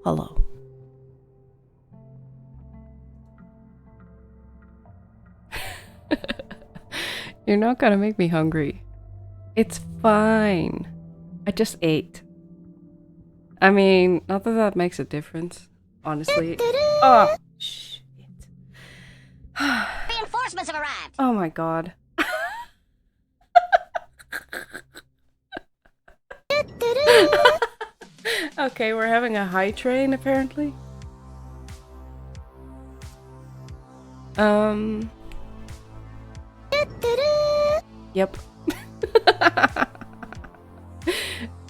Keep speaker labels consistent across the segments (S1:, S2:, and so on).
S1: Hello. You're not gonna make me hungry. It's fine. I just ate. I mean, not that that makes a difference, honestly. Oh, shit.
S2: Reinforcements have arrived.
S1: Oh my god. Okay, we're having a high train, apparently. Yep.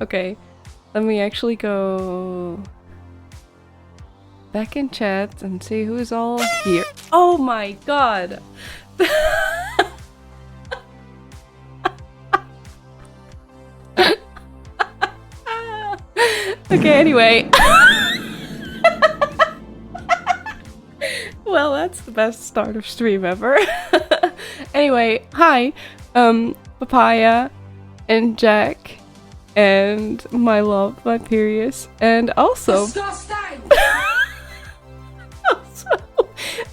S1: Okay, let me actually go back in chat and see who's all here. Oh my god! Okay, anyway. Well, that's the best start of stream ever. Anyway, hi, Papaya, and Jack, and my love, Viperius, and also... also,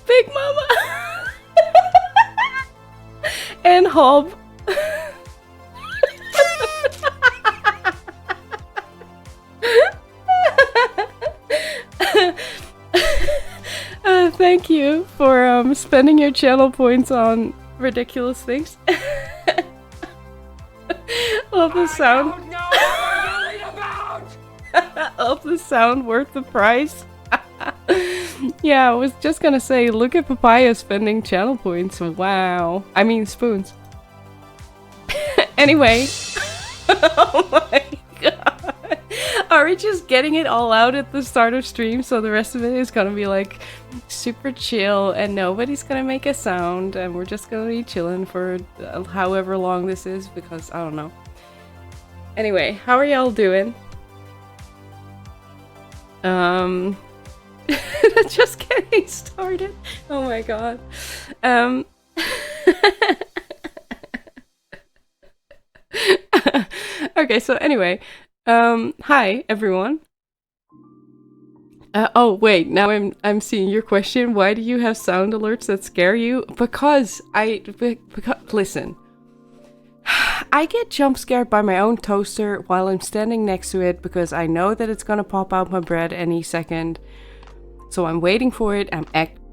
S1: Big Mama! And Hob. Thank you for spending your channel points on ridiculous things. Love the sound.
S3: I don't know what you're yelling about!
S1: Love the sound worth the price. Yeah, I was just gonna say, look at Papaya spending channel points. Wow. I mean spoons. Anyway. Oh my god. Are we just getting it all out at the start of stream so the rest of it is gonna be like super chill and nobody's gonna make a sound and we're just gonna be chilling for however long this is because I don't know. Anyway, how are y'all doing? Just getting started. Oh my god. Okay, so anyway, hi everyone. Oh wait, now I'm seeing your question. Why do you have sound alerts that scare you? Because listen. I get jump scared by my own toaster while I'm standing next to it because I know that it's gonna pop out my bread any second. So I'm waiting for it. I'm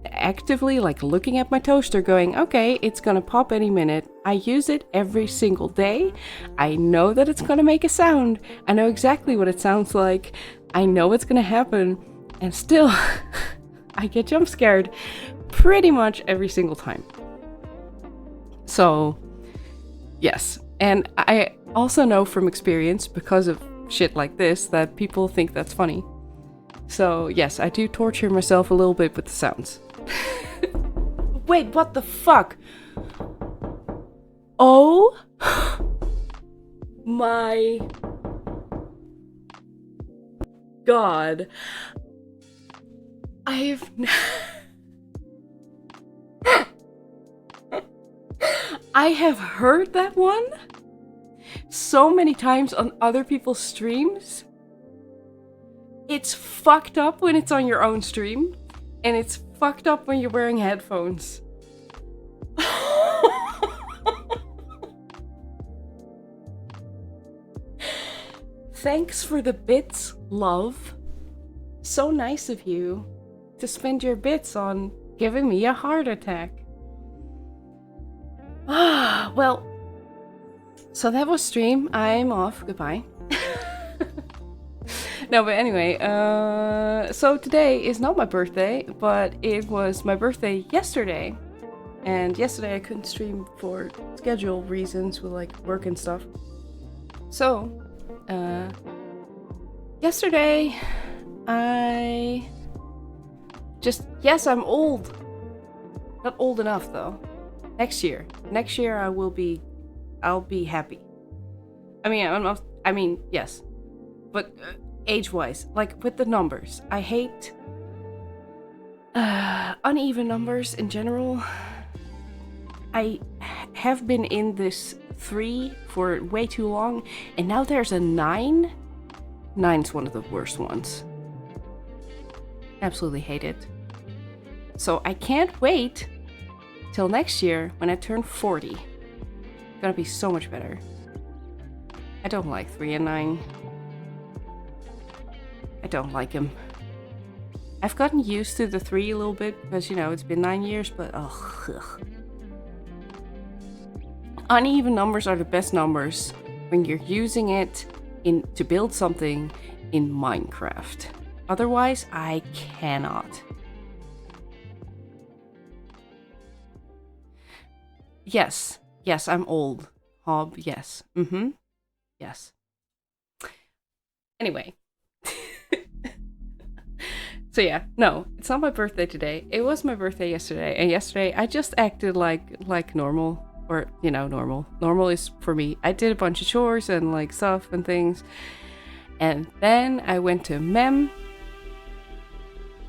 S1: actively like looking at my toaster going, okay, it's gonna pop any minute. I use it every single day. I know that it's gonna make a sound. I know exactly what it sounds like. I know what's gonna happen. And still, I get jump scared pretty much every single time. So, yes. And I also know from experience, because of shit like this, that people think that's funny. So, yes, I do torture myself a little bit with the sounds. Wait, what the fuck? Oh my god. I have heard that one so many times on other people's streams. It's fucked up when it's on your own stream, and it's fucked up when you're wearing headphones. Thanks for the bits, love. So nice of you to spend your bits on giving me a heart attack. Ah, well, so that was stream. I'm off. Goodbye. No, but anyway, so today is not my birthday, but it was my birthday yesterday. And yesterday I couldn't stream for schedule reasons with like work and stuff. So, yesterday I yes, I'm old. Not old enough though. Next year I'll be happy. I mean, yes. But age-wise, like with the numbers, I hate uneven numbers in general. I have been in this 3 for way too long, and now there's a 9. 9's one of the worst ones. Absolutely hate it. So I can't wait till next year when I turn 40. It's gonna be so much better. I don't like 3 and 9. I don't like them. I've gotten used to the 3 a little bit because, you know, it's been 9 years, but ugh. Uneven numbers are the best numbers when you're using it to build something in Minecraft. Otherwise, I cannot. Yes, I'm old. Hob, yes. Yes. Anyway. So yeah, no, it's not my birthday today. It was my birthday yesterday, and yesterday I just acted like normal. Or, you know, normal. Normal is for me. I did a bunch of chores and like stuff and things. And then I went to Mem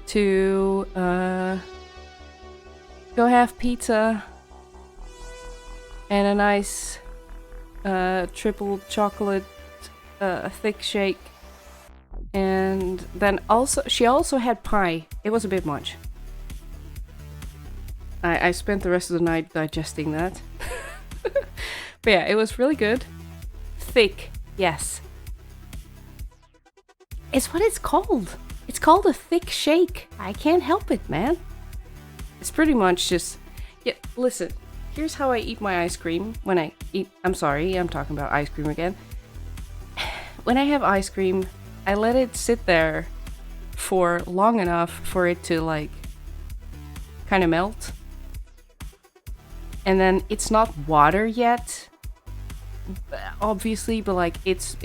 S1: to go have pizza and a nice triple chocolate thick shake. And then she also had pie. It was a bit much. I spent the rest of the night digesting that. But yeah, it was really good. Thick, yes. It's what it's called. It's called a thick shake. I can't help it, man. It's pretty much just... Yeah, listen. Here's how I eat my ice cream. When I eat... I'm sorry, I'm talking about ice cream again. When I have ice cream, I let it sit there for long enough for it to, like, kind of melt. And then it's not water yet, obviously, but like it's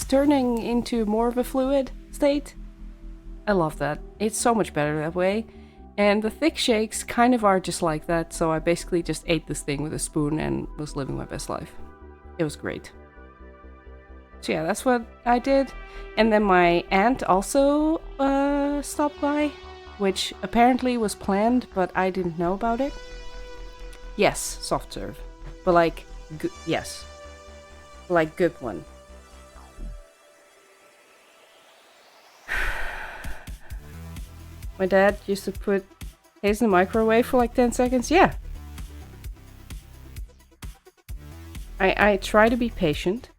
S1: turning into more of a fluid state. I love that. It's so much better that way. And the thick shakes kind of are just like that, so I basically just ate this thing with a spoon and was living my best life. It was great. So yeah, that's what I did. And then my aunt also stopped by, which apparently was planned, but I didn't know about it. Yes, soft serve. But like, yes. Like, good one. My dad used to put his in the microwave for like 10 seconds. Yeah. I try to be patient.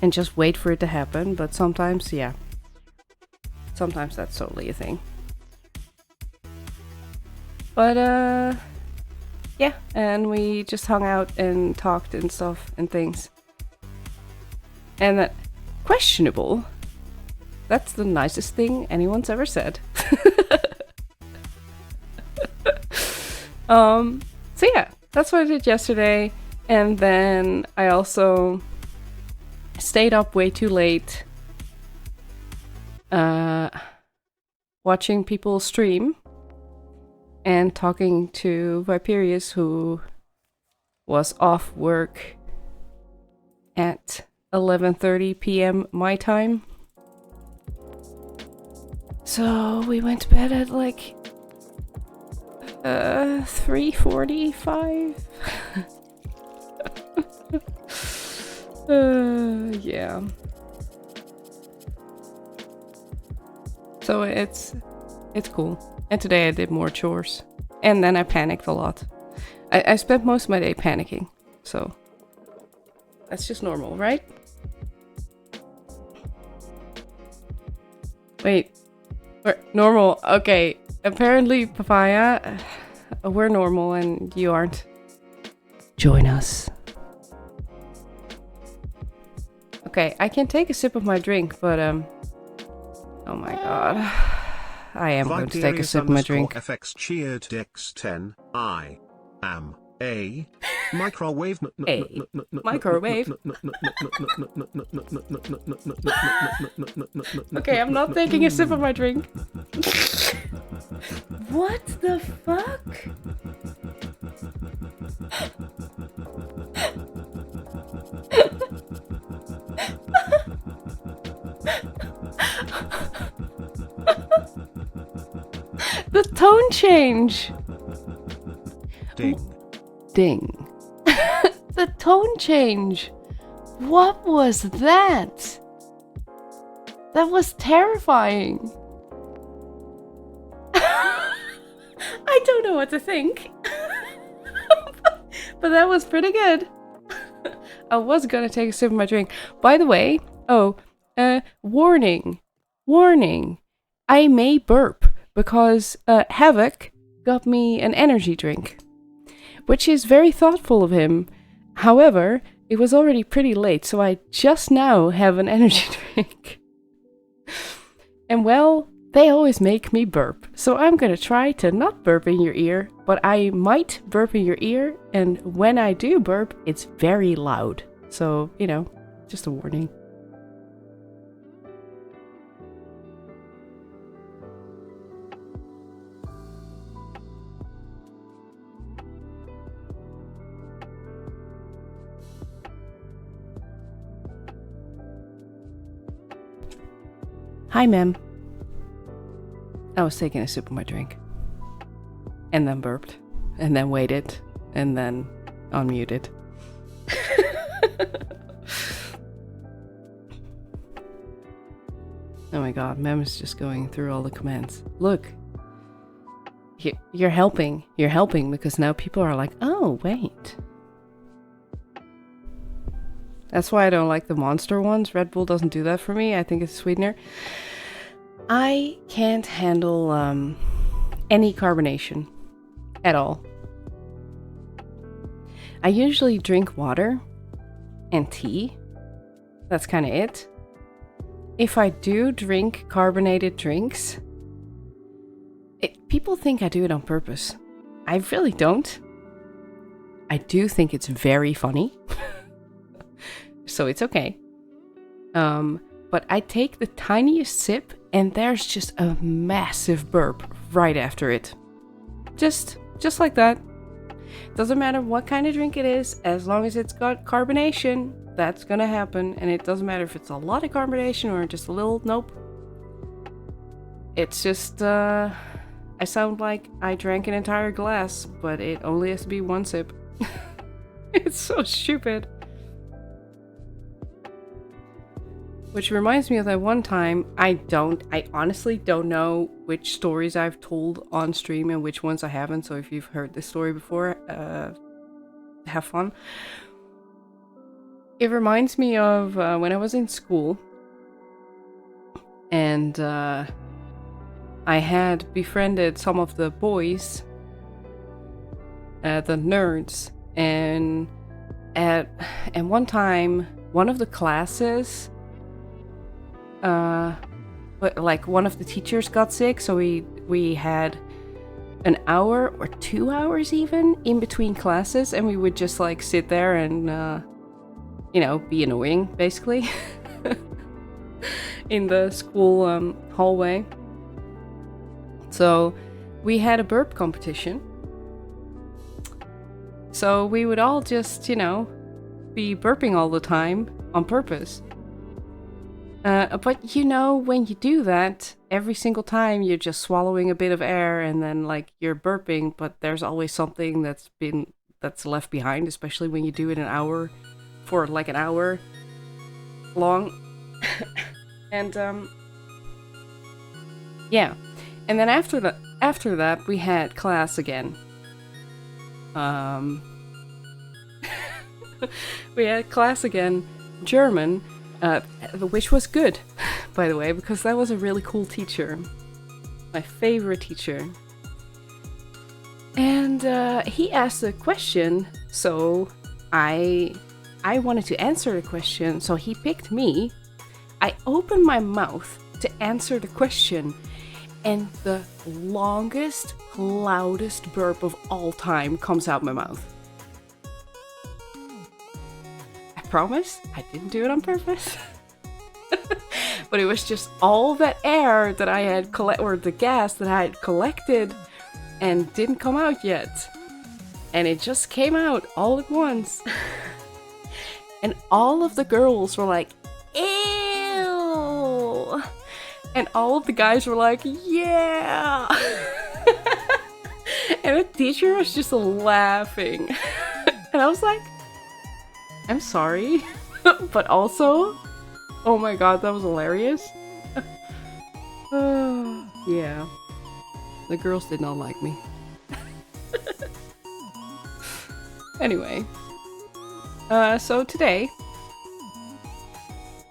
S1: And just wait for it to happen. But sometimes, yeah. Sometimes that's totally a thing. But, yeah, and we just hung out and talked and stuff and things. And that questionable. That's the nicest thing anyone's ever said. So yeah, that's what I did yesterday. And then I also stayed up way too late watching people stream. And talking to Viperius, who was off work at 11:30 p.m. my time. So we went to bed at like 3:45. Yeah. So it's cool. And today I did more chores. And then I panicked a lot. I spent most of my day panicking. So that's just normal, right? Wait. We're normal. Okay. Apparently, Papaya, we're normal and you aren't. Join us. Okay, I can take a sip of my drink, but oh my god. I am going to take a sip of my drink.
S2: FX cheered Dex10. I am a microwave.
S1: Microwave. Okay, I'm not taking a sip of my drink. What the fuck? The tone change.
S2: Ding.
S1: Ding. The tone change. What was that? That was terrifying. I don't know what to think. But that was pretty good. I was gonna take a sip of my drink. By the way, warning. Warning. I may burp because Havoc got me an energy drink, which is very thoughtful of him. However, it was already pretty late, so I just now have an energy drink. And well, they always make me burp, so I'm gonna try to not burp in your ear, but I might burp in your ear, and when I do burp, it's very loud. So, you know, just a warning. Hi, ma'am. I was taking a sip of my drink. And then burped. And then waited. And then unmuted. Oh my god, ma'am is just going through all the commands. Look. You're helping. You're helping because now people are like, oh, wait. That's why I don't like the monster ones. Red Bull doesn't do that for me. I think it's a sweetener. I can't handle any carbonation at all. I usually drink water and tea. That's kind of it. If I do drink carbonated drinks, people think I do it on purpose. I really don't. I do think it's very funny. So it's okay. But I take the tiniest sip and there's just a massive burp right after it. Just like that. Doesn't matter what kind of drink it is, as long as it's got carbonation, that's gonna happen. And it doesn't matter if it's a lot of carbonation or just a little, nope. It's just, I sound like I drank an entire glass, but it only has to be one sip. It's so stupid. Which reminds me of that one time, I honestly don't know which stories I've told on stream and which ones I haven't, so if you've heard this story before, have fun. It reminds me of when I was in school, and I had befriended some of the boys, the nerds, and one time, one of the classes, but like one of the teachers got sick, so we had an hour or 2 hours even in between classes, and we would just like sit there and you know, be annoying basically in the school hallway. So we had a burp competition, so we would all just, you know, be burping all the time on purpose. But you know, when you do that, every single time you're just swallowing a bit of air and then like you're burping, but there's always something that's left behind, especially when you do it an hour for like an hour long. And yeah. And then after that we had class again. We had class again, German. Which was good, by the way, because that was a really cool teacher. My favorite teacher. And he asked a question, so I wanted to answer the question, so he picked me. I opened my mouth to answer the question, and the longest, loudest burp of all time comes out my mouth. Promise, I didn't do it on purpose. But it was just all that air that I had or the gas that I had collected and didn't come out yet. And it just came out all at once. And all of the girls were like, ew. And all of the guys were like, yeah. And the teacher was just laughing. And I was like, I'm sorry, but also, oh my god, that was hilarious. Yeah. The girls did not like me. Anyway. So today.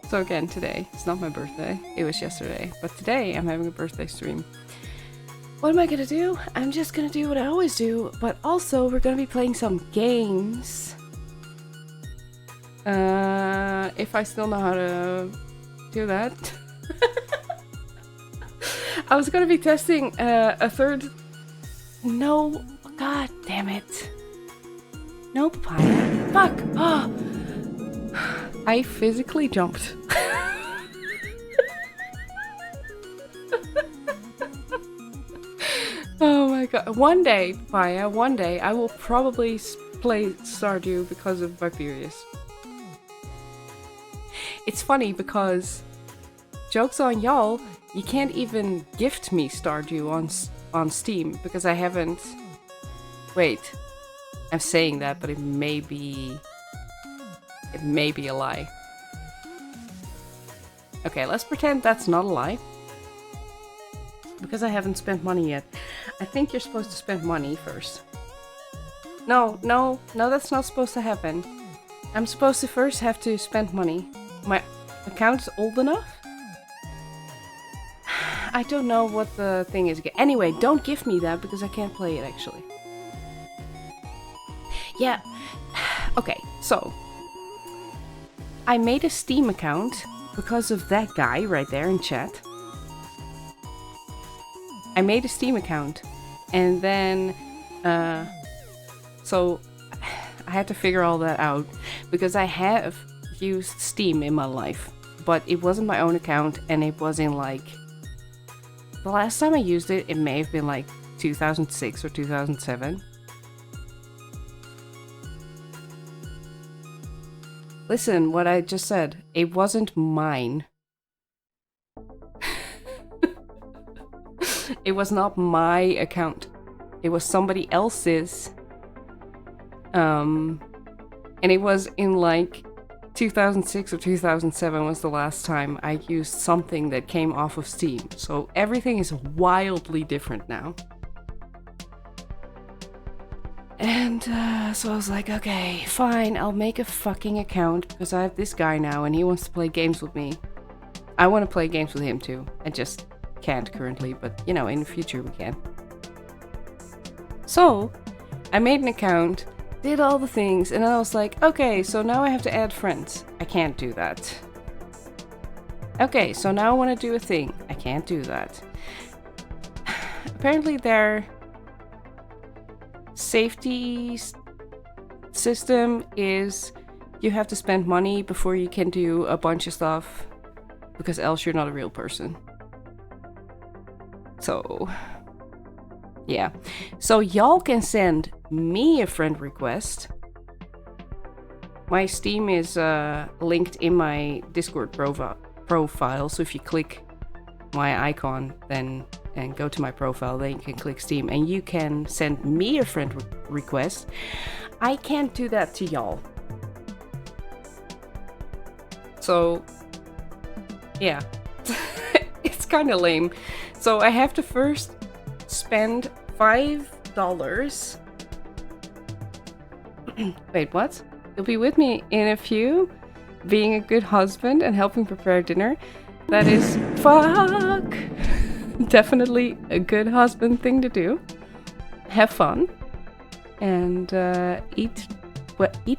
S1: So again, today. It's not my birthday. It was yesterday. But today I'm having a birthday stream. What am I gonna do? I'm just gonna do what I always do. But also we're gonna be playing some games. If I still know how to do that. I was gonna be testing a third. No, god damn it. No papaya. Fuck. Oh. I physically jumped. Oh my god. One day, papaya, one day I will probably play Stardew because of Viperius. It's funny because, joke's on y'all, you can't even gift me Stardew on Steam because I haven't... Wait, I'm saying that, but it may be a lie. Okay, let's pretend that's not a lie. Because I haven't spent money yet. I think you're supposed to spend money first. No, that's not supposed to happen. I'm supposed to first have to spend money. My account is old enough? I don't know what the thing is. Anyway, don't give me that because I can't play it actually. Yeah. Okay, so. I made a Steam account because of that guy right there in chat. I made a Steam account and then so I had to figure all that out because I have used Steam in my life, but it wasn't my own account and it was in like the last time I used it, it may have been like 2006 or 2007. Listen, what I just said, it wasn't mine. It was not my account. It was somebody else's. And it was in like 2006 or 2007 was the last time I used something that came off of Steam. So everything is wildly different now. And so I was like, okay, fine, I'll make a fucking account because I have this guy now and he wants to play games with me. I want to play games with him too. I just can't currently, but you know, in the future we can. So I made an account, did all the things, and then I was like, okay, so now I have to add friends. I can't do that. Okay, so now I want to do a thing. I can't do that. Apparently their safety system is you have to spend money before you can do a bunch of stuff because else you're not a real person. So, yeah. So y'all can send me a friend request. My Steam is linked in my Discord profile. So if you click my icon then and go to my profile, then you can click Steam and you can send me a friend request. I can't do that to y'all. So, yeah. It's kind of lame. So I have to first spend $5. Wait, what? You'll be with me in a few, being a good husband and helping prepare dinner. That is fuck. Definitely a good husband thing to do. Have fun and eat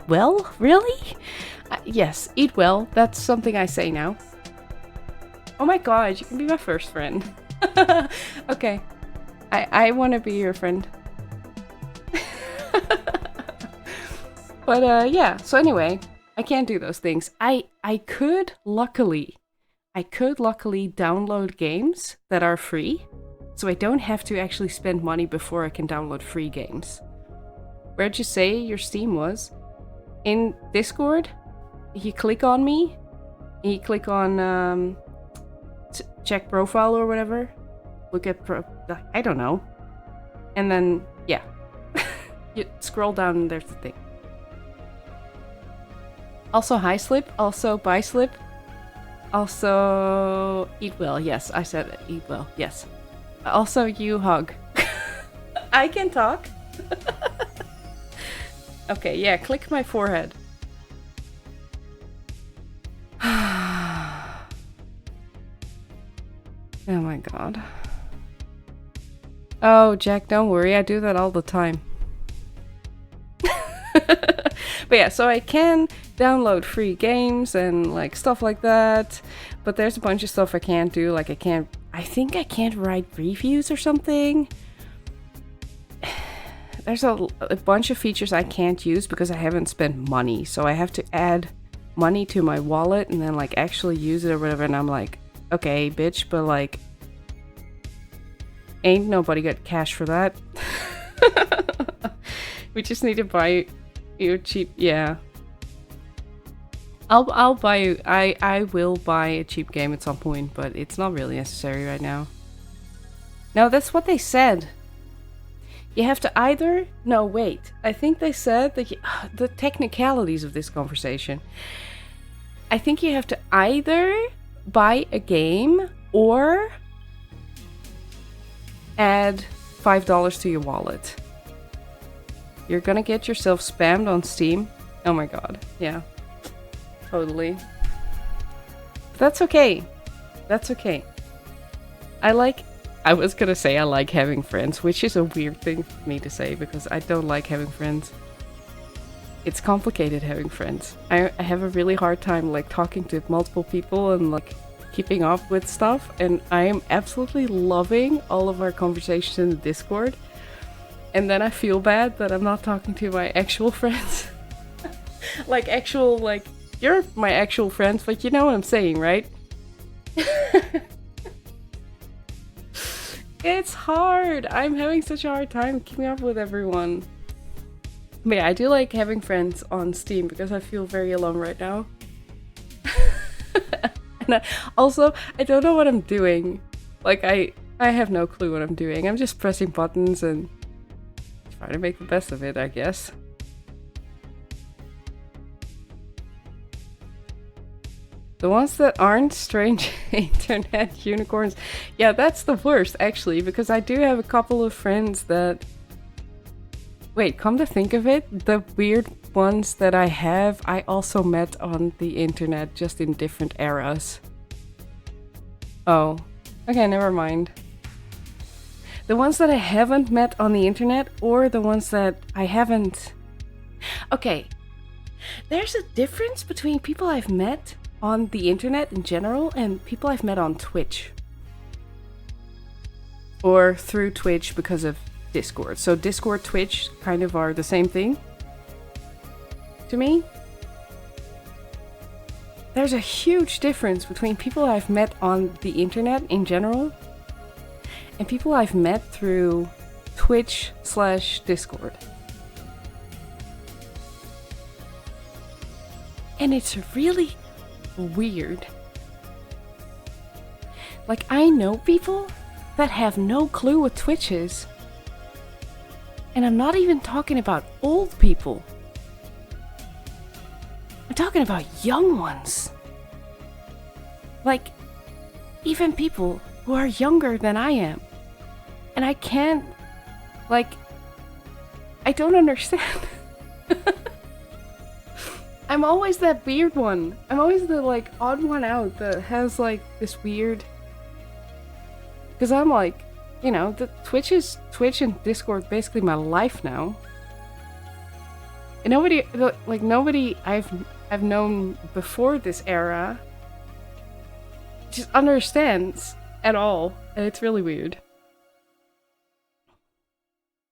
S1: well. Really? Yes, eat well. That's something I say now. Oh my god, you can be my first friend. Okay. I want to be your friend. But yeah, so anyway, I can't do those things. I could luckily download games that are free, so I don't have to actually spend money before I can download free games. Where'd you say your Steam was? In Discord, you click on me, you click on check profile or whatever, look at I don't know, and then yeah, you scroll down and there's the thing. Also hi slip, also bye slip, also eat well. Yes, I said eat well. Yes. Also, you hug. I can talk. Okay, yeah, click my forehead. Oh my god. Oh, Jack, don't worry, I do that all the time. But yeah, so I can download free games and like stuff like that, but there's a bunch of stuff I can't do. Like I think I can't write reviews or something. There's a bunch of features I can't use because I haven't spent money, so I have to add money to my wallet and then like actually use it or whatever, and I'm like, okay, bitch, but like ain't nobody got cash for that. We just need to buy you cheap, yeah. I'll buy you. I will buy a cheap game at some point, but it's not really necessary right now. No, that's what they said. You have to either... No, wait. I think they said that the technicalities of this conversation. I think you have to either buy a game or add $5 to your wallet. You're gonna get yourself spammed on Steam. Oh my god. Yeah. Totally. But that's okay. That's okay. I was gonna say I like having friends, which is a weird thing for me to say because I don't like having friends. It's complicated having friends. I have a really hard time like talking to multiple people and like keeping up with stuff, and I am absolutely loving all of our conversations in the Discord. And then I feel bad that I'm not talking to my actual friends. Like, you're my actual friends, but you know what I'm saying, right? It's hard. I'm having such a hard time keeping up with everyone. But yeah, I do like having friends on Steam because I feel very alone right now. And I don't know what I'm doing. Like, I have no clue what I'm doing. I'm just pressing buttons and trying to make the best of it, I guess. The ones that aren't strange internet unicorns. Yeah, that's the worst, actually, because I do have a couple of friends that... Wait, come to think of it, the weird ones that I have, I also met on the internet, just in different eras. Oh, okay, never mind. The ones that I haven't met on the internet, or the ones that I haven't... Okay, there's a difference between people I've met on the internet in general and people I've met on Twitch. Or through Twitch because of Discord. So Discord, Twitch kind of are the same thing to me. There's a huge difference between people I've met on the internet in general and people I've met through Twitch/Discord. And it's really weird. Like, I know people that have no clue what Twitch is. And I'm not even talking about old people. I'm talking about young ones. Like, even people who are younger than I am. And I can't, like, I don't understand. I'm always that weird one. I'm always the, like, odd one out that has, like, this weird... Because I'm like, you know, the Twitch and Discord basically my life now. And nobody I've known before this era just understands at all. And it's really weird.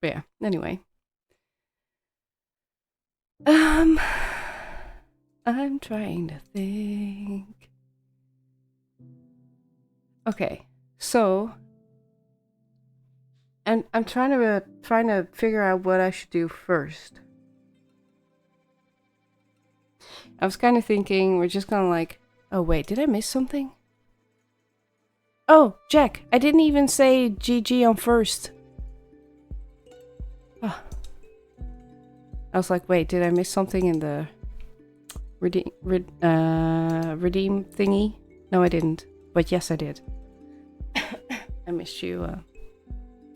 S1: But yeah, anyway. I'm trying to think. Okay, so and I'm trying to figure out what I should do first. I was kind of thinking we're just gonna like, oh wait, did I miss something? Oh, Jack, I didn't even say GG on first. Oh. I was like, wait, did I miss something in the redeem thingy? No, I didn't. But yes, I did. I missed you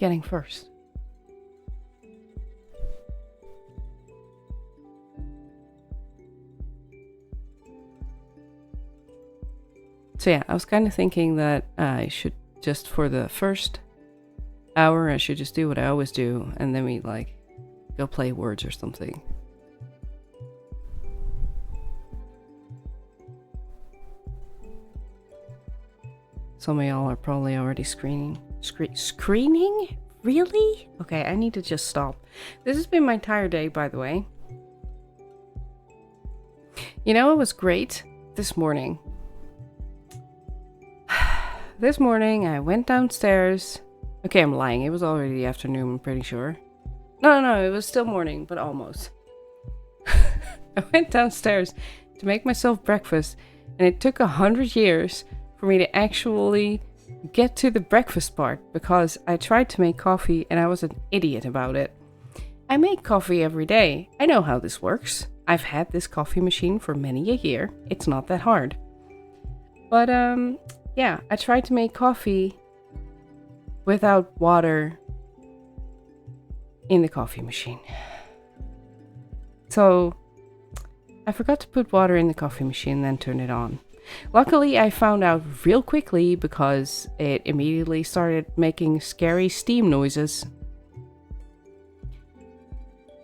S1: getting first? So yeah, I was kind of thinking that I should just, for the first hour, I should just do what I always do, and then we like go play words or something. Some of y'all are probably already screening. Screening? Really? Okay, I need to just stop. This has been my entire day, by the way. You know, it was great this morning. This morning, I went downstairs. Okay, I'm lying. It was already the afternoon, I'm pretty sure. No, it was still morning, but almost. I went downstairs to make myself breakfast, and it took 100 years for me to actually get to the breakfast part, because I tried to make coffee and I was an idiot about it. I make coffee every day. I know how this works. I've had this coffee machine for many a year. It's not that hard. But, yeah, I tried to make coffee without water in the coffee machine. So, I forgot to put water in the coffee machine and then turn it on. Luckily, I found out real quickly because it immediately started making scary steam noises.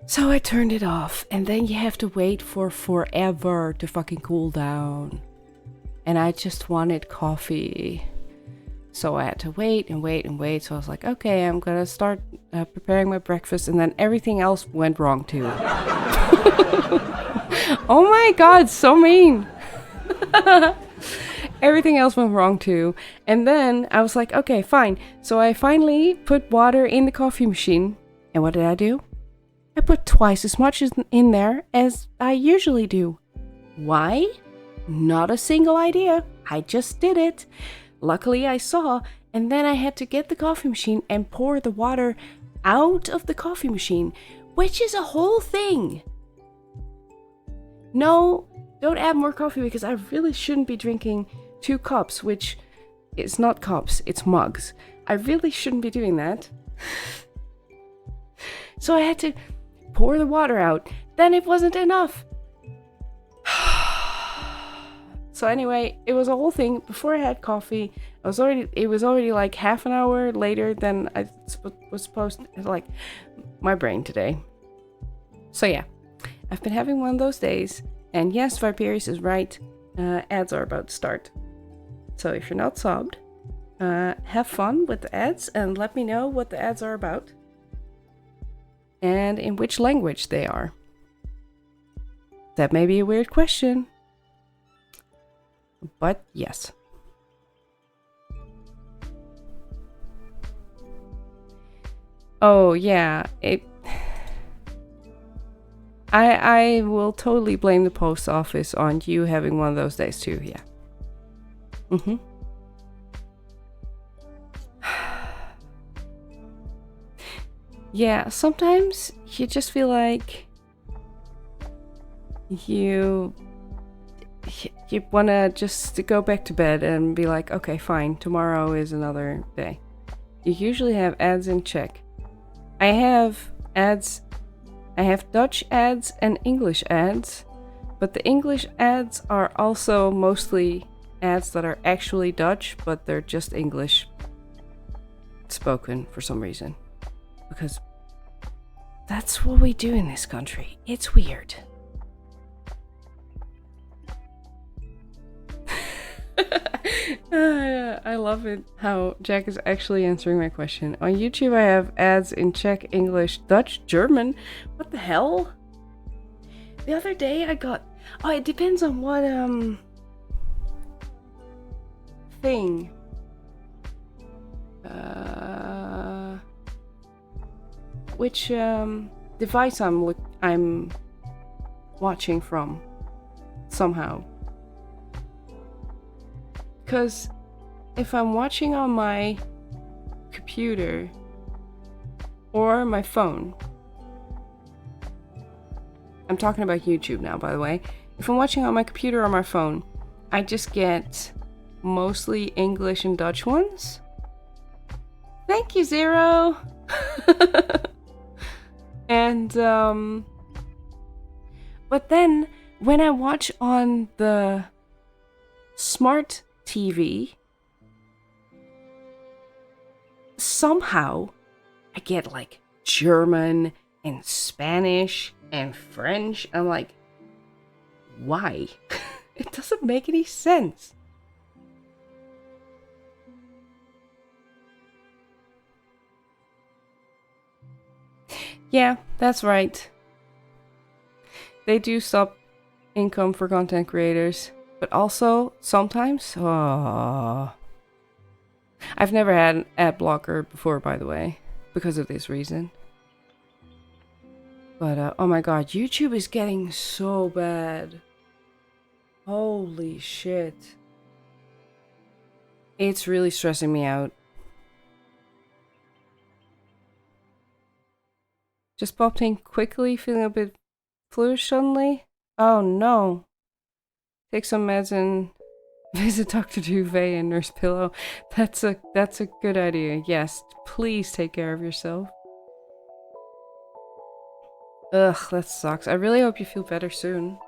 S1: So I turned it off, and then you have to wait for forever to fucking cool down. And I just wanted coffee. So I had to wait and wait and wait. So I was like, okay, I'm gonna start preparing my breakfast, and then everything else went wrong too. Oh my god, so mean. Everything else went wrong too. And then I was like, okay, fine. So I finally put water in the coffee machine. And what did I do? I put twice as much in there as I usually do. Why? Not a single idea. I just did it. Luckily I saw, and then I had to get the coffee machine and pour the water out of the coffee machine, which is a whole thing. No, don't add more coffee, because I really shouldn't be drinking 2 cups, which is not cups, it's mugs. I really shouldn't be doing that. So I had to pour the water out. Then it wasn't enough. So anyway, it was a whole thing. Before I had coffee, it was already like half an hour later than I was supposed to, like, my brain today. So yeah, I've been having one of those days. And yes, Viperius is right. Ads are about to start. So if you're not subbed, have fun with the ads and let me know what the ads are about. And in which language they are. That may be a weird question. But yes. Oh yeah, I will totally blame the post office on you having one of those days too, yeah. Yeah, sometimes you just feel like you want to just go back to bed and be like, okay, fine, tomorrow is another day. You usually have ads in Czech. I have Dutch ads and English ads, but the English ads are also mostly ads that are actually Dutch, but they're just English spoken for some reason. Because that's what we do in this country. It's weird. I love it how Jack is actually answering my question. On YouTube I have ads in Czech, English, Dutch, German. What the hell? The other day I got... Oh, it depends on what thing. Which device I'm watching from somehow. Because if I'm watching on my computer or my phone, I'm talking about YouTube now, by the way. If I'm watching on my computer or my phone, I just get mostly English and Dutch ones. Thank you, Zero. And but then when I watch on the smart TV, somehow I get like German and Spanish and French. I'm like, why? It doesn't make any sense. Yeah, that's right. They do stop income for content creators. But also, sometimes... Oh, I've never had an ad blocker before, by the way. Because of this reason. But, oh my god, YouTube is getting so bad. Holy shit. It's really stressing me out. Just popped in quickly, feeling a bit fluish suddenly. Oh no. Take some meds and visit Dr. Duvet and Nurse Pillow. That's a good idea. Yes, please take care of yourself. Ugh, that sucks. I really hope you feel better soon.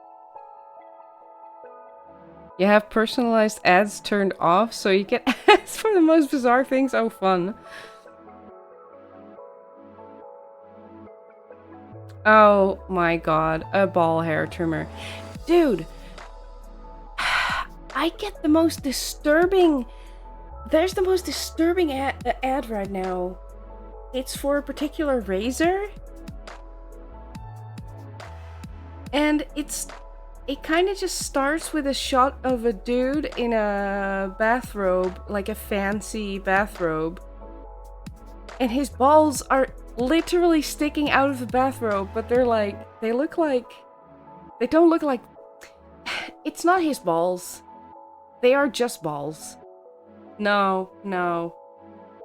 S1: You have personalized ads turned off, so you get ads for the most bizarre things. Oh, fun. Oh my god, a ball hair trimmer. Dude, I get the most disturbing... There's the most disturbing ad right now. It's for a particular razor. And it kind of just starts with a shot of a dude in a bathrobe, like a fancy bathrobe. And his balls are literally sticking out of the bathrobe, but they don't look like, it's not his balls. They are just balls. No.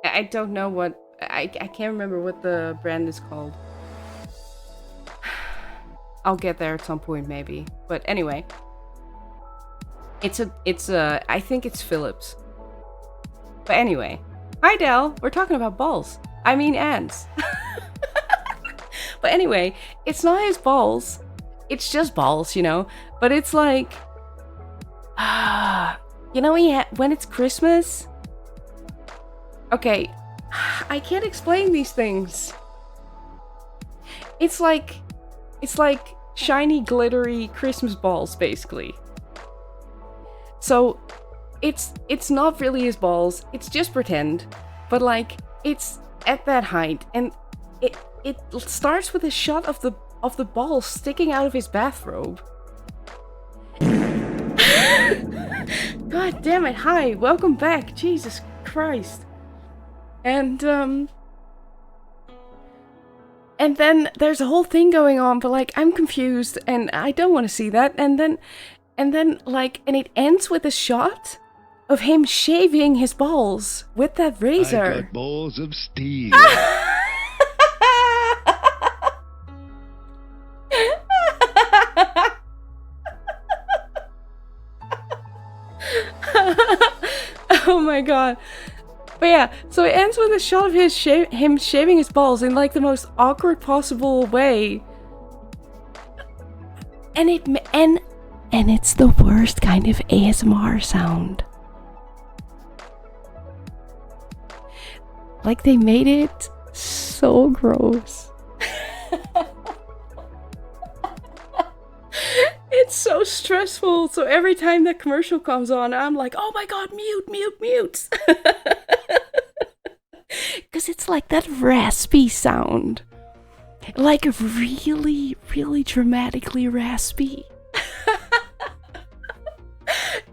S1: I don't know what, I can't remember what the brand is called. I'll get there at some point maybe. But anyway. It's I think it's Philips. But anyway. Hi Del, we're talking about balls. I mean ants. But anyway, it's not his balls. It's just balls, you know? But it's like... you know when it's Christmas? Okay, I can't explain these things. It's like shiny, glittery Christmas balls, basically. So, it's not really his balls. It's just pretend, but like it's at that height, and it starts with a shot of the ball sticking out of his bathrobe. God damn it! Hi, welcome back. Jesus Christ. And then there's a whole thing going on, but like I'm confused and I don't want to see that. And then it ends with a shot of him shaving his balls with that razor.
S4: I got balls of steel.
S1: Oh my god. But yeah, so it ends with a shot of him shaving his balls in like the most awkward possible way. And it's the worst kind of ASMR sound. Like they made it so gross. It's so stressful. So every time that commercial comes on, I'm like, oh my god, mute. Because it's like that raspy sound. Like really, really dramatically raspy.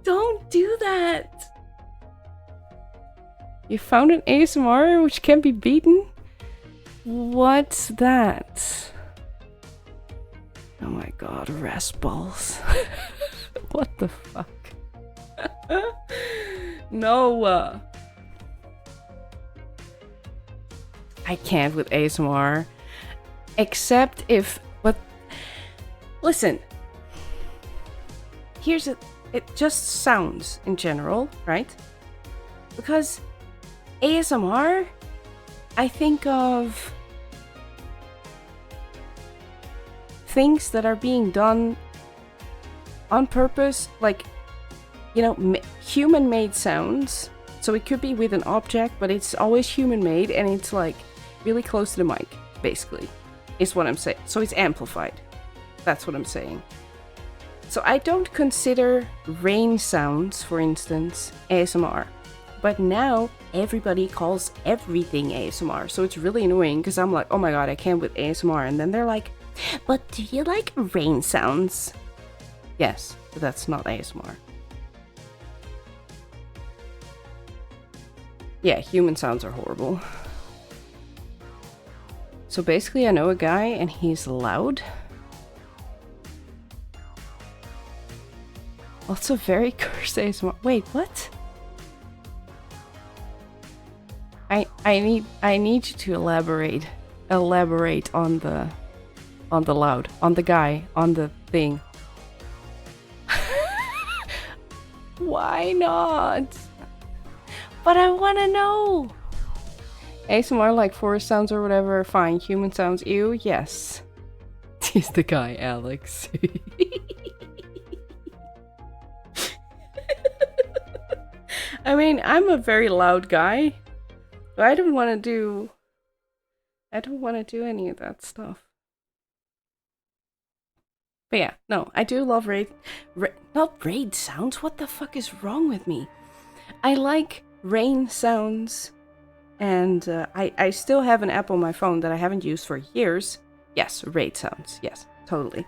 S1: Don't do that. You found an ASMR which can be beaten? What's that? Oh my god, rasp balls. What the fuck? No. I can't with ASMR. Except if... But... Listen. It just sounds in general, right? Because ASMR I think of things that are being done on purpose, like, you know, human-made sounds. So it could be with an object, but it's always human-made, and it's like really close to the mic, basically, is what I'm saying. So it's amplified. That's what I'm saying. So I don't consider rain sounds, for instance, ASMR. But now everybody calls everything ASMR. So it's really annoying because I'm like, oh my god, I can't with ASMR. And then they're like, but do you like rain sounds? Yes, but that's not ASMR. Yeah, human sounds are horrible. So basically I know a guy and he's loud. Also very cursed ASMR. Wait, what? I need you to elaborate on the loud, on the guy, on the thing. Why not? But I wanna know. ASMR like forest sounds or whatever, fine. Human sounds, ew, yes. He's the guy, Alex. I mean, I'm a very loud guy. But I don't want to do any of that stuff. But yeah, no, I do love not raid sounds. What the fuck is wrong with me? I like rain sounds, and I still have an app on my phone that I haven't used for years. Yes, raid sounds. Yes, totally.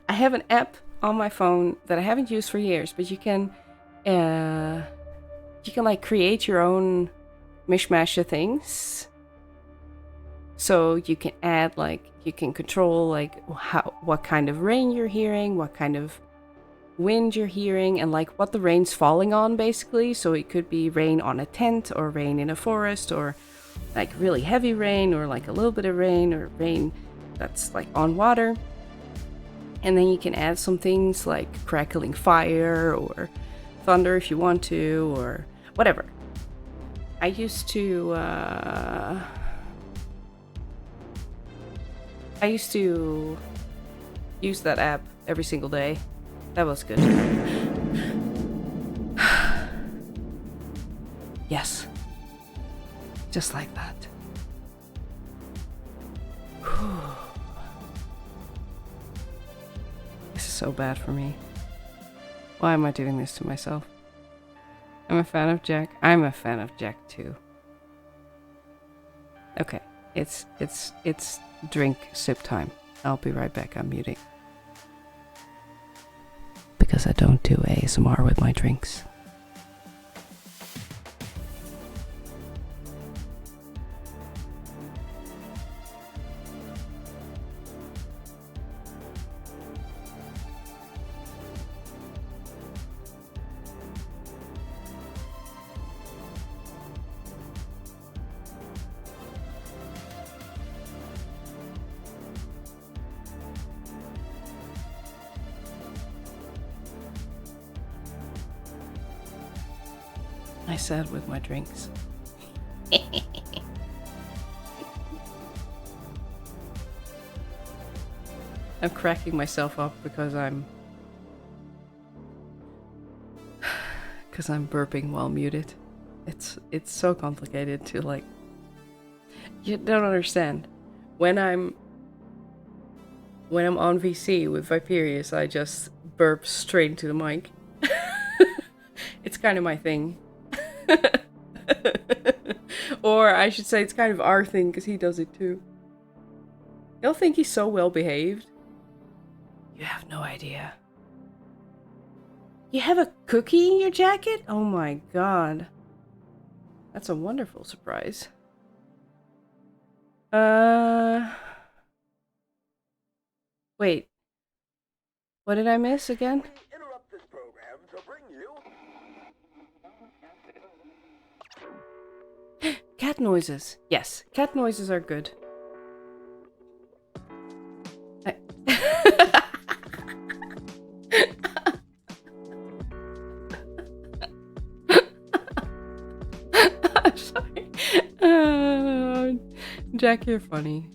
S1: I have an app on my phone that I haven't used for years, but you can like create your own mishmash of things. So you can add, like, you can control like what kind of rain you're hearing, what kind of wind you're hearing, and like what the rain's falling on, basically. So it could be rain on a tent, or rain in a forest, or like really heavy rain, or like a little bit of rain, or rain that's like on water. And then you can add some things like crackling fire or thunder if you want to, or whatever. I used to use that app every single day. That was good. Yes. Just like that. This is so bad for me. Why am I doing this to myself? I'm a fan of Jack. I'm a fan of Jack too. Okay, it's drink sip time. I'll be right back. I'm muting. Because I don't do ASMR with my drinks. I said with my drinks. I'm cracking myself up because I'm burping while muted. It's so complicated to, like, you don't understand. When I'm on VC with Viperius, I just burp straight into the mic. It's kind of my thing. Or I should say it's kind of our thing, because he does it too. Y'all think he's so well behaved? You have no idea. You have a cookie in your jacket? Oh my god. That's a wonderful surprise. Wait. What did I miss again?
S3: Interrupt this program to bring you
S1: Cat noises. Yes, cat noises are good. I'm sorry. Jack, you're funny.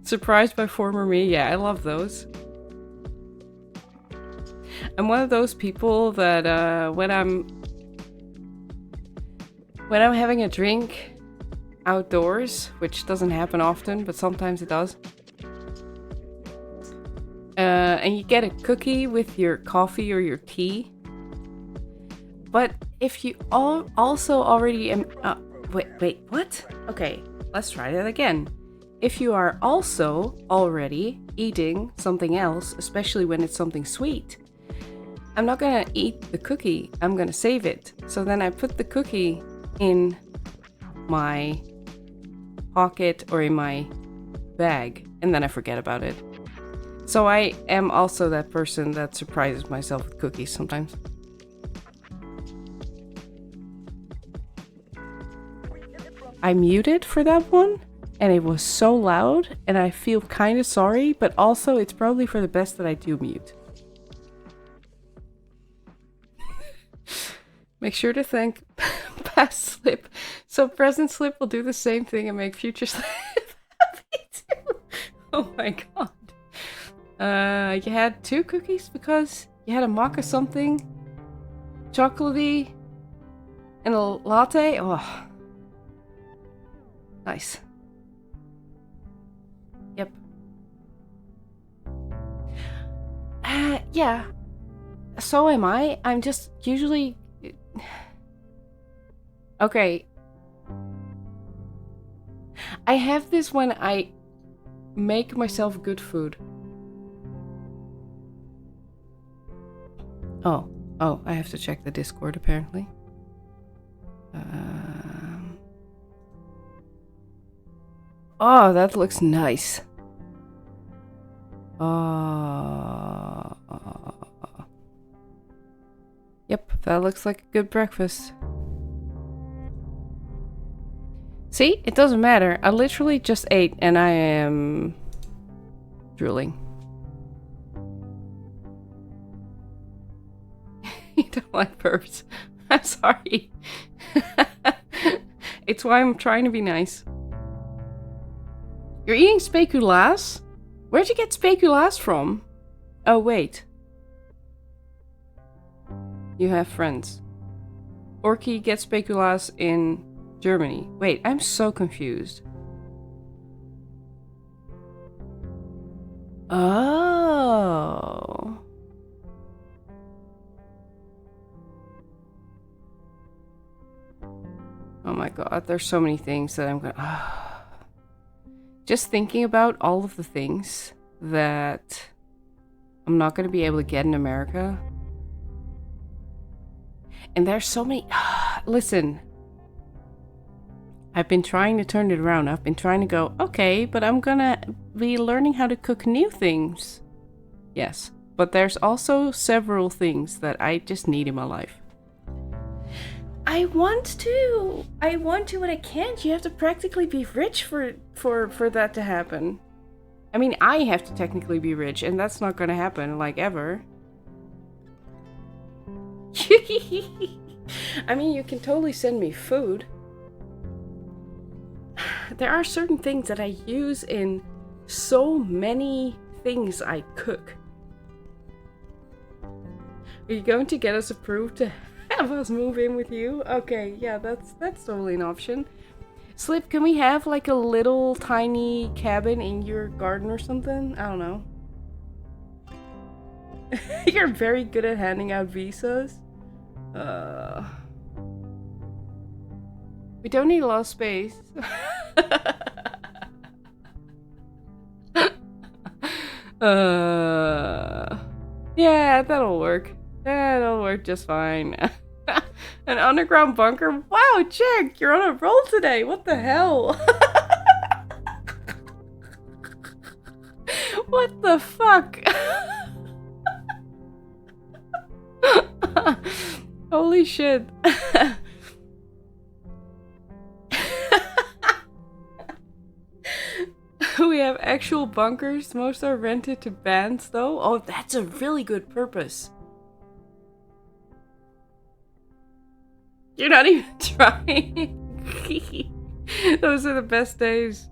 S1: Surprised by former me? Yeah, I love those. I'm one of those people that when I'm having a drink outdoors, which doesn't happen often, but sometimes it does, and you get a cookie with your coffee or your tea, but if you also already wait, what? Okay, let's try that again. If you are also already eating something else, especially when it's something sweet, I'm not gonna eat the cookie, I'm gonna save it. So then I put the cookie in my pocket or in my bag, and then I forget about it. So I am also that person that surprises myself with cookies sometimes. I muted for that one, and it was so loud, and I feel kind of sorry, but also it's probably for the best that I do mute. Make sure to thank past Slip. So present Slip will do the same thing and make future Slip happy too. Oh my god. You had 2 cookies because you had a mocha something, chocolatey, and a latte. Oh. Nice. Yep. Yeah. So am I. I'm just usually... Okay. I have this when I make myself good food. Oh, I have to check the Discord apparently. Oh, that looks nice. Yep, that looks like a good breakfast. See, it doesn't matter. I literally just ate and I am drooling. You don't like burps. I'm sorry. It's why I'm trying to be nice. You're eating speculaas? Where'd you get speculaas from? Oh, wait. You have friends. Orky gets speculaas in Germany. Wait, I'm so confused. Oh. Oh my god, there's so many things that I'm gonna... Just thinking about all of the things that I'm not gonna be able to get in America. And there's so many... Listen. I've been trying to turn it around. I've been trying to go, okay, but I'm gonna be learning how to cook new things. Yes, but there's also several things that I just need in my life. I want to, and I can't. You have to practically be rich for that to happen. I mean, I have to technically be rich, and that's not gonna happen, like, ever. I mean, you can totally send me food. There are certain things that I use in so many things I cook. Are you going to get us approved to have us move in with you? Okay, yeah, that's totally an option. Slip, can we have like a little tiny cabin in your garden or something? I don't know. You're very good at handing out visas. We don't need a lot of space. Yeah, that'll work. That'll work just fine. An underground bunker? Wow, Jack, you're on a roll today. What the hell? What the fuck? Holy shit. We have actual bunkers. Most are rented to bands, though. Oh, that's a really good purpose. You're not even trying. Those are the best days.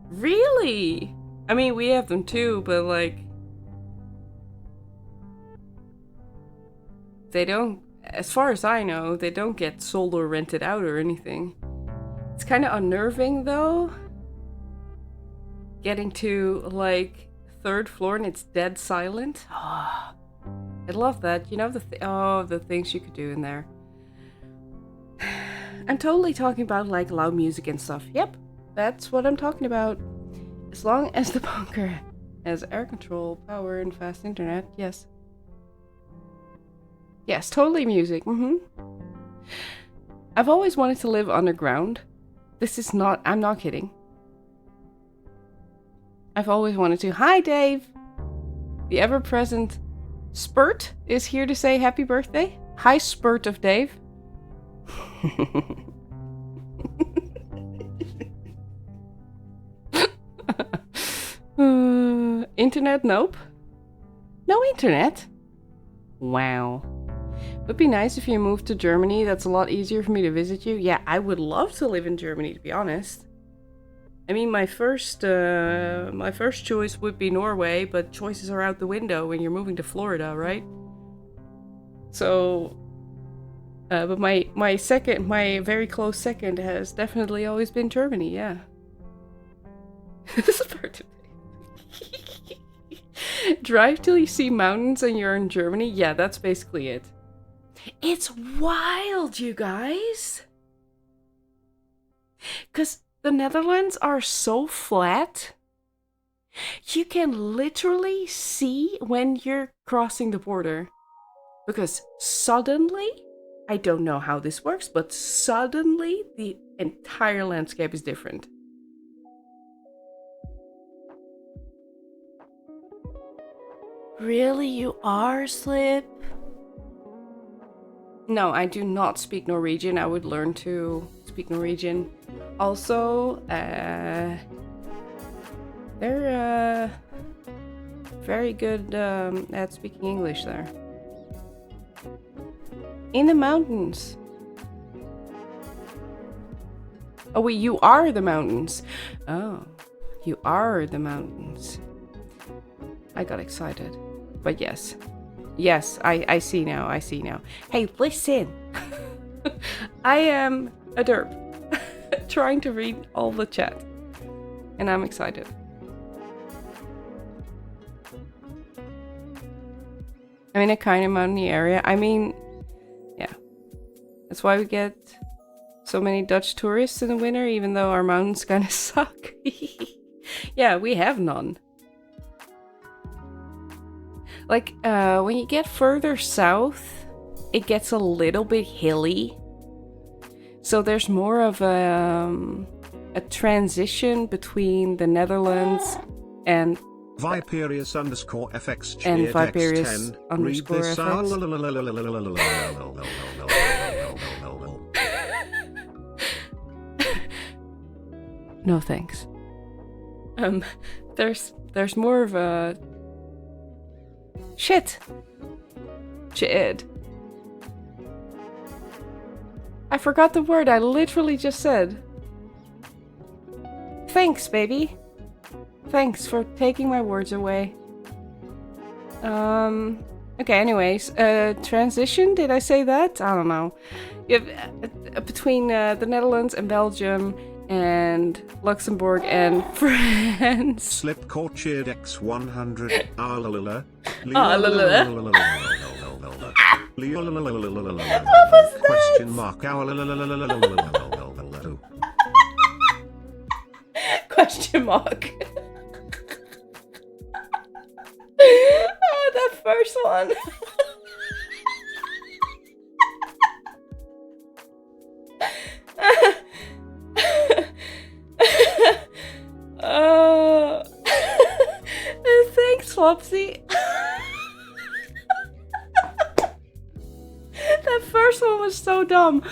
S1: Really? I mean, we have them too, but like... They don't... As far as I know, they don't get sold or rented out or anything. It's kind of unnerving, though. Getting to, like, 3rd floor and it's dead silent. Oh, I love that. You know, the things you could do in there. I'm totally talking about, like, loud music and stuff. Yep, that's what I'm talking about. As long as the bunker has air control, power, and fast internet, yes. Yes, totally music, I've always wanted to live underground. This is not, I'm not kidding. I've always wanted to. Hi, Dave! The ever-present Spurt is here to say happy birthday. Hi, Spurt of Dave. Internet? Nope. No internet? Wow. Would be nice if you moved to Germany. That's a lot easier for me to visit you. Yeah, I would love to live in Germany, to be honest. I mean, my first choice would be Norway, but choices are out the window when you're moving to Florida, right? So, but my very close second has definitely always been Germany. Yeah. This is part of it. Drive till you see mountains and you're in Germany. Yeah, that's basically it. It's wild, you guys. 'Cause the Netherlands are so flat. You can literally see when you're crossing the border. Because suddenly, I don't know how this works, but suddenly the entire landscape is different. Really, you are, Slip? No, I do not speak Norwegian. I would learn to speak Norwegian. Also, they're very good at speaking English there. In the mountains. Oh wait, you are the mountains. Oh, you are the mountains. I got excited. But yes. Yes, I see now, I see now. Hey, listen! I am a derp. Trying to read all the chat. And I'm excited. I'm in a kind of mountainy area. I mean, yeah. That's why we get so many Dutch tourists in the winter, even though our mountains kind of suck. Yeah, we have none. Like, when you get further south, it gets a little bit hilly. So there's more of a transition between the Netherlands and
S2: Viperius underscore FX
S1: and
S2: cheered
S1: Viperius
S2: X10.
S1: underscore
S2: Read this.
S1: No thanks. There's more of a shit. I forgot the word I literally just said. Thanks, baby. Thanks for taking my words away. Okay, anyways. Transition? Did I say that? I don't know. Between the Netherlands and Belgium and Luxembourg and France.
S2: Slip caught cheered X100.
S1: What was that?
S2: Question mark.
S1: Question mark. Oh, that first one. Thanks, Flopsy. That first one was so dumb.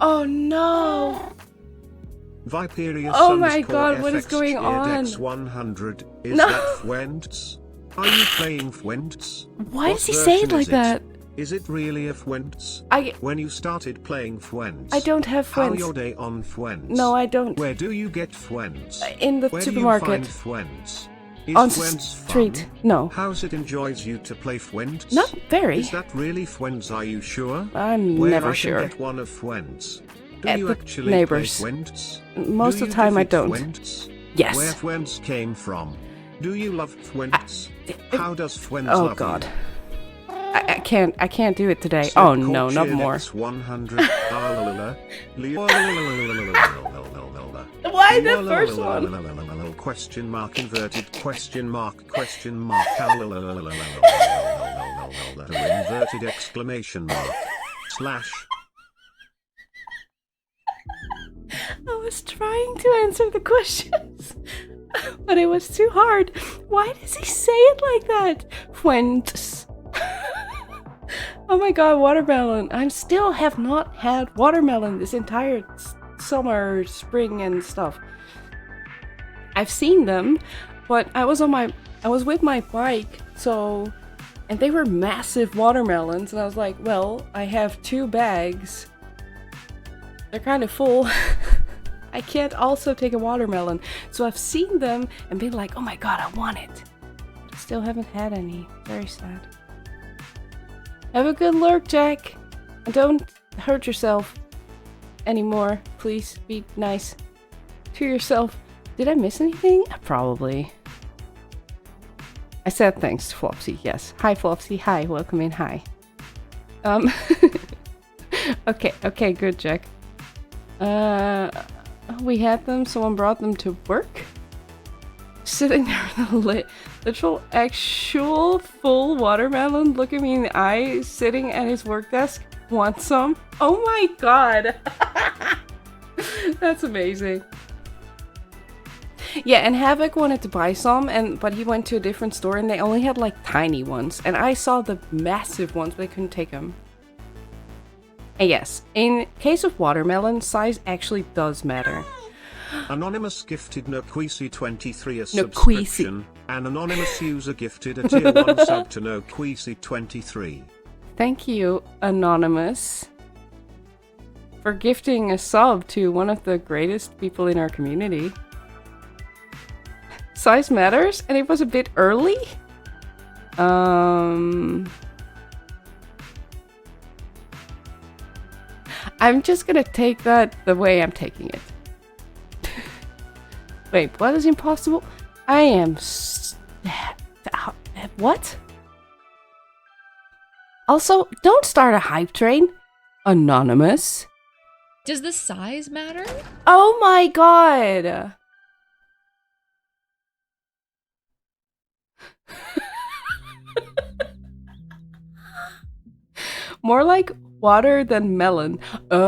S1: Oh no.
S2: Viperius
S1: oh my god, what is going on?
S2: X100. Is
S1: No.
S2: that Fwents? Are you playing Fwents?
S1: Why
S2: What
S1: does he say it
S2: version
S1: like
S2: is
S1: that?
S2: Is it really a Fuentes? When you started playing Fuentes?
S1: I don't have Fuentes.
S2: How your day on Fuentes?
S1: No, I don't.
S2: Where do you get Fuentes?
S1: In the
S2: Where
S1: supermarket.
S2: do you find Fuentes? Is
S1: On
S2: Fuentes
S1: street.
S2: fun?
S1: No.
S2: How's it enjoys you to play Fuentes?
S1: Not very.
S2: Is that really Fuentes? Are you sure?
S1: I'm
S2: Where
S1: never
S2: I
S1: sure.
S2: Can get one of Fuentes? Do
S1: At
S2: you
S1: the
S2: actually
S1: neighbors.
S2: play Fuentes?
S1: Most
S2: Do
S1: of the
S2: you
S1: time I
S2: defeat
S1: don't.
S2: Fuentes?
S1: Yes.
S2: Where Fuentes came from? Do you love Fuentes? How does Fuentes
S1: Oh
S2: love
S1: God.
S2: you?
S1: I can't do it today. Oh no, not more.
S2: 100.
S1: Why the first one?
S2: Question mark inverted question mark question mark inverted exclamation mark slash.
S1: I was trying to answer the questions, but it was too hard. Why does he say it like that? Fuentes. Oh my god, watermelon. I still have not had watermelon this entire summer, spring and stuff. I've seen them, but I was with my bike, so, and they were massive watermelons, and I was like, well, I have 2 bags. They're kind of full. I can't also take a watermelon. So I've seen them and been like, oh my god, I want it. But I still haven't had any. Very sad. Have a good lurk, Jack. And don't hurt yourself anymore. Please be nice to yourself. Did I miss anything? Probably. I said thanks to Flopsy, yes. Hi, Flopsy. Hi, welcome in. Hi. Okay, good, Jack. We had them, someone brought them to work. Sitting there with a literal, actual full watermelon looking me in the eye, sitting at his work desk. Want some? Oh my god! That's amazing. Yeah, and Havoc wanted to buy some, but he went to a different store and they only had like tiny ones. And I saw the massive ones, but I couldn't take them. And yes, in case of watermelon, size actually does matter.
S2: Anonymous gifted Noquisi23 a
S1: Noquisi.
S2: subscription. An anonymous user gifted a tier 1 sub to Noquisi23.
S1: Thank you, Anonymous, for gifting a sub to one of the greatest people in our community. Size matters, and it was a bit early. I'm just gonna take that the way I'm taking it. Wait, what is impossible? I am what? Also, don't start a hype train. Anonymous.
S5: Does the size matter?
S1: Oh my god. More like water than melon. Oh.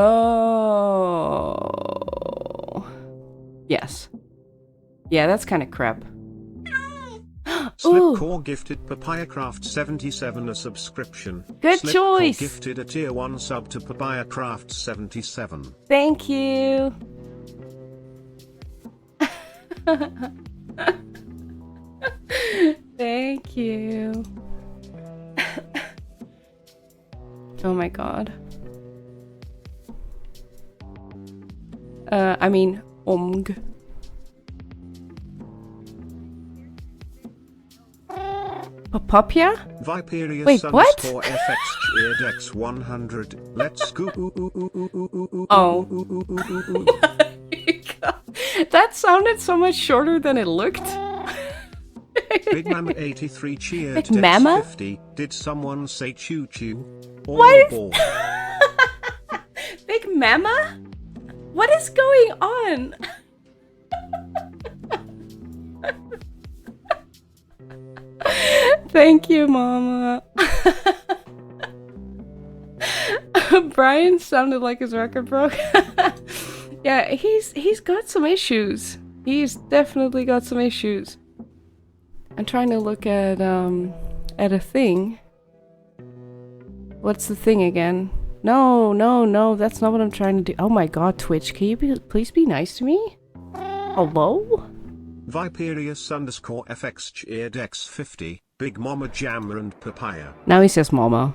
S1: Yes. Yeah, that's kind of crap.
S2: Slipcore gifted PapayaCraft77 a subscription.
S1: Good
S2: Slipcore
S1: choice.
S2: Gifted a tier 1 sub to PapayaCraft77.
S1: Thank you. Thank you. Oh my god. I mean, omg. Papapia?
S2: Viperius
S1: Wait, what?
S2: FX Cheerdex 100. Let's go.
S1: Oh. That sounded so much shorter than it looked.
S2: Big Mama 83 cheered
S1: Big
S2: Dex
S1: Mama?
S2: 50. Did someone say choo choo?
S1: What?
S2: Or
S1: Big Mama? What is going on? Thank you, Mama. Brian sounded like his record broke. Yeah, he's got some issues. He's definitely got some issues. I'm trying to look at a thing. What's the thing again? No, that's not what I'm trying to do. Oh my god, Twitch, can you please be nice to me? Hello?
S2: Viperius FX Cheerdex 50. Big Mama Jammer and Papaya.
S1: Now he says Mama.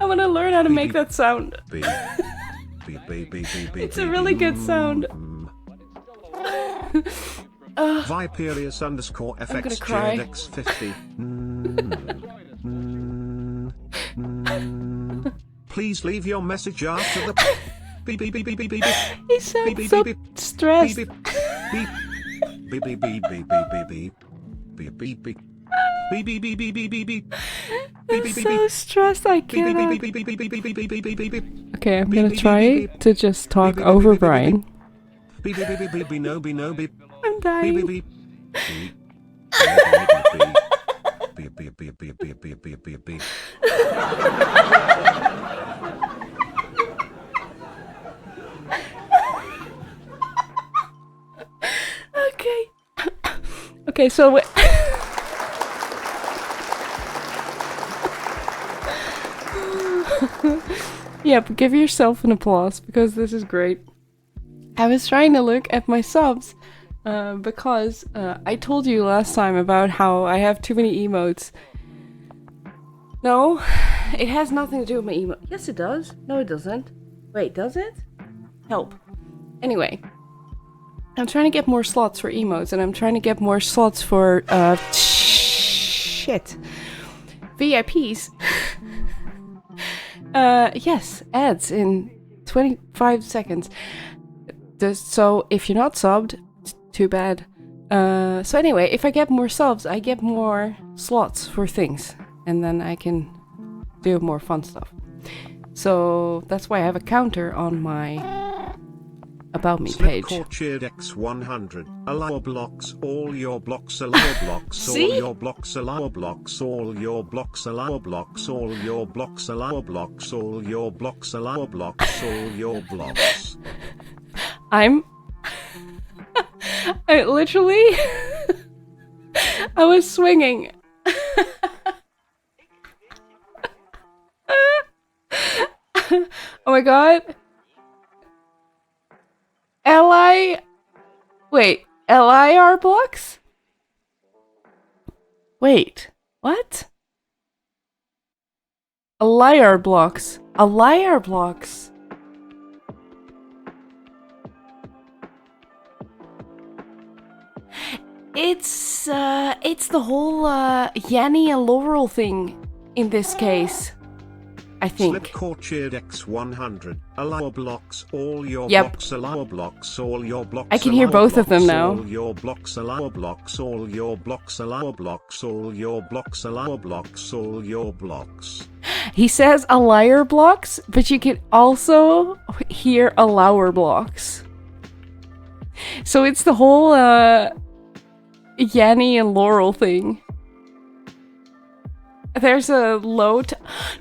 S1: I want to learn how to make that sound. It's a really good sound.
S2: Viperius _ FX
S1: cry.
S2: JX50. Please leave your message after the beep beep beep beep beep beep.
S1: He sounds so stressed.
S2: Beep beep beep beep beep beep beep beep beep beep beep. Beep beep beep beep beep beep beep.
S1: I'm so stressed I cannot. Okay, I'm gonna try to just talk over Brian.
S2: Beep beep beep beep beep no beep no beep.
S1: I'm
S2: Beep
S1: dying.
S2: beep beep. Beep beep beep beep beep beep beep beep beep.
S1: Okay. Okay, so yep, give yourself an applause because this is great. I was trying to look at my subs because I told you last time about how I have too many emotes. No, it has nothing to do with my emote. Yes, it does. No, it doesn't. Wait, does it? Help. Anyway, I'm trying to get more slots for emotes, and I'm trying to get more slots for shit VIPs. Yes, ads in 25 seconds. So if you're not subbed, too bad. So anyway, if I get more subs, I get more slots for things, and then I can do more fun stuff. So that's why I have a counter on my About Me page.
S2: Slipcourt X100. Allow blocks. All your blocks. Allow blocks. All
S1: See?
S2: your blocks. Allow blocks. All your blocks. Allow blocks. All your blocks. Allow blocks. All your blocks. Allow blocks. All your blocks.
S1: I literally I was swinging. Oh my god. LIR blocks? Wait, what? A liar blocks. A liar blocks. It's the whole Yanni and Laurel thing in this case, I think.
S2: Slipcourt X100. Allow blocks. All your
S1: Yep.
S2: blocks. Allow blocks. All your blocks.
S1: I can hear
S2: allow
S1: both of them
S2: blocks,
S1: now.
S2: All your blocks. Allow blocks. All your blocks. Allow blocks. All your blocks. Allow blocks. All your blocks.
S1: He says a liar blocks, but you can also hear a lower blocks. So it's the whole Yanni and Laurel thing. There's a low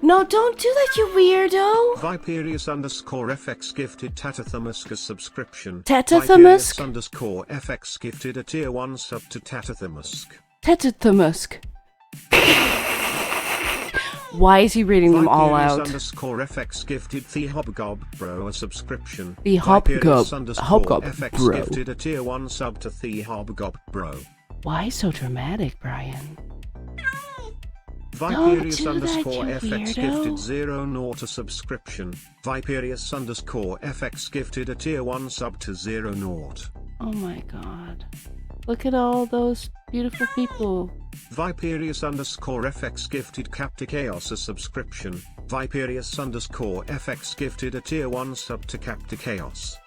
S1: No, don't do that, you weirdo!
S2: Viperius _ FX gifted Tatathamusk a subscription.
S1: Tatathamusk?
S2: Viperius _ FX gifted a tier 1 sub to Tatathamusk.
S1: Tatathamusk. Why is he reading them all out?
S2: Viperius _ FX gifted the Hobgob Bro a subscription.
S1: The Hobgob
S2: FX
S1: Bro.
S2: gifted a tier 1 sub to the Hobgob Bro.
S1: Why so dramatic, Brian?
S2: Viperius
S1: do that,
S2: underscore
S1: you
S2: FX
S1: weirdo.
S2: gifted 0 naught a subscription. Viperius underscore FX gifted a tier 1 sub to 0 naught.
S1: Oh my god. Look at all those beautiful people.
S2: Viperius underscore FX gifted Capta Chaos a subscription. Viperius underscore FX gifted a tier 1 sub to Capta Chaos.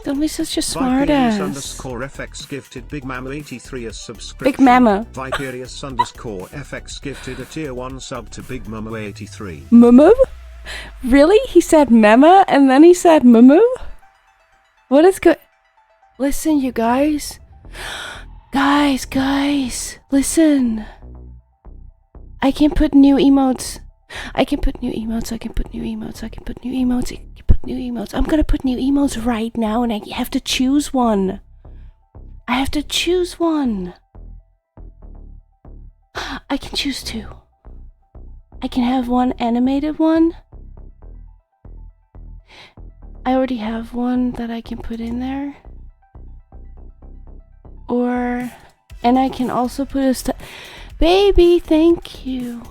S1: Don't be such a
S2: Viperius
S1: smartass.
S2: underscore FX gifted Big Mama 83 a subscription.
S1: Big Mama.
S2: Viperius underscore FX gifted a tier 1 sub to Big Mama 83.
S1: Mumu? Really? He said mema and then he said mumu? What is good? Listen, you guys. Guys, listen. I can put new emotes. I can put new emotes. I'm gonna put new emotes right now and I have to choose one. I can choose two. I can have one animated one. I already have one that I can put in there. And I can also put a baby, thank you.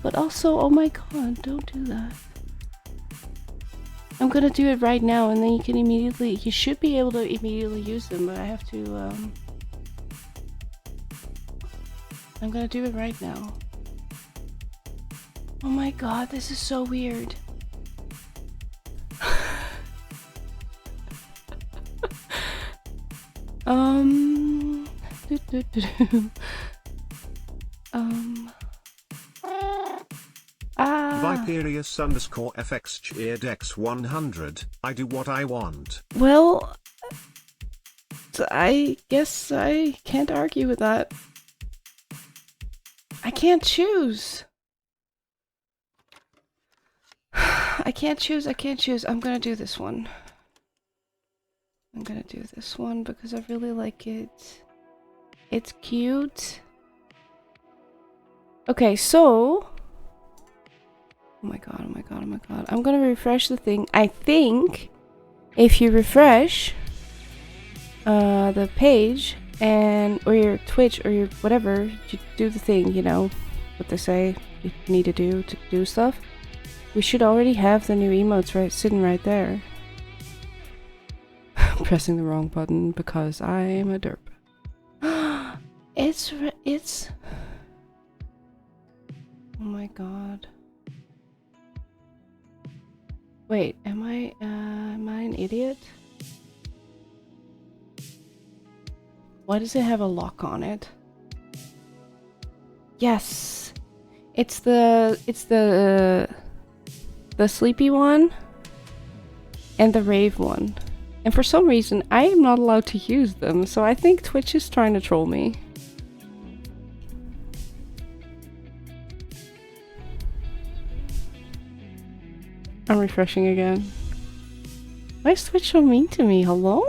S1: But also, oh my god, don't do that. I'm gonna do it right now and then you should be able to immediately use them, but I have to, I'm gonna do it right now. Oh my god, this is so weird.
S2: Viperius underscore FX cheered X100. I do what I want.
S1: Well, I guess I can't argue with that. I can't choose. I can't choose. I'm gonna do this one. Because I really like it. It's cute. Okay, so... Oh my god. I'm gonna refresh the thing. I think if you refresh the page or your Twitch or your whatever, you do the thing, you know, what they say you need to do stuff. We should already have the new emotes sitting right there. Pressing the wrong button because I'm a derp. It's oh my god. Wait, am I an idiot? Why does it have a lock on it? Yes. It's the sleepy one and the rave one. And for some reason, I am not allowed to use them, so I think Twitch is trying to troll me. I'm refreshing again. Why is Twitch so mean to me? Hello?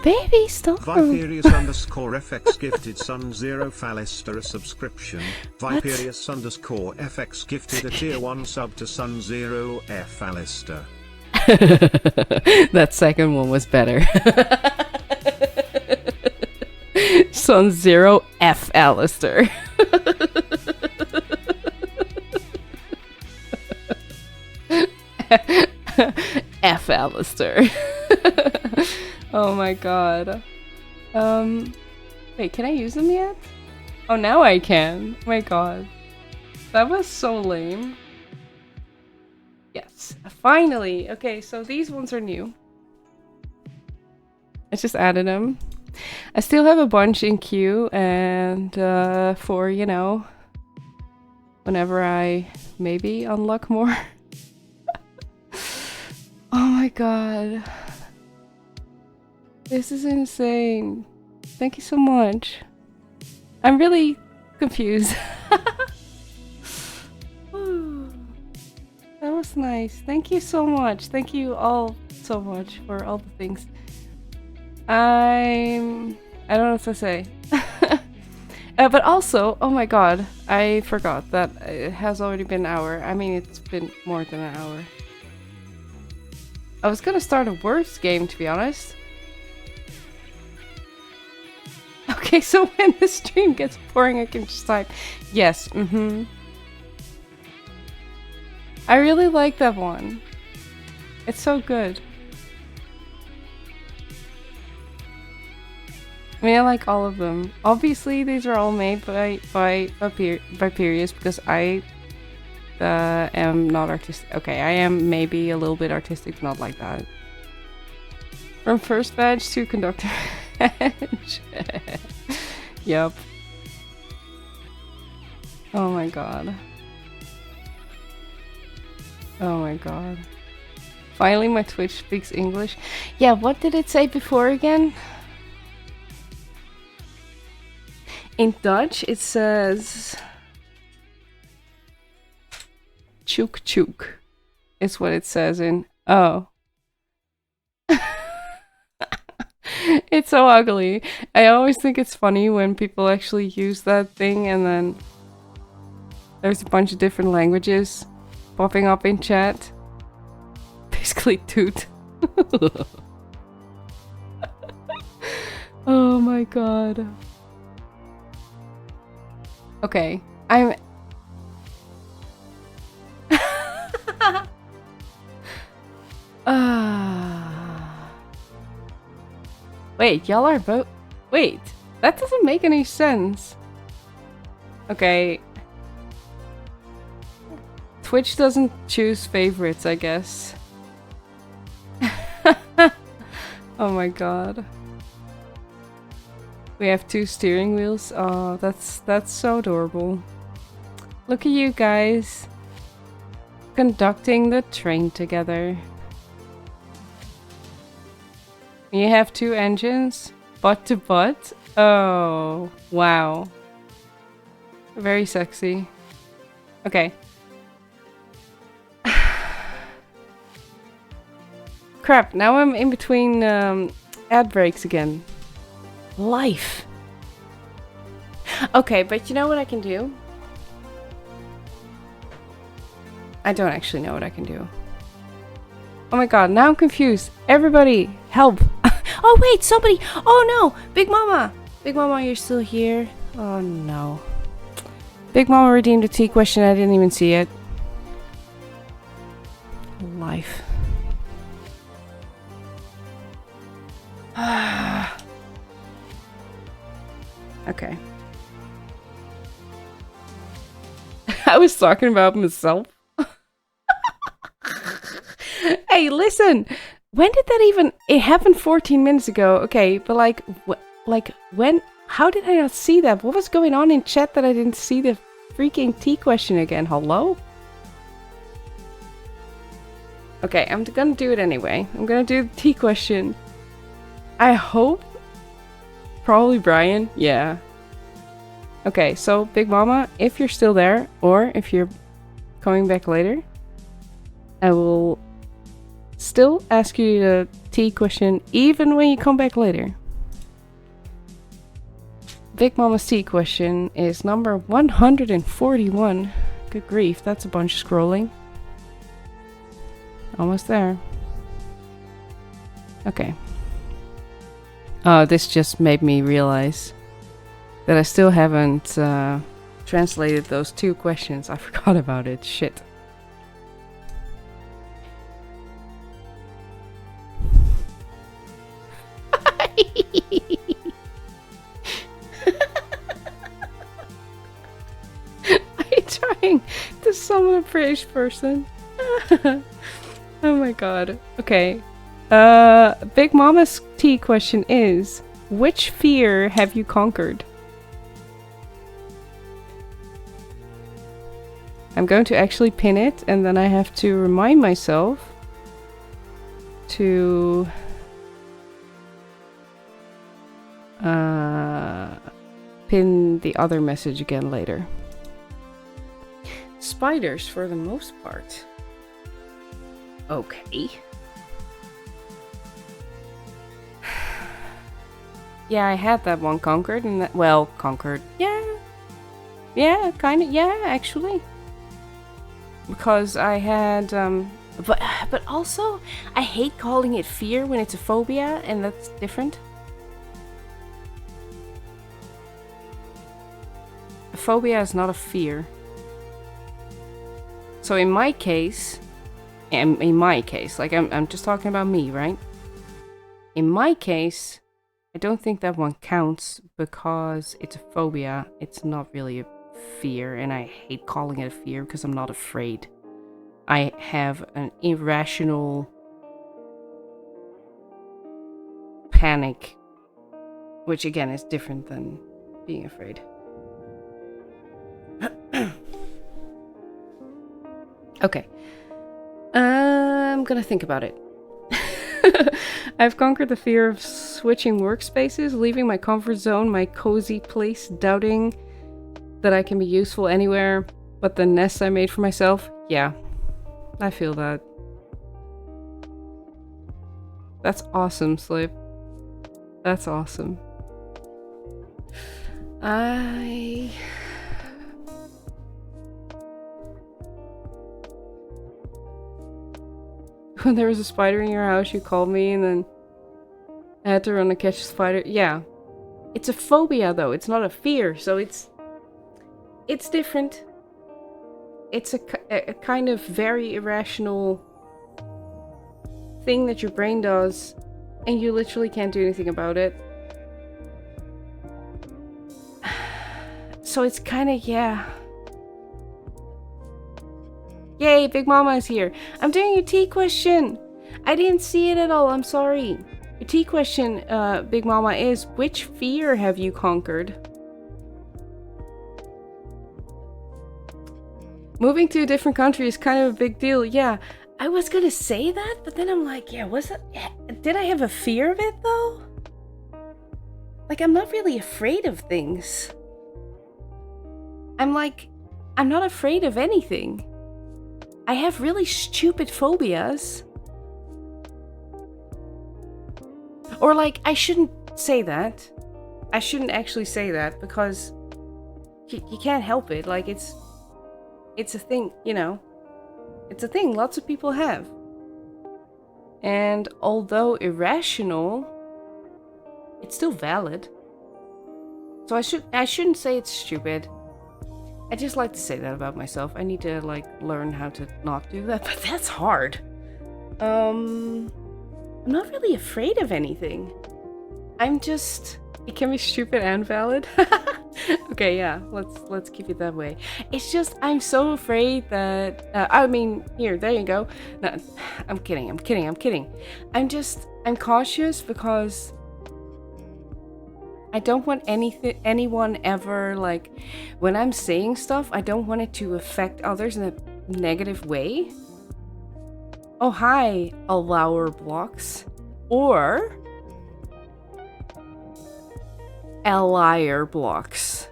S1: Baby, stop!
S2: Viperius underscore FX gifted Sun Zero Fallister a subscription. Viperius underscore FX gifted a tier 1 sub to Sun Zero F Fallister.
S1: That second one was better. Sun Zero F Alistair. F Alistair. Oh my god. Wait, can I use them yet? Oh, now I can. Oh my god. That was so lame. Yes, finally. Okay, so these ones are new. I just added them. I still have a bunch in queue, and for, you know, whenever I maybe unlock more. Oh my god. This is insane. Thank you so much. I'm really confused. That was nice. Thank you so much. Thank you all so much for all the things. I don't know what to say. But also, oh my god, I forgot that it has already been an hour. I mean, it's been more than an hour. I was gonna start a worse game, to be honest. Okay, so when the stream gets boring, I can just type yes. I really like that one. It's so good. I mean, I like all of them. Obviously, these are all made by Perius because I am not artistic. Okay, I am maybe a little bit artistic, but not like that. From first badge to conductor badge. Yup. Oh my god. Oh my god. Finally my Twitch speaks English. Yeah, what did it say before again? In Dutch it says chook chook is what it says in. Oh. It's so ugly. I always think it's funny when people actually use that thing and then there's a bunch of different languages popping up in chat. Basically toot. Oh my god. Okay, I'm... Wait, y'all are both... Wait, that doesn't make any sense. Okay. Twitch doesn't choose favorites, I guess. Oh my god. We have 2 steering wheels. Oh, that's so adorable. Look at you guys conducting the train together. You have 2 engines, butt to butt. Oh, wow. Very sexy. Okay. Crap, now I'm in between ad breaks again. Life. Okay, but you know what I can do? I don't actually know what I can do. Oh my god, now I'm confused. Everybody, help. Oh wait, somebody. Oh no, Big Mama. Big Mama, you're still here? Oh no. Big Mama redeemed a T question, I didn't even see it. Life. Okay. I was talking about myself. Hey, listen! When did that even... It happened 14 minutes ago. Okay, but like when... How did I not see that? What was going on in chat that I didn't see the freaking T question again? Hello? Okay, I'm gonna do it anyway. I'm gonna do the T question. I hope... Probably Brian. Yeah. Okay, so Big Mama, if you're still there, or if you're coming back later, I will still ask you the T question even when you come back later. Big Mama's T question is number 141. Good grief, that's a bunch of scrolling. Almost there. Okay. Oh, this just made me realize that I still haven't translated those 2 questions. I forgot about it. Shit. I'm trying to summon a British person. Oh my god. Okay. Big Mama's T question is, which fear have you conquered? I'm going to actually pin it, and then I have to remind myself to pin the other message again later. Spiders for the most part. Okay. Yeah, I had that one conquered, and that, well, conquered. Yeah, kind of. Yeah, actually, because I had, but also I hate calling it fear when it's a phobia, and that's different. phobia is not a fear. So in my case, like I'm just talking about me, right? In my case, I don't think that one counts because it's a phobia. It's not really a fear, and I hate calling it a fear because I'm not afraid. I have an irrational panic, which again is different than being afraid. Okay. I'm gonna think about it. I've conquered the fear of switching workspaces, leaving my comfort zone, my cozy place, doubting that I can be useful anywhere but the nest I made for myself. Yeah, I feel that. That's awesome, Slip. That's awesome. When there was a spider in your house, you called me and then I had to run to catch a spider. Yeah. It's a phobia though, it's not a fear, so it's different. It's a kind of very irrational thing that your brain does and you literally can't do anything about it. So it's kind of, yeah. Yay, Big Mama is here. I'm doing your tea question. I didn't see it at all. I'm sorry. Your tea question, Big Mama, is which fear have you conquered? Moving to a different country is kind of a big deal. Yeah, I was gonna say that, but then I'm like, yeah, did I have a fear of it though? Like, I'm not really afraid of things. I'm not afraid of anything. I have really stupid phobias. Or like, I shouldn't say that. I shouldn't actually say that because you can't help it. Like, it's a thing, you know. It's a thing lots of people have. And although irrational, it's still valid. So I shouldn't say it's stupid. I just like to say that about myself. I need to like learn how to not do that, but that's hard. I'm not really afraid of anything. It can be stupid and valid. Okay, yeah, let's keep it that way. It's just I'm so afraid that there you go. No, I'm kidding. I'm cautious because I don't want anyone ever, like, when I'm saying stuff, I don't want it to affect others in a negative way. Oh, hi, allower blocks. Or liar blocks.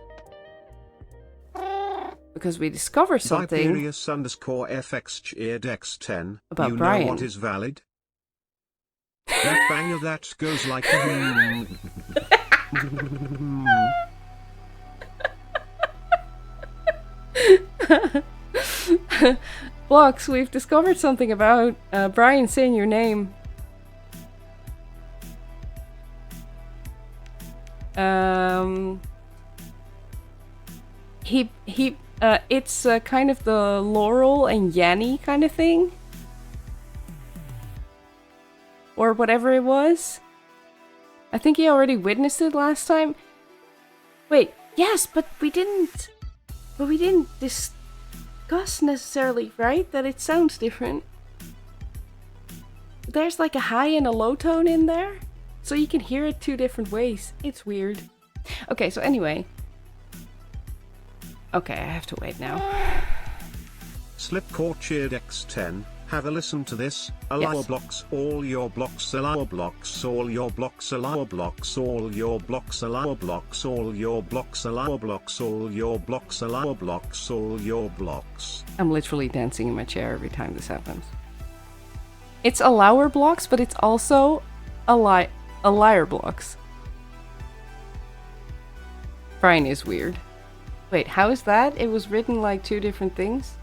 S1: Because we discover something
S2: Viperius_FX_10
S1: about
S2: you
S1: Brian.
S2: know what is valid? That banger that goes like
S1: Blocks, we've discovered something about Brian saying your name. It's kind of the Laurel and Yanni kind of thing. Or whatever it was. I think he already witnessed it last time. Wait, yes, but we didn't discuss necessarily, right? That it sounds different. There's like a high and a low tone in there. So you can hear it two different ways. It's weird. Okay, so anyway. Okay, I have to wait now.
S2: Slipcore cheered X10. Have a listen to this. Allow
S1: Yes.
S2: blocks, all your blocks, allow blocks, all your blocks, allow blocks, all your blocks, allow blocks, all your blocks, allow blocks, all your blocks, allow blocks, all your blocks.
S1: I'm literally dancing in my chair every time this happens. It's allower blocks, but it's also a liar blocks. Brian is weird. Wait, how is that? It was written like two different things?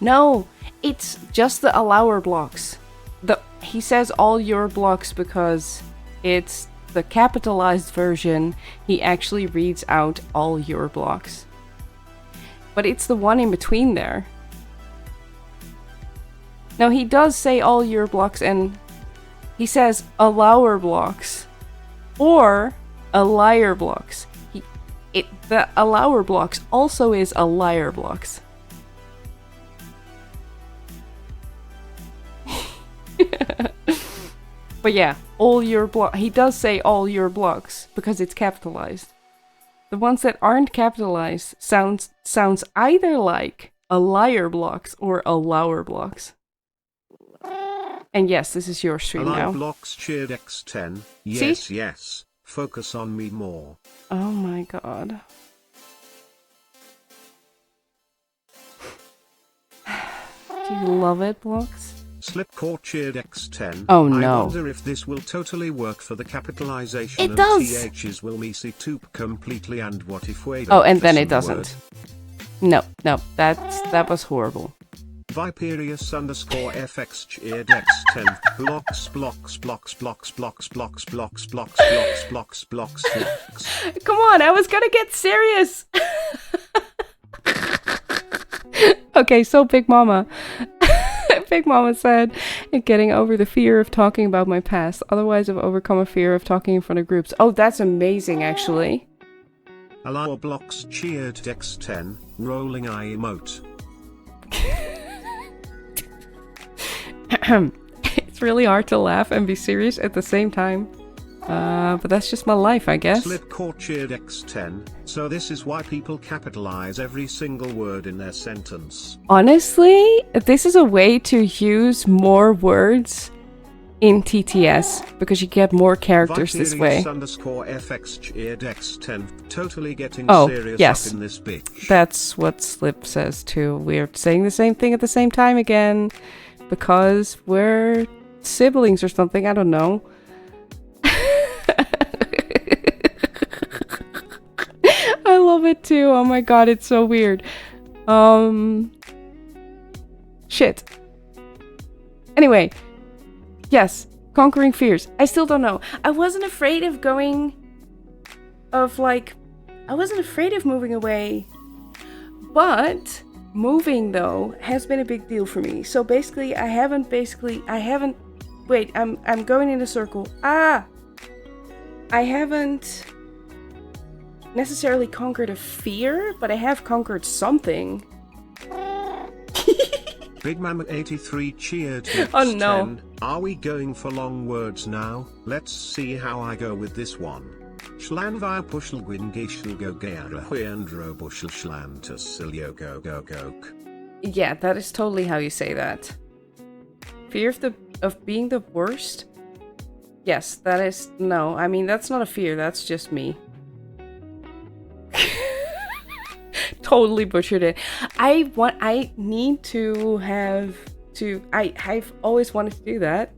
S1: No, it's just the allower blocks. He says all your blocks because it's the capitalized version, he actually reads out all your blocks. But it's the one in between there. Now he does say all your blocks, and he says allower blocks or a liar blocks. The allower blocks also is a liar blocks. But yeah, all your blocks. He does say all your blocks because it's capitalized. The ones that aren't capitalized sounds either like a liar blocks or allower blocks. And yes, this is your stream
S2: Allow
S1: now.
S2: blocks cheered X10. Yes,
S1: See?
S2: yes. Focus on me more.
S1: Oh my god. Do you love it, blocks?
S2: Slipcore cheered X10.
S1: Oh,
S2: I
S1: no.
S2: wonder if this will totally work for the capitalization
S1: It
S2: and
S1: does.
S2: THs will me see tube completely, and what if we
S1: Oh, and then
S2: listen
S1: it doesn't. No, that was horrible.
S2: Viperius underscore FX cheered X10. Blocks.
S1: Come on, I was gonna get serious. Okay, so Big Mama. Big Mama said, getting over the fear of talking about my past. Otherwise, I've overcome a fear of talking in front of groups. Oh, that's amazing, actually.
S2: Allow blocks cheered X10. Rolling eye emote.
S1: It's really hard to laugh and be serious at the same time. But that's just my life, I guess.
S2: Slipcore cheered X10. So this is why people capitalize every single word in their sentence.
S1: Honestly, this is a way to use more words in TTS because you get more characters this way.
S2: Viperius underscore FX cheered X10. Totally getting
S1: Oh,
S2: serious
S1: yes.
S2: up in this bitch.
S1: That's what Slip says too. We're saying the same thing at the same time again because we're siblings or something. I don't know. I love it too. Oh my god, it's so weird. Shit. Anyway, yes, conquering fears. I still don't know. I wasn't afraid of moving away. But moving though has been a big deal for me. So basically, I haven't wait, I'm going in a circle. I haven't necessarily conquered a fear, but I have conquered something.
S2: Big Mama 83 cheered
S1: Oh,
S2: X10.
S1: no.
S2: Are we going for long words now? Let's see how I go with this one. Schlan via pushel gwingishel go geara huendro bushel schlan to silio go go gok.
S1: Yeah, that is totally how you say that. Fear of being the worst? Yes, that is... No, I mean, that's not a fear, that's just me. Totally butchered it. I've always wanted to do that.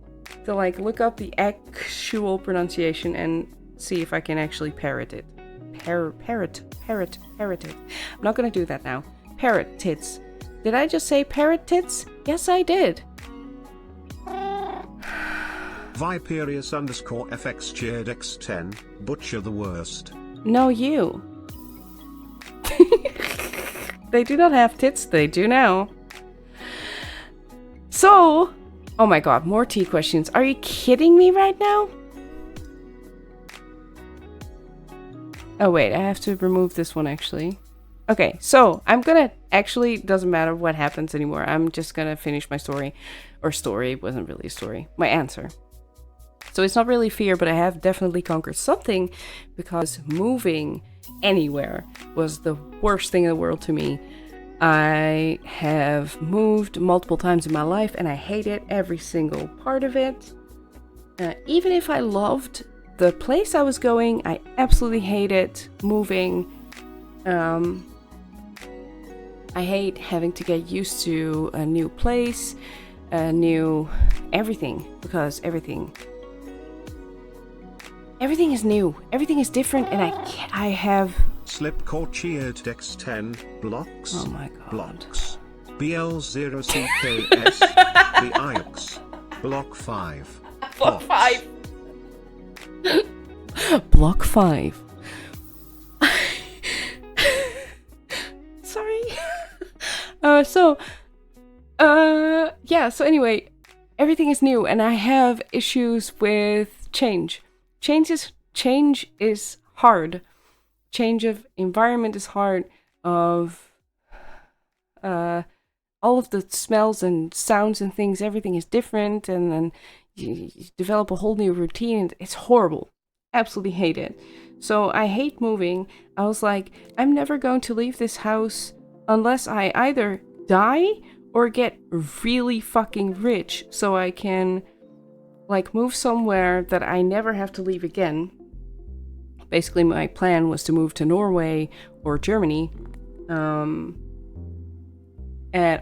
S1: To like look up the actual pronunciation and see if I can actually parrot it. Parrot it. I'm not gonna do that now. Parrot tits. Did I just say parrot tits? Yes, I did.
S2: Viperius underscore FX cheered X10. Butcher the worst.
S1: No, you. They do not have tits, they do now. So, oh my god, more tea questions. Are you kidding me right now? Oh wait, I have to remove this one actually. Okay, so I'm gonna, actually, doesn't matter what happens anymore. I'm just gonna finish my story. Or story, it wasn't really a story. My answer. So it's not really fear, but I have definitely conquered something because moving anywhere was the worst thing in the world to me. I have moved multiple times in my life and I hated every single part of it. Even if I loved the place I was going, I absolutely hated moving. I hate having to get used to a new place, a new everything, because everything is new, everything is different, and I have...
S2: Slipcore cheered X10. Blocks.
S1: Oh my god.
S2: Blocks. BL0CKS. The IX. Block 5.
S1: Block 5. Block 5. Sorry. Yeah, so anyway, everything is new and I have issues with change. Change is hard. Change of environment is hard. Of all of the smells and sounds and things, everything is different, and then you develop a whole new routine. It's horrible. Absolutely hate it. So I hate moving. I was like, I'm never going to leave this house unless I either die or get really fucking rich so I can like move somewhere that I never have to leave again. Basically, my plan was to move to Norway or Germany.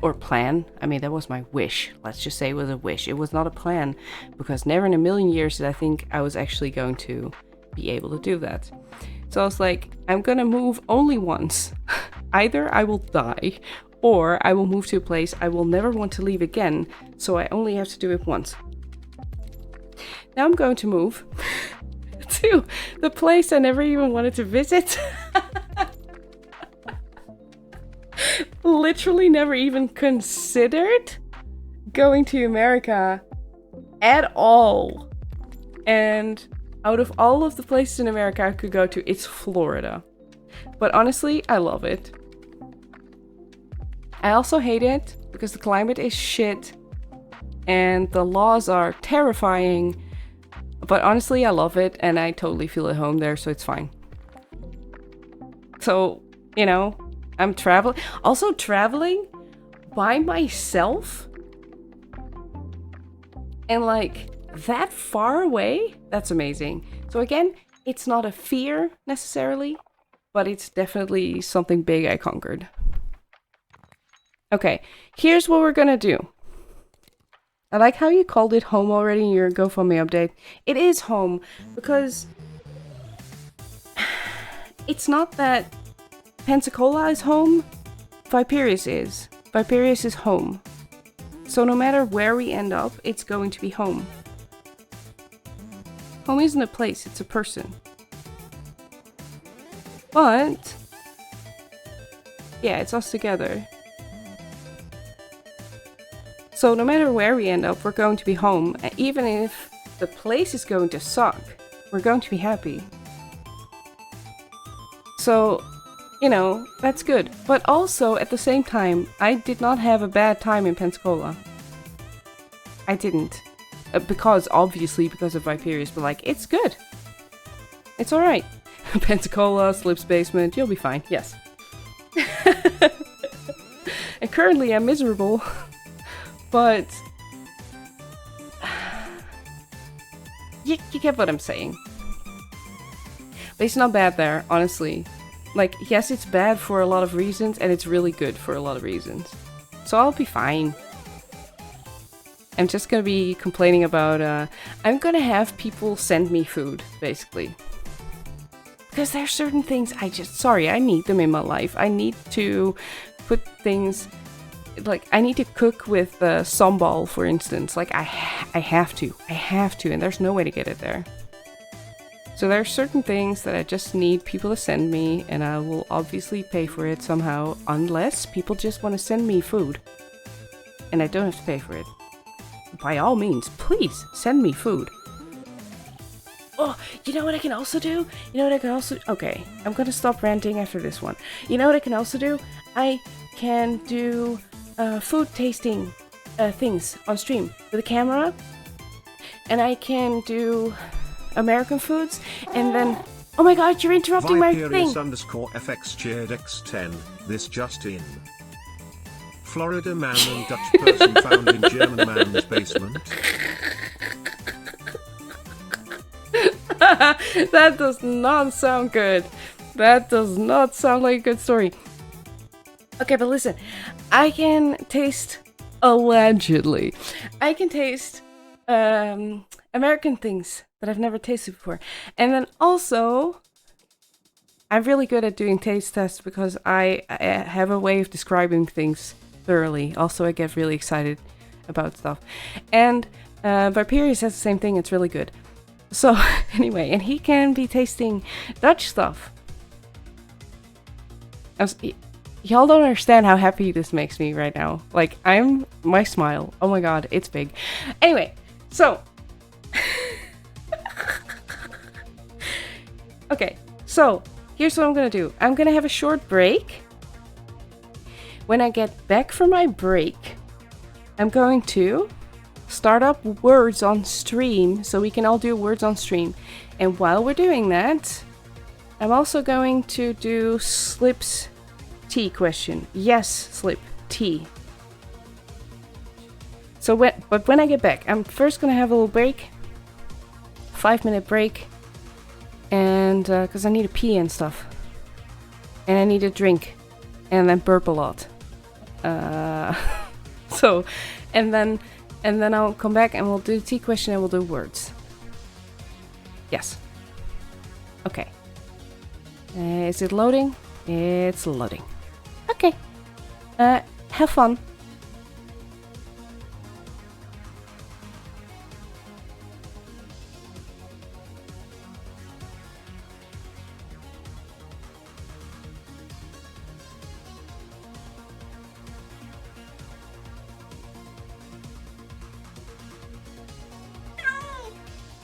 S1: Or plan. I mean, that was my wish. Let's just say it was a wish. It was not a plan, because never in a million years did I think I was actually going to be able to do that. So I was like, I'm gonna move only once. Either I will die, or I will move to a place I will never want to leave again, so I only have to do it once. Now I'm going to move to the place I never even wanted to visit. Literally never even considered going to America at all. And out of all of the places in America I could go to, it's Florida. But honestly, I love it. I also hate it because the climate is shit and the laws are terrifying. But honestly, I love it and I totally feel at home there, so it's fine. So, you know, I'm traveling. Also, traveling by myself and like that far away, that's amazing. So again, it's not a fear necessarily, but it's definitely something big I conquered. Okay, here's what we're gonna do. I like how you called it home already in your GoFundMe update. It is home because it's not that Pensacola is home, Viperius is. Viperius is home. So no matter where we end up, it's going to be home. Home isn't a place, it's a person. But yeah, it's us together. So no matter where we end up, we're going to be home. And even if the place is going to suck, we're going to be happy. So, you know, that's good. But also, at the same time, I did not have a bad time in Pensacola. I didn't. Obviously because of Viperius, but like, it's good. It's alright. Pensacola, Slip's basement, you'll be fine, yes. And currently I'm miserable. But you get what I'm saying. But it's not bad there, honestly. Like, yes, it's bad for a lot of reasons, and it's really good for a lot of reasons. So I'll be fine. I'm just gonna be complaining about, I'm gonna have people send me food, basically. Because there's certain things I need them in my life. I need to put things... Like, I need to cook with sambal, for instance. Like, I have to, and there's no way to get it there. So there are certain things that I just need people to send me, and I will obviously pay for it somehow, unless people just want to send me food. And I don't have to pay for it. By all means, please send me food. Oh, you know what I can also do? Okay, I'm gonna stop ranting after this one. You know what I can also do? I can do... food tasting things on stream with a camera, and I can do American foods, and then oh my god, you're interrupting my thing.
S2: _FX cheered X10, this just in. Florida man and Dutch person found in German man's basement.
S1: That does not sound good. That does not sound like a good story. Okay, but listen, I can taste, allegedly, I can taste American things that I've never tasted before. And then also, I'm really good at doing taste tests because I have a way of describing things thoroughly. Also, I get really excited about stuff. And Viperius has the same thing, it's really good. So anyway, and he can be tasting Dutch stuff. Y'all don't understand how happy this makes me right now. Like, my smile. Oh my god, it's big. Anyway, so. Okay, so here's what I'm gonna do. I'm gonna have a short break. When I get back from my break, I'm going to start up words on stream so we can all do words on stream. And while we're doing that, I'm also going to do Slip's tea question. Yes, Slip, tea. So when I get back, I'm first gonna have a little break. 5-minute break. And because I need to pee and stuff. And I need to drink. And then burp a lot. So, and then I'll come back and we'll do the tea question and we'll do words. Yes. Okay. Is it loading? It's loading. Okay. Have fun.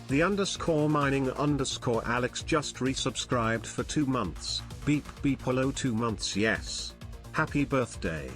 S2: The _mining_Alex just resubscribed for 2 months. Beep beep hello 2 months yes. Happy birthday.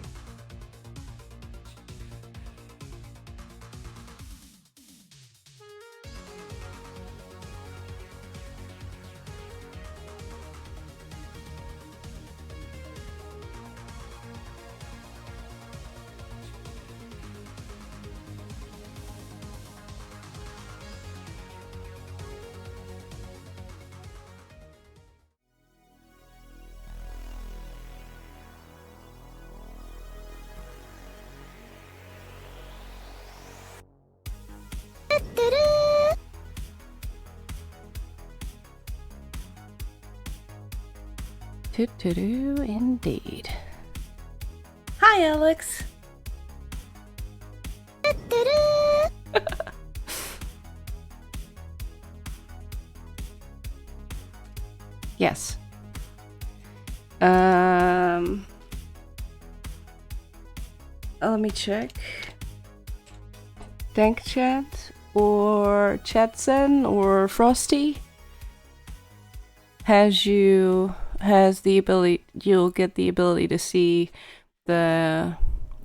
S1: Indeed. Hi, Alex. Yes. Let me check. Tank Chat or Chatsen or Frosty has the ability, you'll get the ability to see the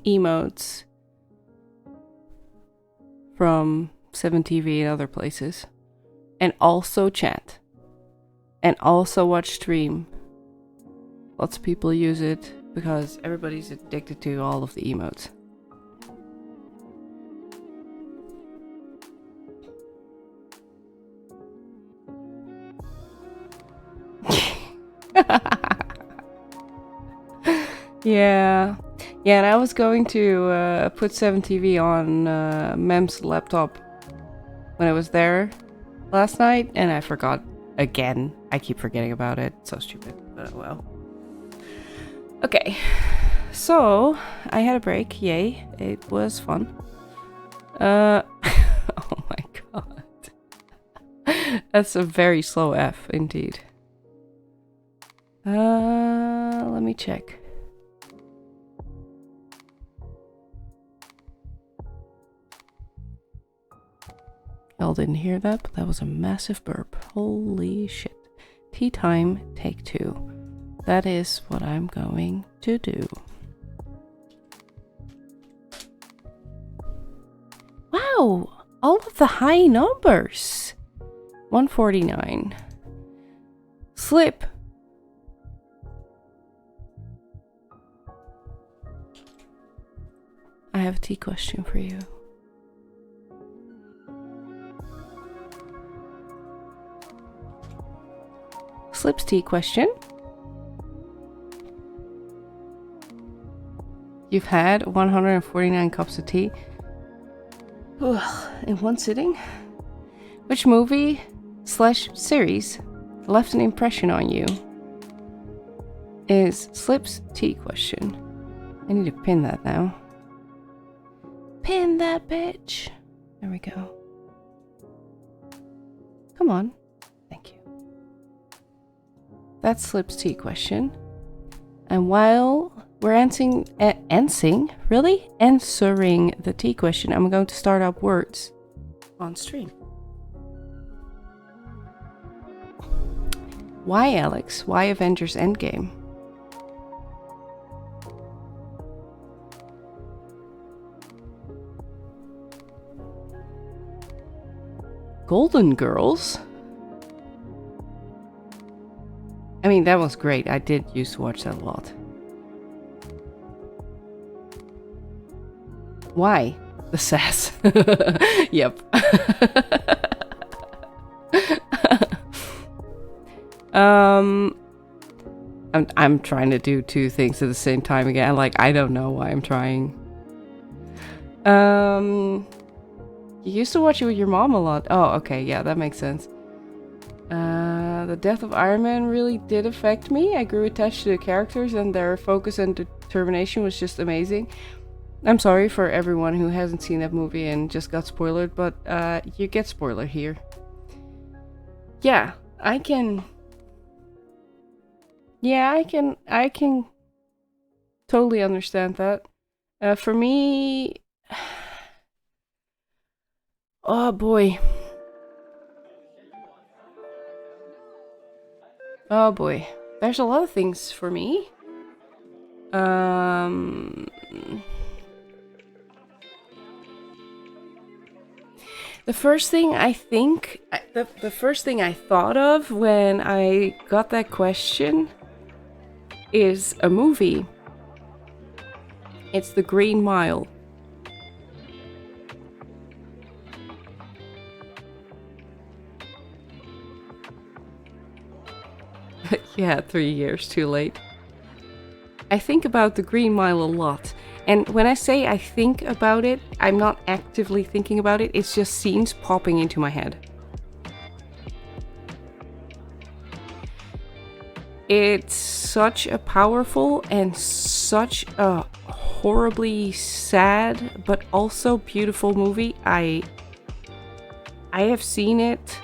S1: emotes from 7TV and other places, and also chat, and also watch stream. Lots of people use it because everybody's addicted to all of the emotes. Yeah, and I was going to put 7TV on Mem's laptop when I was there last night, and I forgot again. I keep forgetting about it. So stupid, but well. Okay, so I had a break. Yay, it was fun. Oh my god. That's a very slow F indeed. Let me check. Y'all didn't hear that, but that was a massive burp. Holy shit. Tea time, take 2. That is what I'm going to do. Wow, all of the high numbers. 149. Slip. I have a tea question for you. Slip's tea question. You've had 149 cups of tea in one sitting? Which movie / series left an impression on you? Is Slip's tea question. I need to pin that now. Pin that bitch. There we go. Come on. Thank you. That's Slip's tea question. And while we're answering the tea question, I'm going to start up words on stream. Why, Alex? Why Avengers Endgame? Golden Girls? I mean, that was great. I did used to watch that a lot. Why? The sass. Yep. I'm trying to do two things at the same time again. Like, I don't know why I'm trying. You used to watch it with your mom a lot. Oh, okay, yeah, that makes sense. The death of Iron Man really did affect me. I grew attached to the characters and their focus and determination was just amazing. I'm sorry for everyone who hasn't seen that movie and just got spoiled, but you get spoiled here. Yeah, I can totally understand that. For me, oh boy. Oh boy. There's a lot of things for me. The first thing I thought of when I got that question is a movie. It's The Green Mile. Yeah, 3 years too late. I think about The Green Mile a lot. And when I say I think about it, I'm not actively thinking about it. It's just scenes popping into my head. It's such a powerful and such a horribly sad but also beautiful movie. I have seen it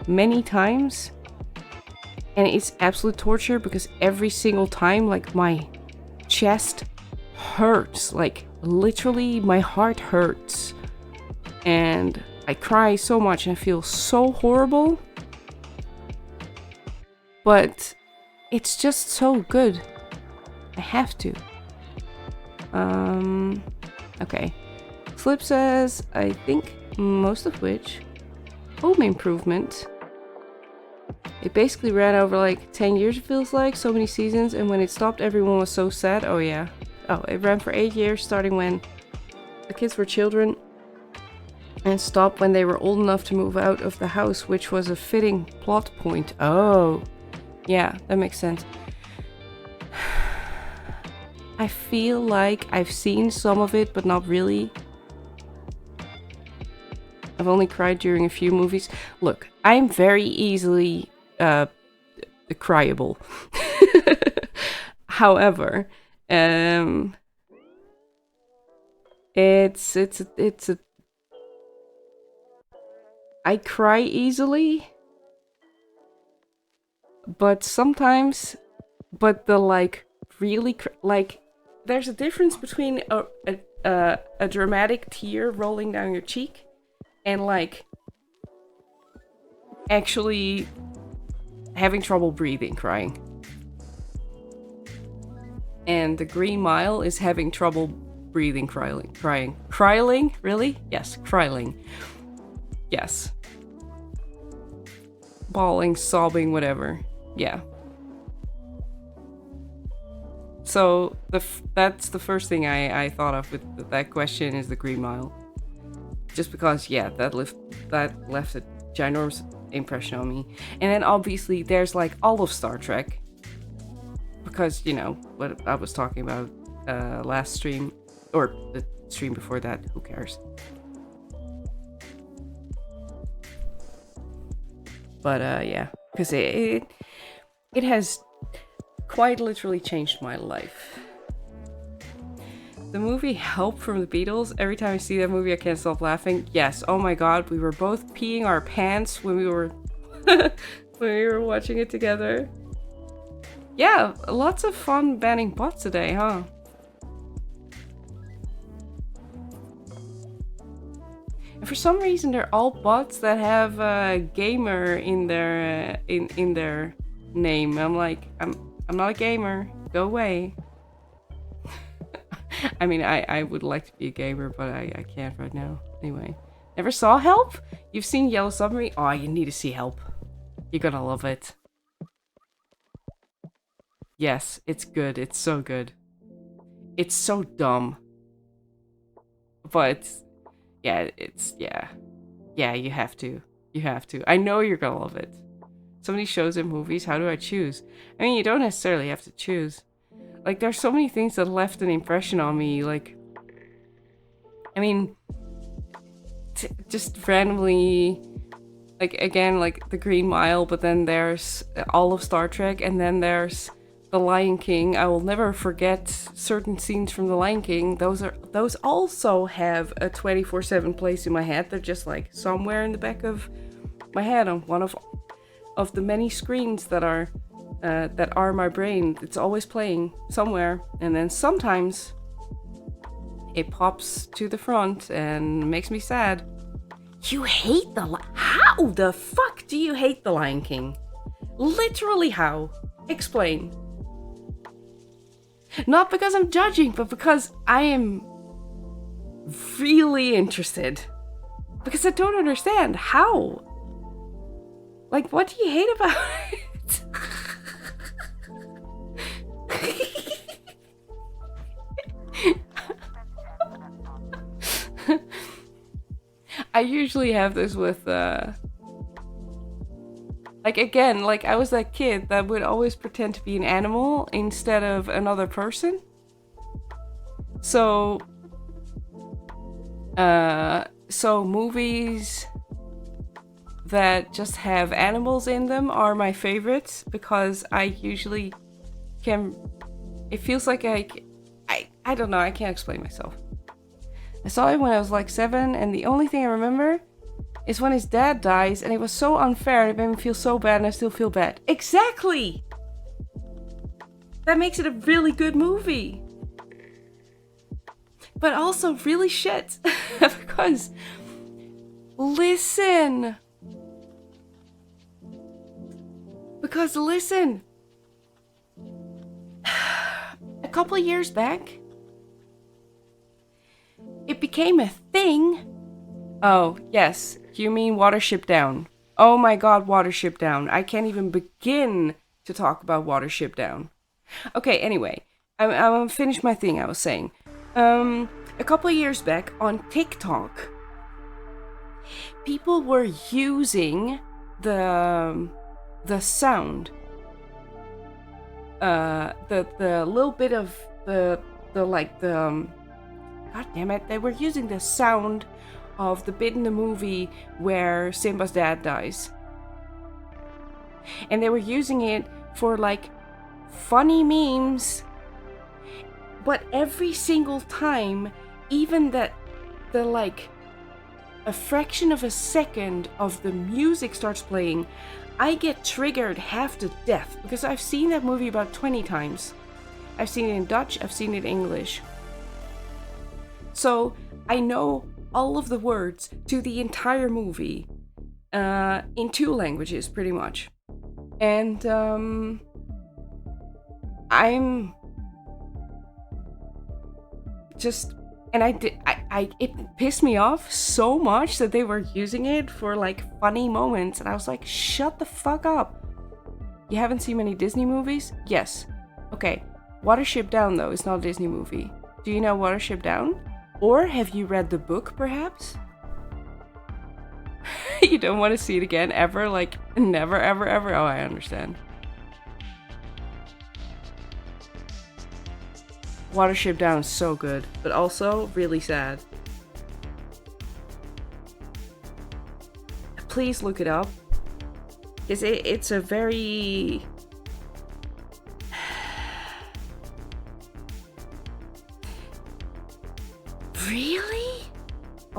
S1: many times. And it's absolute torture because every single time, like, my chest hurts. Like, literally, my heart hurts. And I cry so much and I feel so horrible. But it's just so good. I have to. Okay. Slip says, I think most of which, Home Improvement. It basically ran over like 10 years, it feels like, so many seasons, and when it stopped everyone was so sad. Oh yeah. Oh, it ran for 8 years, starting when the kids were children, and stopped when they were old enough to move out of the house, which was a fitting plot point. Oh, yeah, that makes sense. I feel like I've seen some of it, but not really. I've only cried during a few movies. Look, I'm very easily cryable. However, it's a I cry easily, but sometimes, but the like really like there's a difference between a dramatic tear rolling down your cheek and like actually having trouble breathing, crying. And The Green Mile is having trouble breathing, crying. Crying? Really? Yes, crying. Yes. Bawling, sobbing, whatever. Yeah. So that's the first thing I thought of with that question is The Green Mile. Just because, yeah, that left a ginormous impression on me. And then obviously there's like all of Star Trek, because you know what I was talking about last stream, or the stream before that, who cares. But yeah, because it has quite literally changed my life. The movie Help from the Beatles. Every time I see that movie, I can't stop laughing. Yes. Oh my god, we were both peeing our pants when we were when we were watching it together. Yeah, lots of fun banning bots today, huh? And for some reason, they're all bots that have gamer in their in their name. I'm like, I'm not a gamer. Go away. I mean, I would like to be a gamer, but I can't right now. Anyway, never saw Help? You've seen Yellow Submarine? Oh, you need to see Help. You're gonna love it. Yes, it's good. It's so good. It's so dumb. But, yeah, yeah, you have to. You have to. I know you're gonna love it. So many shows and movies, how do I choose? I mean, you don't necessarily have to choose. Like, there's so many things that left an impression on me, like... I mean... just randomly... Like, again, like, The Green Mile, but then there's all of Star Trek, and then there's The Lion King. I will never forget certain scenes from The Lion King. Those also have a 24/7 place in my head. They're just, like, somewhere in the back of my head on one of the many screens that are my brain. It's always playing somewhere, and then sometimes it pops to the front and makes me sad. You hate how the fuck do you hate The Lion King? Literally how? Explain. Not because I'm judging, but because I am really interested. Because I don't understand how. Like, what do you hate about it? I usually have this with, like, again, like, I was that kid that would always pretend to be an animal instead of another person. So movies that just have animals in them are my favorites, because I usually can, it feels like I don't know, I can't explain myself. I saw it when I was like 7, and the only thing I remember is when his dad dies, and it was so unfair, and it made me feel so bad, and I still feel bad. Exactly! That makes it a really good movie. But also really shit. Because, listen. A couple of years back, it became a thing. Oh, yes. You mean Watership Down. Oh my god, Watership Down. I can't even begin to talk about Watership Down. Okay, anyway. I'm gonna finish my thing I was saying. A couple of years back on TikTok, people were using the sound. The little bit of God damn it, they were using the sound of the bit in the movie where Simba's dad dies. And they were using it for, like, funny memes. But every single time, even a fraction of a second of the music starts playing, I get triggered half to death, because I've seen that movie about 20 times. I've seen it in Dutch, I've seen it in English. So, I know all of the words to the entire movie in 2 languages, pretty much. And I'm just, and it pissed me off so much that they were using it for, like, funny moments, and I was like, shut the fuck up. You haven't seen many Disney movies? Yes. Okay. Watership Down, though, is not a Disney movie. Do you know Watership Down? Or have you read the book, perhaps? You don't want to see it again, ever? Like, never, ever, ever? Oh, I understand. Watership Down is so good, but also really sad. Please look it up. Because it's a very...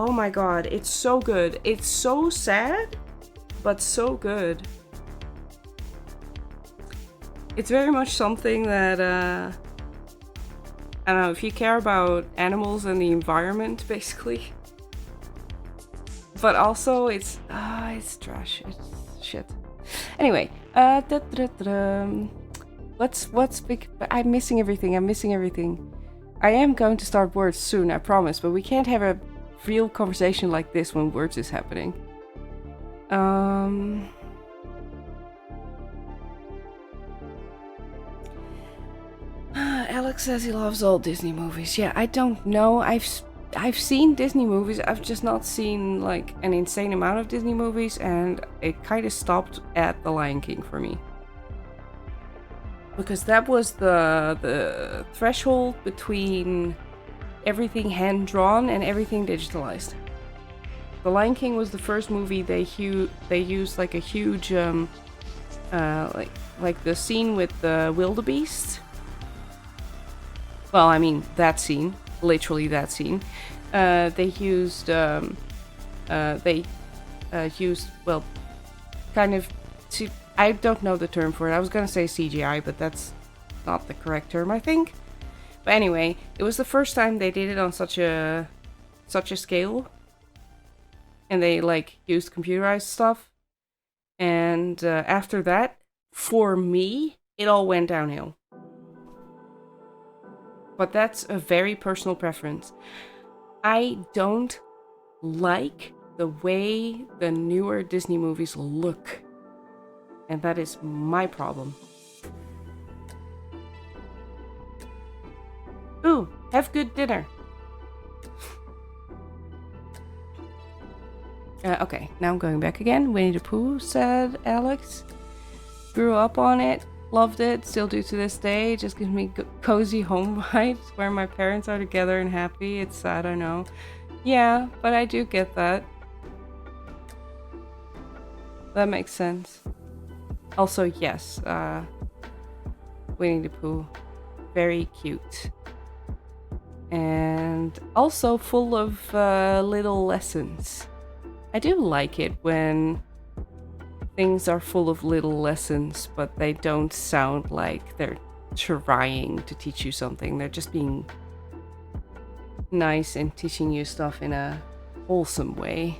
S1: oh my god, it's so good. It's so sad, but so good. It's very much something that, I don't know, if you care about animals and the environment, basically. But also, it's trash. It's shit. Anyway, what's big? I'm missing everything. I am going to start words soon, I promise. But we can't have a real conversation like this when words is happening. Alex says he loves all Disney movies. Yeah, I don't know. I've seen Disney movies. I've just not seen like an insane amount of Disney movies, and it kind of stopped at The Lion King for me. Because that was the threshold between everything hand-drawn and everything digitalized. The Lion King was the first movie they used like a huge like the scene with the wildebeest. Well, I mean that scene, literally that scene. They used well, kind of to. I don't know the term for it. I was gonna say CGI, but that's not the correct term, I think. But anyway, it was the first time they did it on such a scale, and they like used computerized stuff. And after that, for me, it all went downhill. But that's a very personal preference. I don't like the way the newer Disney movies look. And that is my problem. Ooh, have good dinner. Okay, now I'm going back again. Winnie the Pooh, said Alex. Grew up on it, loved it, still do to this day. It just gives me cozy home vibes where my parents are together and happy. It's sad, I know. Yeah, but I do get that. That makes sense. Also, yes, Winnie the Pooh, very cute. And also full of little lessons. I do like it when things are full of little lessons, but they don't sound like they're trying to teach you something. They're just being nice and teaching you stuff in a wholesome way.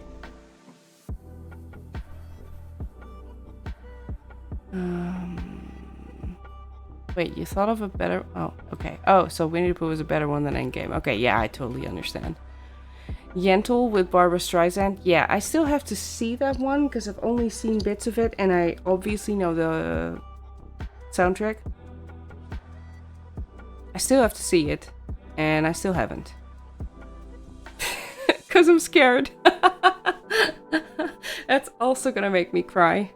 S1: Wait, you thought of a better... Oh, okay. Oh, so Winnie the Pooh was a better one than Endgame. Okay, yeah, I totally understand. Yentl with Barbra Streisand. Yeah, I still have to see that one because I've only seen bits of it and I obviously know the soundtrack. I still have to see it and I still haven't. Because I'm scared. That's also gonna make me cry.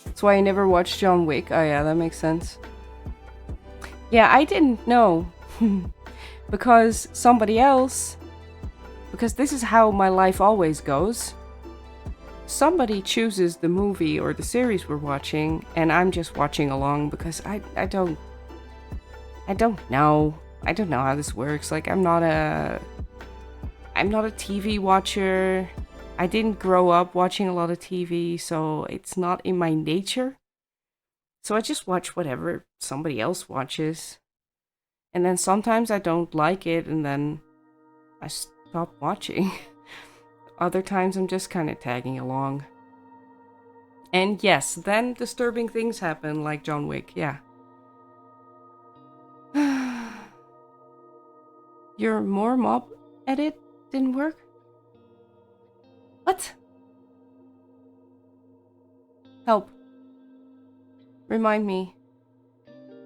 S1: That's why I never watched John Wick. Oh yeah, that makes sense. Yeah, I didn't know. Because somebody else... Because this is how my life always goes. Somebody chooses the movie or the series we're watching, and I'm just watching along because I don't know. I don't know how this works. Like, I'm not a TV watcher. I didn't grow up watching a lot of TV, so it's not in my nature. So I just watch whatever somebody else watches. And then sometimes I don't like it, and then I stop watching. Other times I'm just kind of tagging along. And yes, then disturbing things happen, like John Wick, yeah. Your more mob edit didn't work? What? Help. Remind me.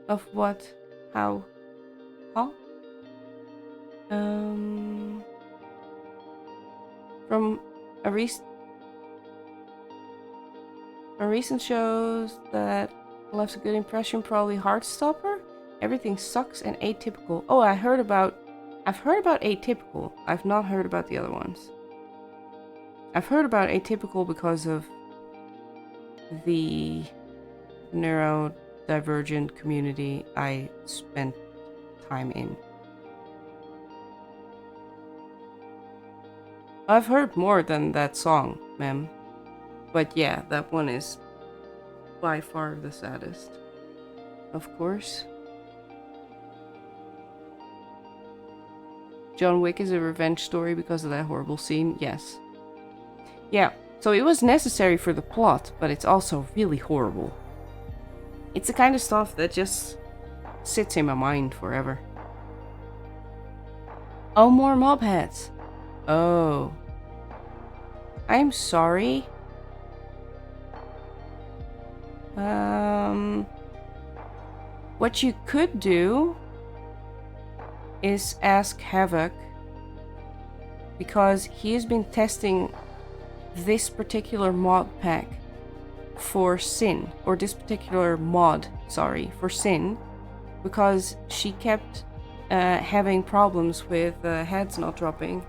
S1: Of what? How? Huh? From a recent shows that left a good impression, probably Heartstopper. Everything sucks and Atypical. Oh, I've heard about Atypical. I've not heard about the other ones. I've heard about Atypical because of the divergent community I spent time in. I've heard more than that song, ma'am. But yeah, that one is by far the saddest. Of course. John Wick is a revenge story because of that horrible scene? Yes. Yeah, so it was necessary for the plot, but it's also really horrible. It's the kind of stuff that just sits in my mind forever. Oh, more mob hats. Oh. I'm sorry. What you could do is ask Havoc, because he has been testing this particular mod pack for Sin, or this particular mod, sorry, for Sin, because she kept having problems with heads not dropping,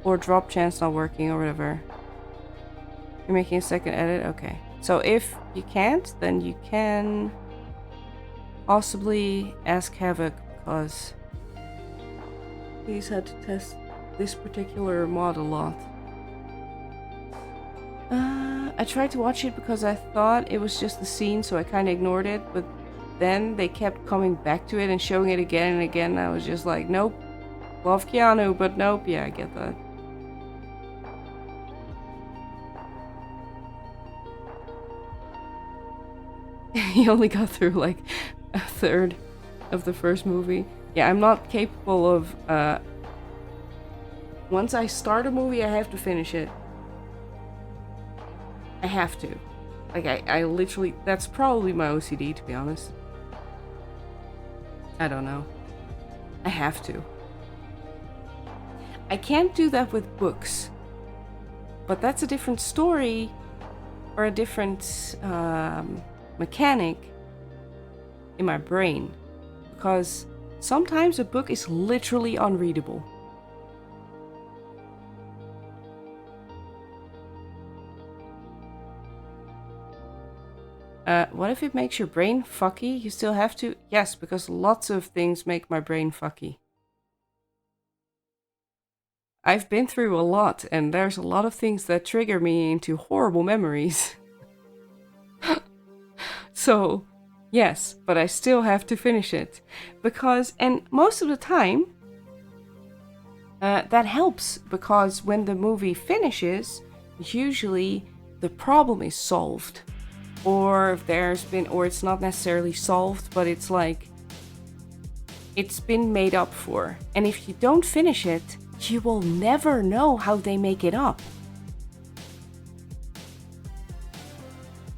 S1: or drop chance not working, or whatever. You're making a second edit? Okay. So if you can't, then you can possibly ask Havoc, because he's had to test this particular mod a lot. I tried to watch it because I thought it was just the scene, so I kind of ignored it, but then they kept coming back to it and showing it again and again, and I was just like, nope. Love Keanu, but nope. Yeah, I get that. He only got through like a third of the first movie. Yeah, I'm not capable of... once I start a movie, I have to finish it. I have to. Like, I literally... That's probably my OCD, to be honest. I don't know. I have to. I can't do that with books. But that's a different story. Or a different... mechanic in my brain, because sometimes a book is literally unreadable. What if it makes your brain fucky? You still have to? Yes, because lots of things make my brain fucky. I've been through a lot, and there's a lot of things that trigger me into horrible memories. So, yes, but I still have to finish it. Because, and most of the time, that helps, because when the movie finishes, usually the problem is solved. Or if there's been, or it's not necessarily solved, but it's like, it's been made up for. And if you don't finish it, you will never know how they make it up.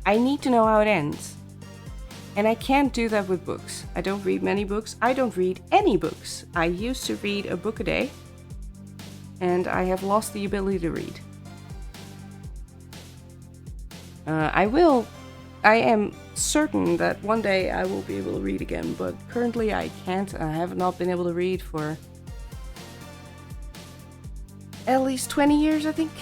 S1: I need to know how it ends. And I can't do that with books. I don't read many books. I don't read any books. I used to read a book a day, and I have lost the ability to read. I am certain that one day I will be able to read again, but currently I can't. I have not been able to read for at least 20 years, I think.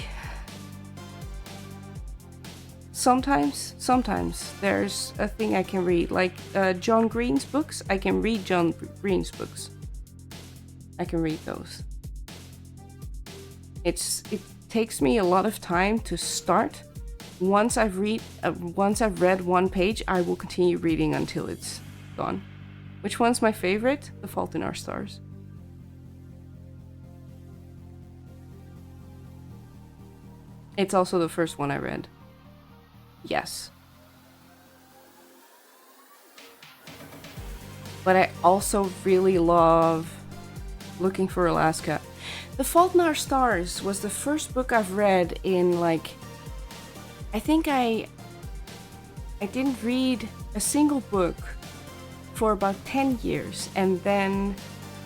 S1: Sometimes there's a thing I can read, like John Green's books. I can read John Green's books. I can read those. It takes me a lot of time to start. Once I've read one page, I will continue reading until it's gone. Which one's my favorite? The Fault in Our Stars. It's also the first one I read. Yes. But I also really love Looking for Alaska. The Fault in Our Stars was the first book I've read in, like, I think I didn't read a single book for about 10 years, and then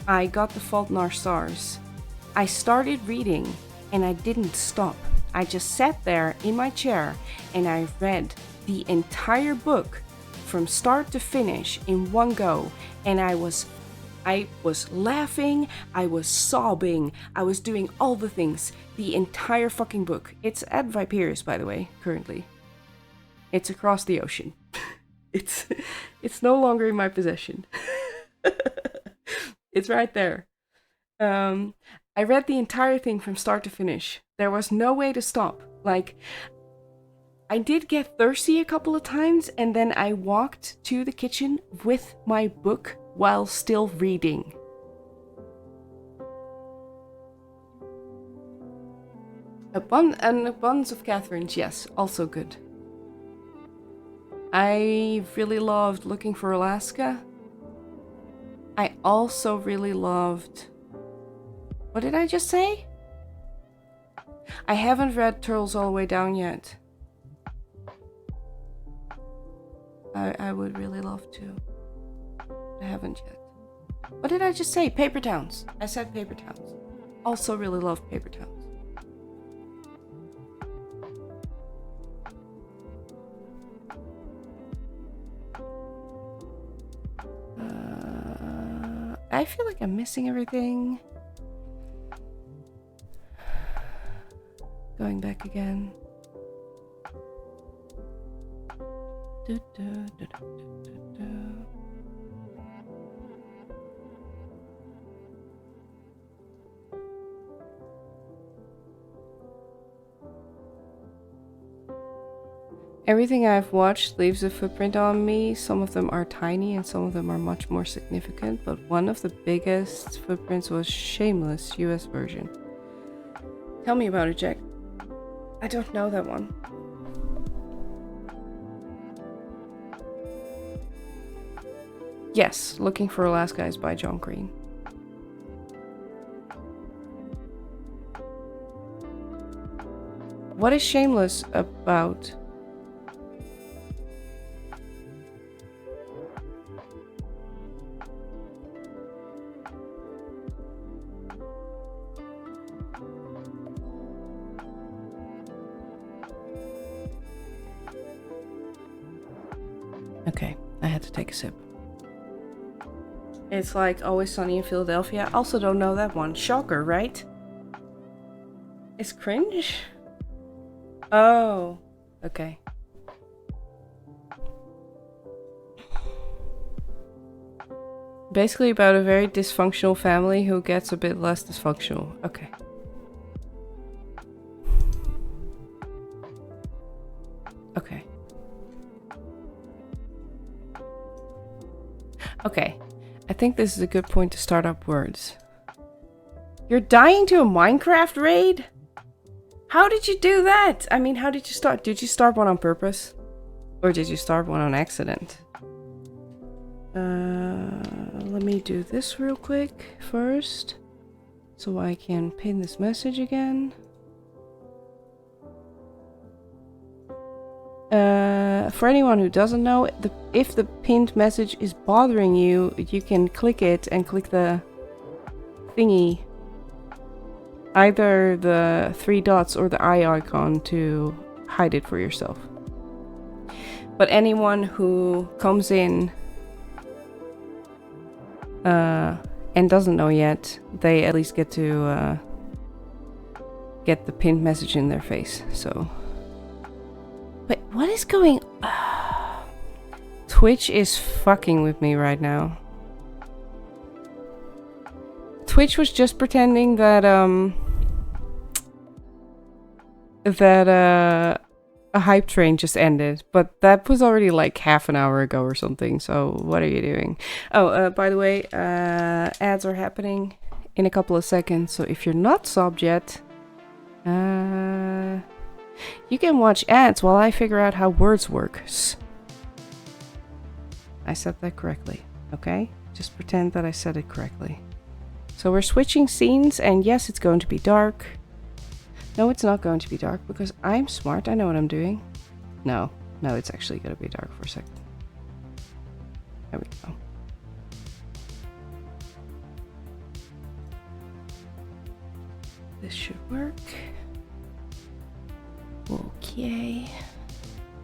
S1: I got The Fault in Our Stars. I started reading and I didn't stop. I just sat there in my chair and I read the entire book from start to finish in one go, and I was laughing, I was sobbing, I was doing all the things, the entire fucking book. It's at Viperius, by the way, currently. It's across the ocean. It's no longer in my possession. It's right there. I read the entire thing from start to finish. There was no way to stop. Like, I did get thirsty a couple of times, and then I walked to the kitchen with my book while still reading. An abundance of Catherines, yes, also good. I really loved Looking for Alaska. I also really loved... What did I just say? I haven't read Turtles All the Way Down yet. I would really love to. I haven't yet. What did I just say? Paper Towns. I said Paper Towns. Also really love Paper Towns. I feel like I'm missing everything. Going back again. Everything I've watched leaves a footprint on me. Some of them are tiny and some of them are much more significant, but one of the biggest footprints was Shameless, US version. Tell me about it, Jack. I don't know that one. Yes, Looking for Alaska is by John Green. What is Shameless about? Okay, I had to take a sip. It's like Always Sunny in Philadelphia. I also don't know that one. Shocker, right? It's cringe? Oh, okay. Basically about a very dysfunctional family who gets a bit less dysfunctional. Okay. Okay. Okay. I think this is a good point to start up words. You're dying to a Minecraft raid? How did you do that? I mean, how did you start? Did you start one on purpose? Or did you start one on accident? Let me do this real quick first. So I can pin this message again. For anyone who doesn't know, if the pinned message is bothering you, you can click it and click the thingy. Either the 3 dots or the eye icon to hide it for yourself. But anyone who comes in and doesn't know yet, they at least get to get the pinned message in their face. So, wait, what is going? Twitch is fucking with me right now. Twitch was just pretending that a hype train just ended, but that was already like half an hour ago or something. So what are you doing? Oh, by the way, ads are happening in a couple of seconds. So if you're not subbed yet, you can watch ads while I figure out how words works. I said that correctly, okay? Just pretend that I said it correctly. So we're switching scenes, and yes, it's going to be dark. No, it's not going to be dark because I'm smart. I know what I'm doing. No, it's actually going to be dark for a second. There we go. This should work. Okay.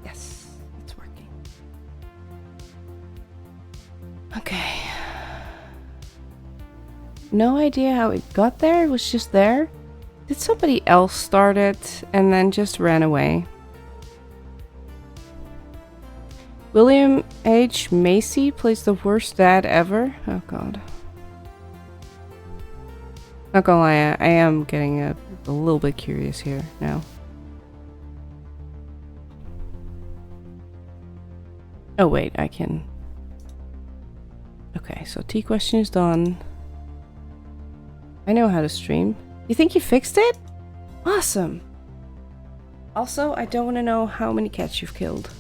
S1: Yes, it's working. Okay. No idea how it got there. It was just there. Did somebody else start it and then just ran away? William H. Macy plays the worst dad ever. Oh god. Not gonna lie, I am getting a little bit curious here now. Oh wait, I can... Okay, so T question is done. I know how to stream. You think you fixed it? Awesome! Also, I don't want to know how many cats you've killed.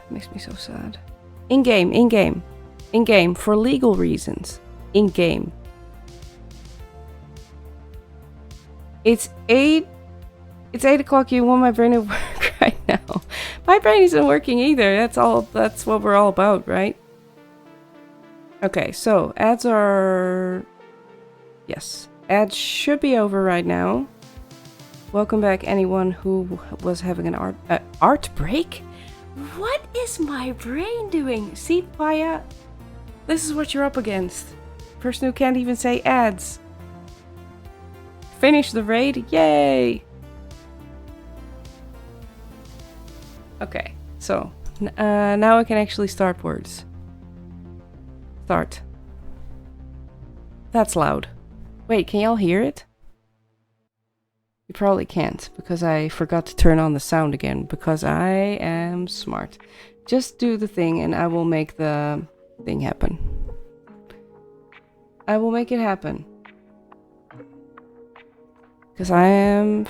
S1: Makes me so sad. In-game, in-game. In-game, for legal reasons. In-game. It's 8 o'clock, you want my brain to work right now. My brain isn't working either, that's what we're all about, right? Okay, so ads are... Yes, ads should be over right now. Welcome back anyone who was having an art break? What is my brain doing? See, Paya, this is what you're up against. Person who can't even say ads. Finish the raid, yay! Okay, so now I can actually start words. Start. That's loud. Wait, can y'all hear it? You probably can't, because I forgot to turn on the sound again, because I am smart. Just do the thing and I will make the thing happen. I will make it happen. Because I am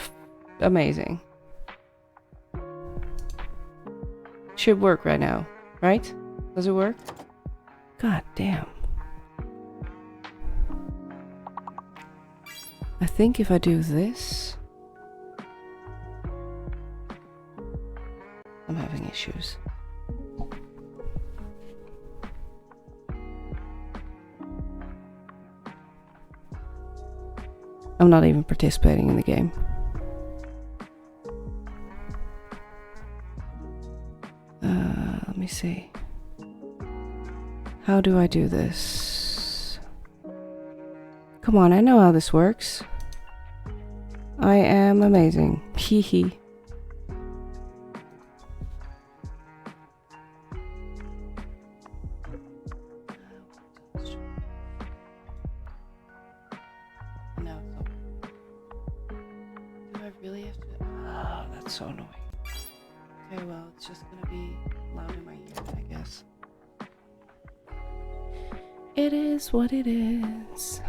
S1: amazing. Should work right now, right? Does it work? God damn. I think if I do this... I'm having issues. I'm not even participating in the game. Let me see. How do I do this? Come on, I know how this works. I am amazing. Hee hee. No, do I really have to? Oh, that's so annoying. Okay, well, it's just gonna be loud in my ears, I guess. It is what it is.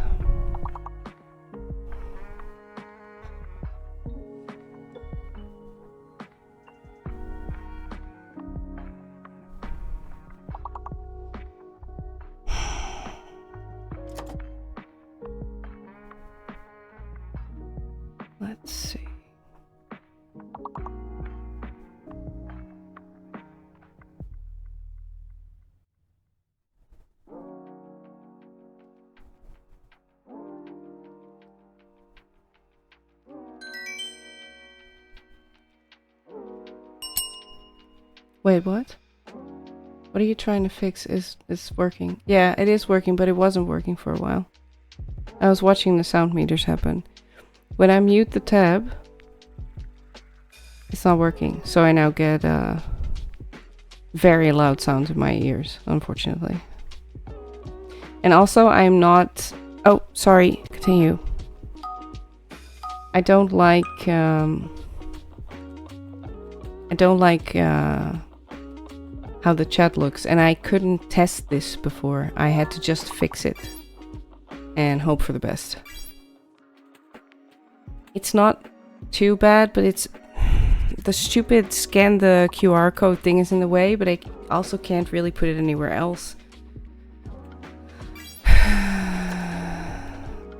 S1: Let's see. Wait, what? What are you trying to fix? Is working? Yeah, it is working, but it wasn't working for a while. I was watching the sound meters happen. When I mute the tab, it's not working. So I now get very loud sounds in my ears, unfortunately. And also, I'm not... Oh, sorry. Continue. I don't like how the chat looks, and I couldn't test this before. I had to just fix it and hope for the best. It's not too bad, but it's the stupid scan the QR code thing is in the way, but I also can't really put it anywhere else.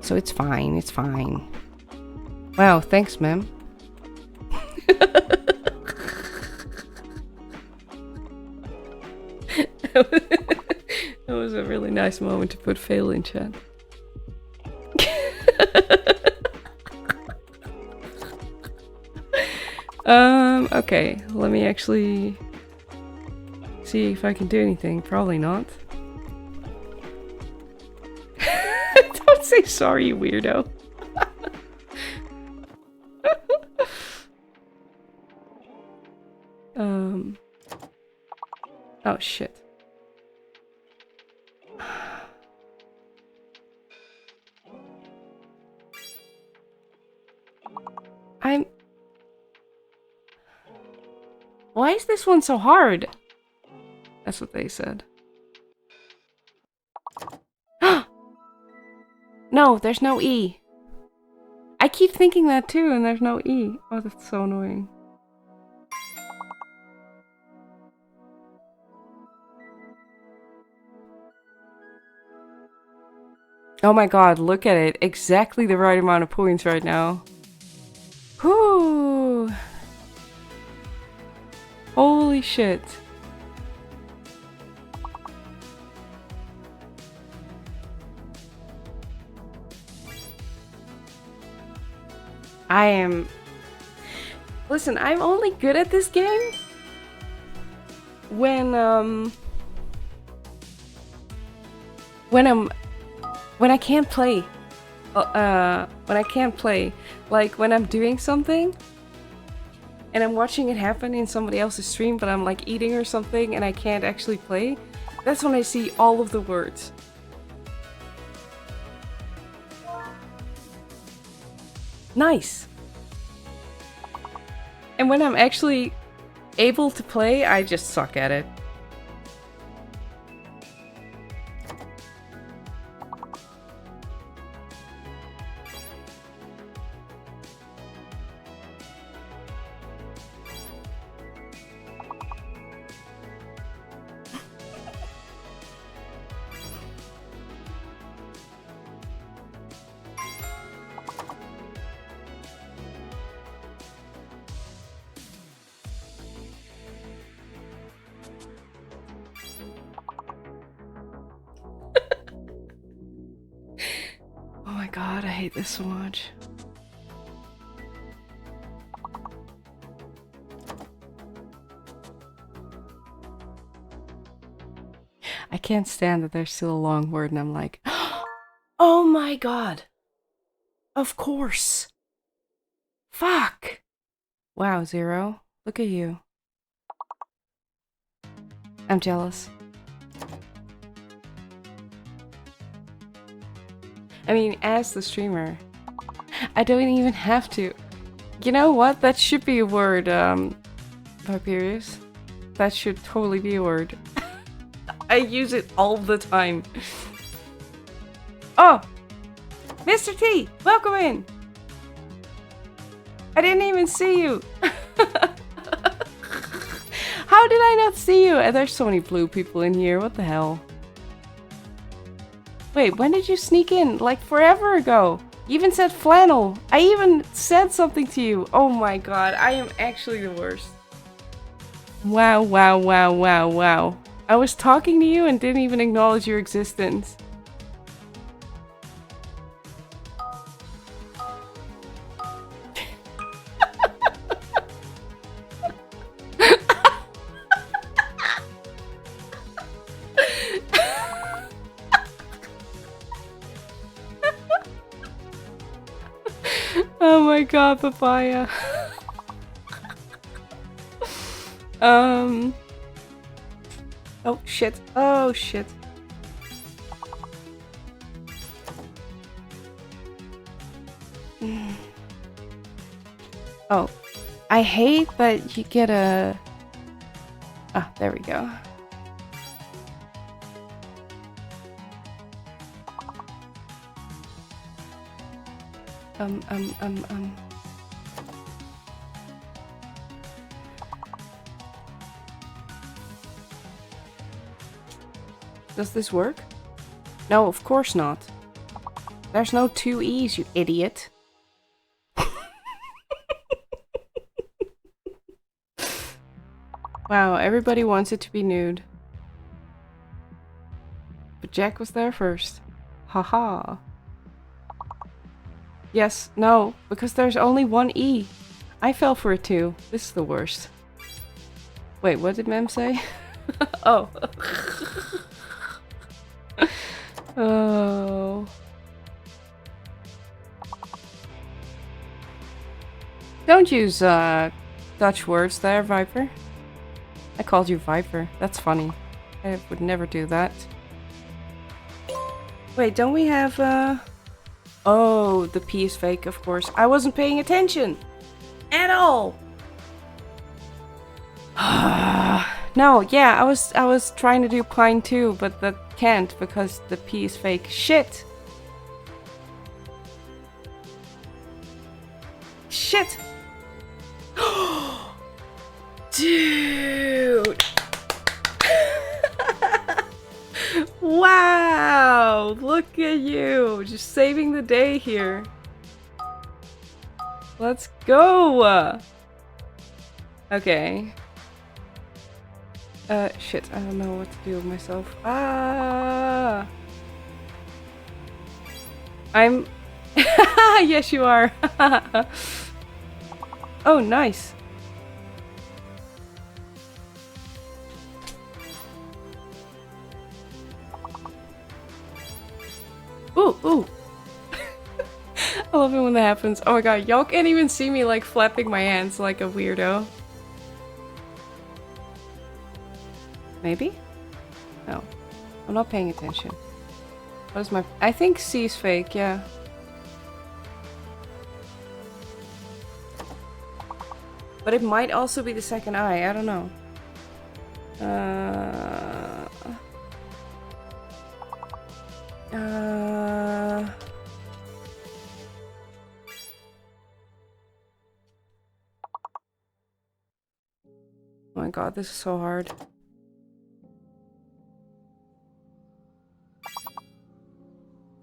S1: So it's fine, it's fine. Wow, thanks, ma'am. That was a really nice moment to put fail in chat. Okay, let me actually see if I can do anything. Probably not. Don't say sorry, you weirdo. Oh shit. Why is this one so hard? That's what they said. No, there's no E. I keep thinking that too, and there's no E. Oh, that's so annoying. Oh my god, look at it. Exactly the right amount of points right now. Whoo! Holy shit. Listen, I'm only good at this game when I can't play. When I can't play. Like when I'm doing something and I'm watching it happen in somebody else's stream, but I'm like eating or something and I can't actually play. That's when I see all of the words. Nice. And when I'm actually able to play, I just suck at it. Oh my god, I hate this so much. I can't stand that there's still a long word and I'm like, oh my god. Of course. Fuck. Wow, Zero. Look at you. I'm jealous. I mean, as the streamer, I don't even have to. You know what? That should be a word, Viperius. That should totally be a word. I use it all the time. Oh! Mr. T! Welcome in! I didn't even see you! How did I not see you? There's so many blue people in here, what the hell? Wait, when did you sneak in? Like forever ago. You even said flannel. I even said something to you. Oh my god, I am actually the worst. Wow, wow, wow, wow, wow. I was talking to you and didn't even acknowledge your existence. Oh my god, papaya. Oh shit. Oh shit. Oh. I hate that you get a... Ah, there we go. Does this work? No, of course not. There's no two E's, you idiot. Wow, everybody wants it to be nude. But Jack was there first. Haha. Yes, no, because there's only one E. I fell for it too. This is the worst. Wait, what did Mem say? Oh. Oh. Don't use Dutch words there, Viper. I called you Viper. That's funny. I would never do that. Wait, don't we have, Oh, the P is fake, of course. I wasn't paying attention! At all! No, yeah, I was trying to do Pine too, but that can't because the P is fake. Shit! Shit! Dude! Wow! Look at you! Just saving the day here. Let's go! Okay. Shit, I don't know what to do with myself. Ah! I'm... Yes, you are! Oh, nice! Ooh, ooh! I love it when that happens. Oh my god, y'all can't even see me like flapping my hands like a weirdo. Maybe? No. I'm not paying attention. What is my... I think C is fake, yeah. But it might also be the second eye, I don't know. Oh my god, this is so hard.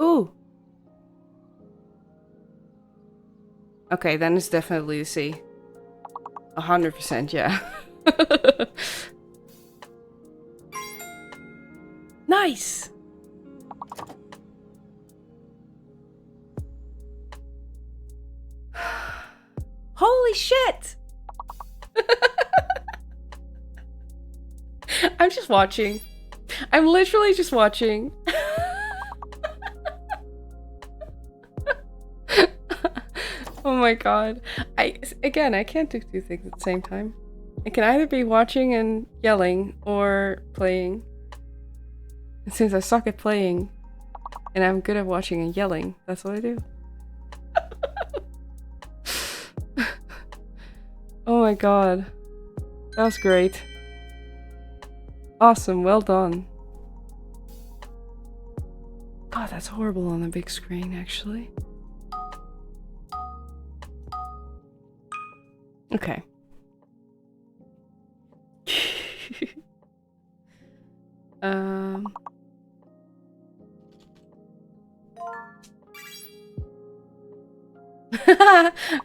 S1: Ooh! Okay, then it's definitely the C. 100%, yeah. Nice! Holy shit! I'm just watching. I'm literally just watching. Oh my god. Again, I can't do two things at the same time. I can either be watching and yelling or playing. And since I suck at playing and I'm good at watching and yelling, that's what I do. Oh my god. That was great. Awesome, well done. God, that's horrible on the big screen, actually. Okay.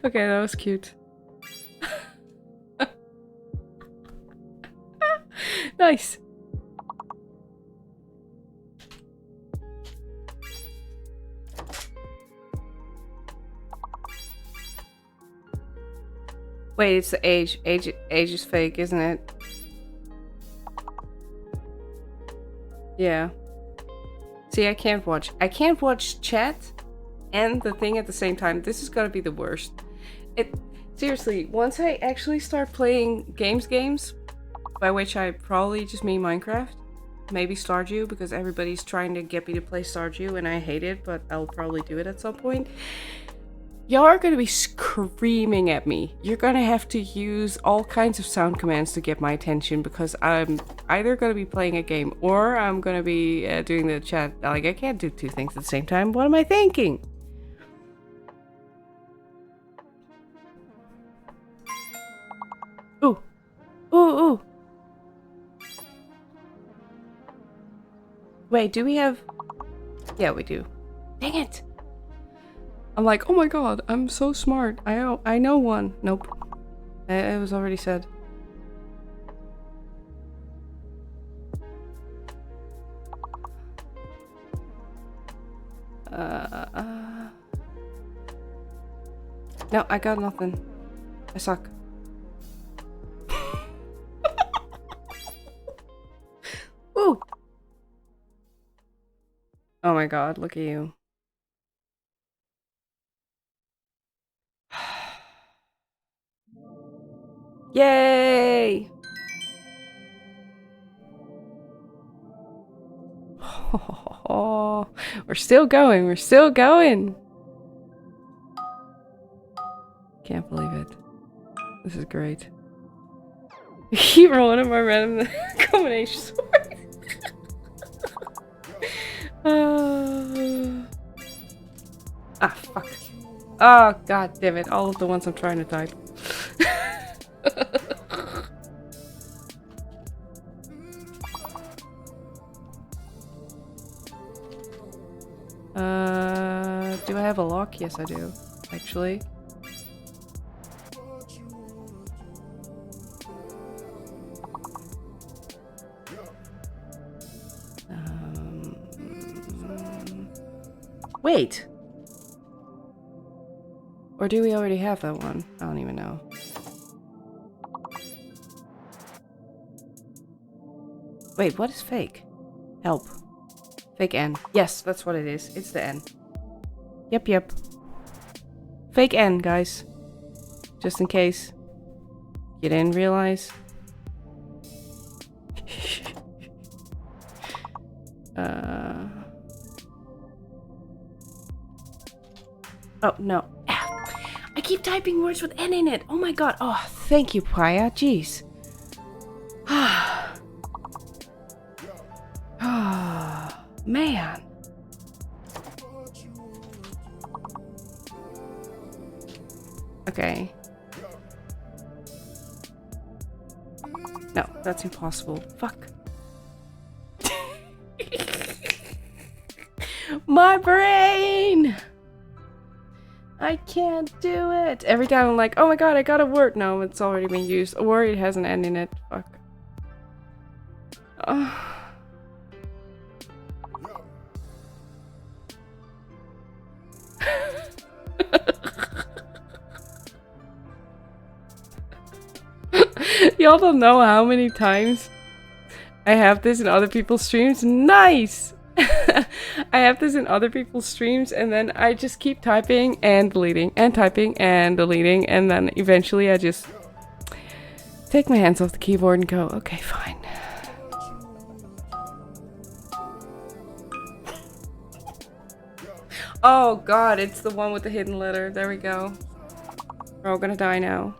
S1: Okay, that was cute. Nice. Wait, it's the age. Age is fake, isn't it? Yeah. See, I can't watch chat and the thing at the same time. This is gonna be the worst. Seriously, once I actually start playing games, by which I probably just mean Minecraft, maybe Stardew, because everybody's trying to get me to play Stardew and I hate it, but I'll probably do it at some point. Y'all are gonna be screaming at me. You're gonna have to use all kinds of sound commands to get my attention because I'm either gonna be playing a game or I'm gonna be doing the chat. Like, I can't do two things at the same time. What am I thinking? Ooh. Ooh, ooh. Wait, do we have... Yeah, we do. Dang it! I'm like, oh my god, I'm so smart. I know one. Nope. It was already said. No, I got nothing. I suck. Ooh! Oh my god, look at you. Yay! Oh, we're still going. We're still going. Can't believe it. This is great. Keep rolling my random combinations. Fuck. Oh, god damn it. All of the ones I'm trying to type. Do I have a lock? Yes, I do. Actually. Wait! Or do we already have that one? I don't even know. Wait, what is fake? Help. Fake N. Yes, that's what it is. It's the N. Yep. Fake N, guys. Just in case you didn't realize. Oh, no. I keep typing words with N in it. Oh my god. Oh, thank you, Paya. Jeez. Man. Okay. No, that's impossible. Fuck. My brain! I can't do it. Every time I'm like, oh my god, I got a word. No, it's already been used. A word, it has an N in it. Fuck. Y'all don't know how many times I have this in other people's streams. Nice! I have this in other people's streams and then I just keep typing and deleting and typing and deleting and then eventually I just take my hands off the keyboard and go, okay, fine. Oh god, it's the one with the hidden letter. There we go. We're all gonna die now.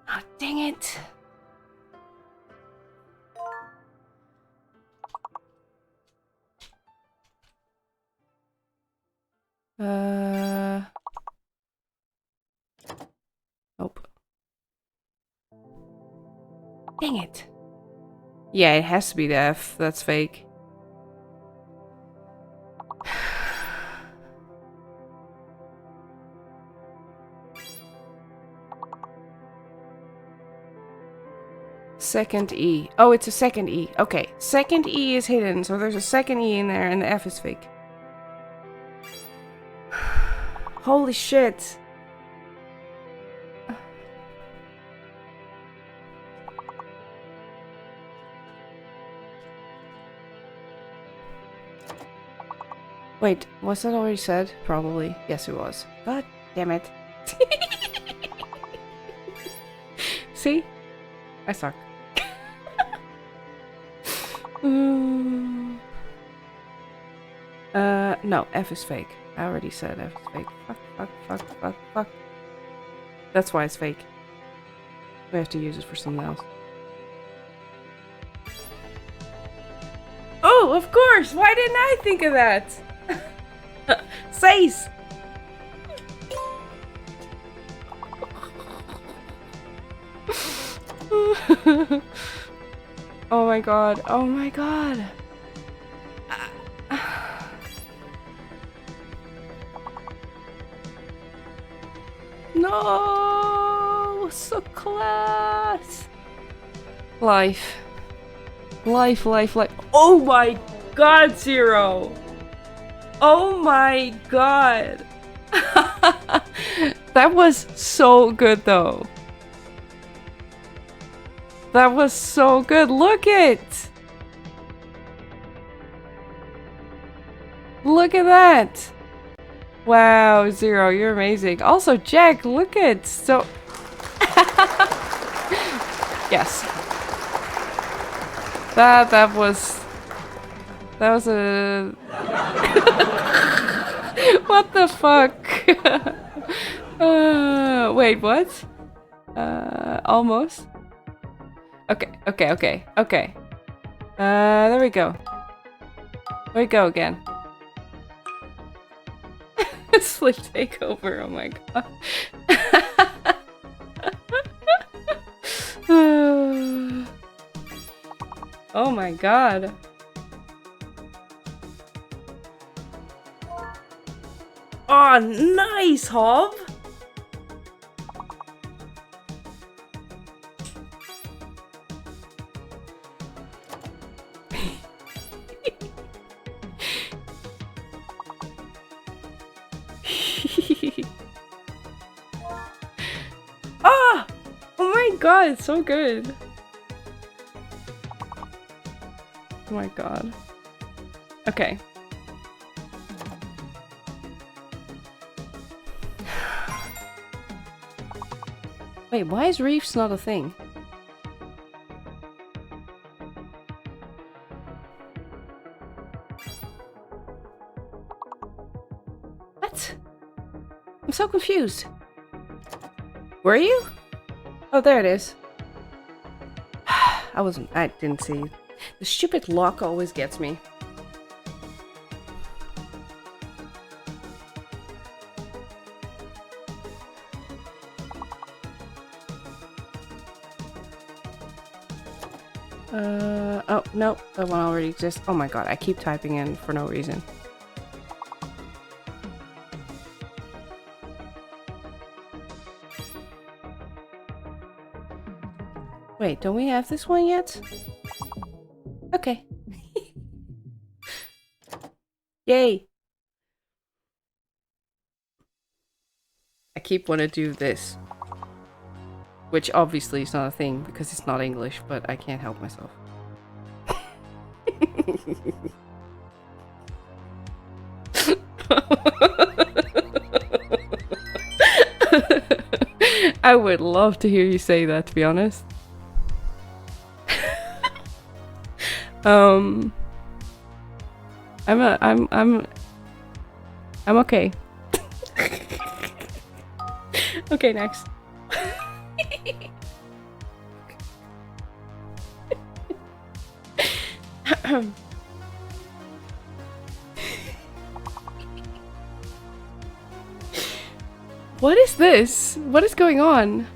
S1: Ah, dang it. Nope. Dang it. Yeah, it has to be the F. That's fake. Second E. Oh, it's a second E. Okay. Second E is hidden, so there's a second E in there and the F is fake. Holy shit. Wait, was that already said? Probably. Yes, it was. God damn it. See? I suck. No, F is fake. I already said F is fake. Fuck. That's why it's fake. We have to use it for something else. Oh, of course! Why didn't I think of that? Says! Oh my god. Oh my god. No! So close! Life. Oh my god, Zero! Oh my god! That was so good though. That was so good. Look it! Look at that! Wow, Zero, you're amazing. Also, Jack, look at so. Yes. That was a... What the fuck? Wait, what? Almost. Okay. There we go. There we go again. Slip takeover, oh my god. Oh my god. Oh, nice, Hob! Ah! Oh my god, it's so good. Oh my god. Okay. Wait, why is reefs not a thing? What? I'm so confused. Were you? Oh, there it is. I didn't see. The stupid lock always gets me. Oh, no, that one already exists. Oh my god, I keep typing in for no reason. Wait, don't we have this one yet? Okay. Yay! I keep wanting to do this. Which obviously is not a thing because it's not English, but I can't help myself. I would love to hear you say that, to be honest. I'm okay. Okay, next. What is this? What is going on?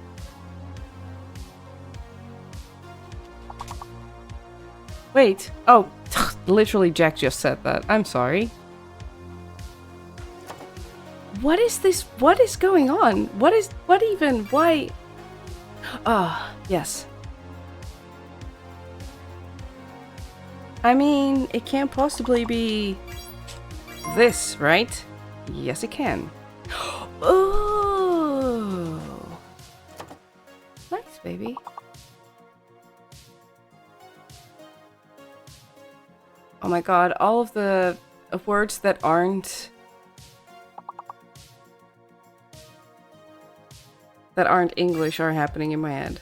S1: Wait. Oh, literally Jack just said that. I'm sorry. What is this? What is going on? What even? Why? Ah, yes. I mean, it can't possibly be this, right? Yes, it can. Oh, nice, baby. Oh my god, all of the words that aren't English are happening in my head.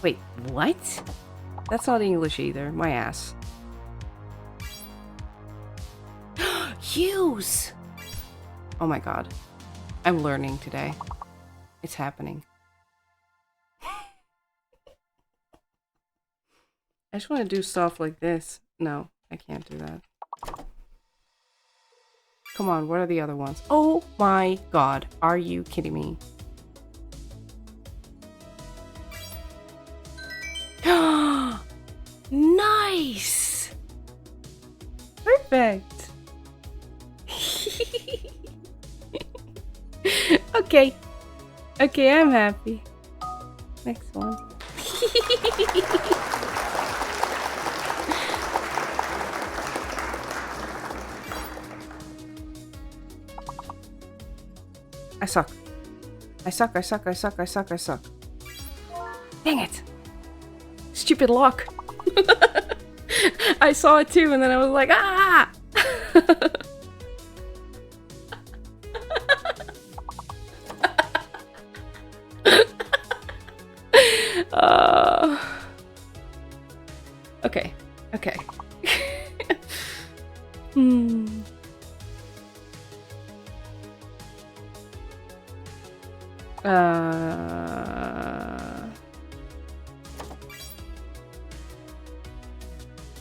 S1: Wait, what? That's not English either, my ass. Hughes! Oh my god. I'm learning today. It's happening. I just want to do stuff like this. No, I can't do that. Come on, what are the other ones? Oh my god, are you kidding me? Nice! Perfect! Okay. Okay, I'm happy. Next one. I suck. I suck. Dang it! Stupid lock. I saw it too and then I was like, ah! Okay. Okay. Hmm.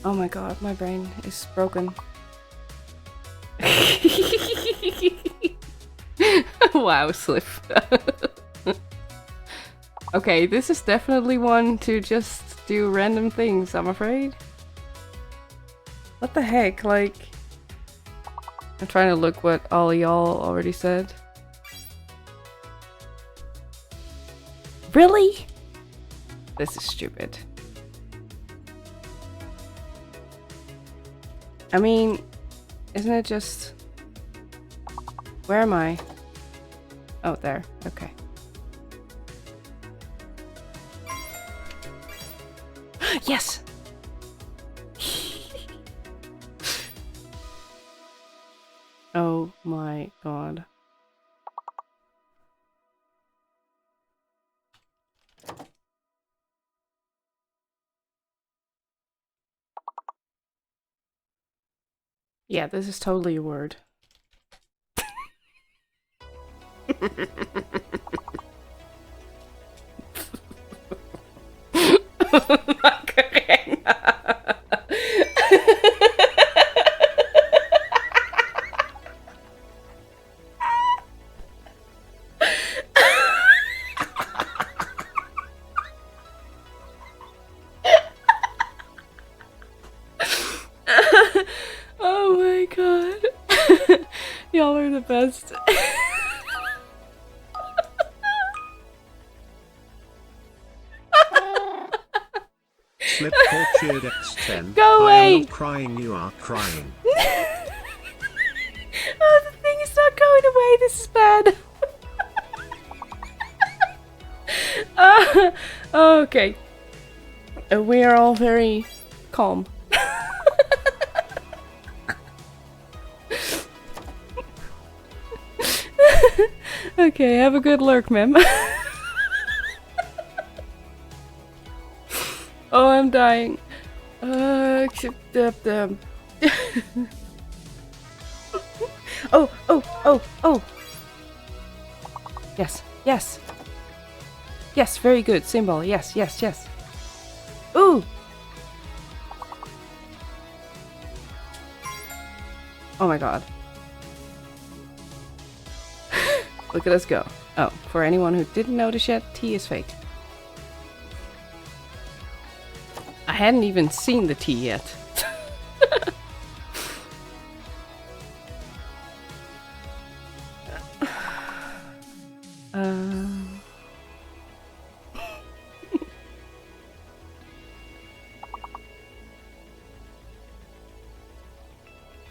S1: Oh my god, my brain is broken. Wow, Slip. Okay, this is definitely one to just do random things, I'm afraid. What the heck, like... I'm trying to look what all y'all already said. Really? This is stupid. I mean, isn't it just... Where am I? Oh, there. Okay. Yes! Oh my god. Yeah, this is totally a word. Oh my god. Y'all are the best.
S2: Slip cheered X10.
S1: Go
S2: I am
S1: away!
S2: not crying, you are crying.
S1: Oh, the thing is not going away. This is bad. Okay. We are all very calm. Okay, have a good lurk, ma'am. Oh, I'm dying. Except oh. Yes, yes. Yes, very good. Symbol. Yes, yes, yes. Ooh. Oh my god. Look at us go. Oh, for anyone who didn't notice yet, T is fake. I hadn't even seen the T yet.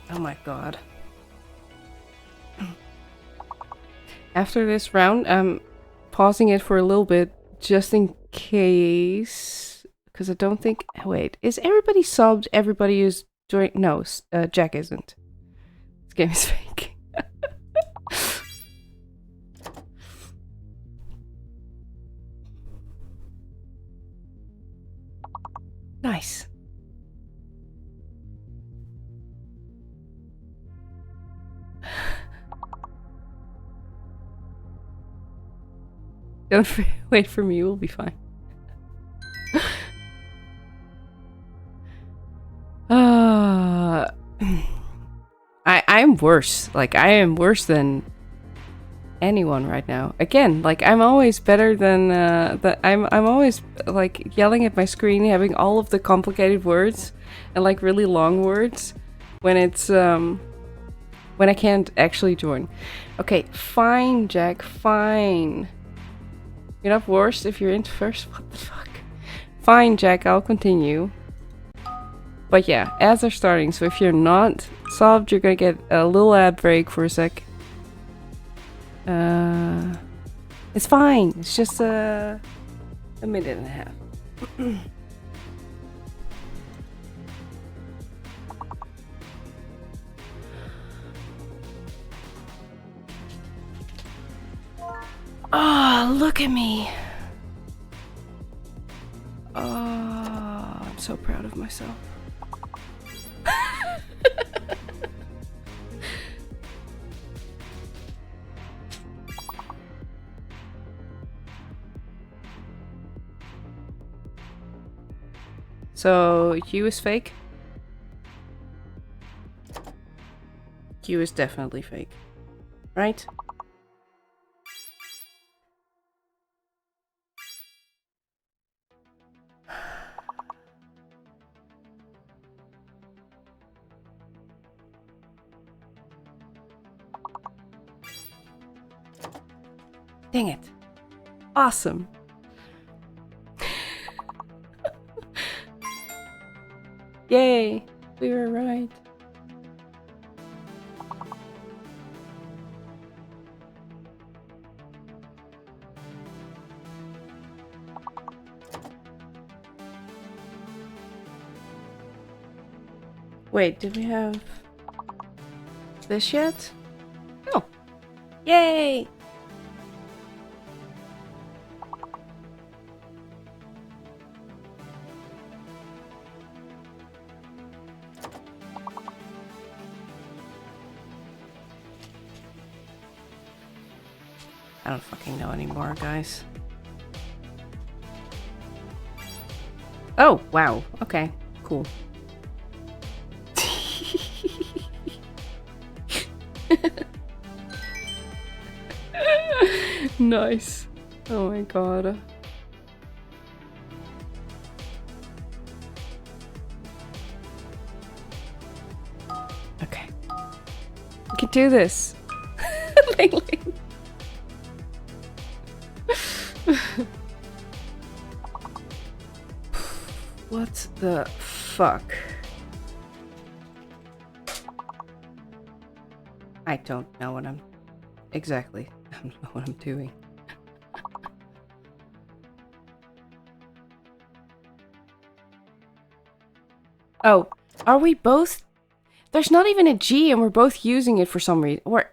S1: Oh my god. After this round, I'm pausing it for a little bit just in case, because I don't think... Wait, is everybody subbed? Everybody is doing... No, Jack isn't. This game is fake. Nice. Don't wait for me, we'll be fine. I'm worse. Like, I am worse than anyone right now. Again, like, I'm always better than I'm always like yelling at my screen, having all of the complicated words and like really long words when it's when I can't actually join. Okay, fine, Jack, fine. You're not worse if you're in first. What the fuck? Fine, Jack, I'll continue. But yeah, ads are starting, so if you're not subbed, you're gonna get a little ad break for a sec. It's fine. It's just a minute and a half. Oh, look at me. Oh, I'm so proud of myself. So, Q is fake? Q is definitely fake. Right? Dang it. Awesome. Yay, we were right. Wait, did we have this yet? No. Yay! I don't fucking know anymore, guys. Oh, wow. Okay, cool. Nice. Oh my god. Okay. We can do this. What the fuck? I don't know what I'm... Exactly. I don't know what I'm doing. Oh, are we both... There's not even a G and we're both using it for some reason. We're...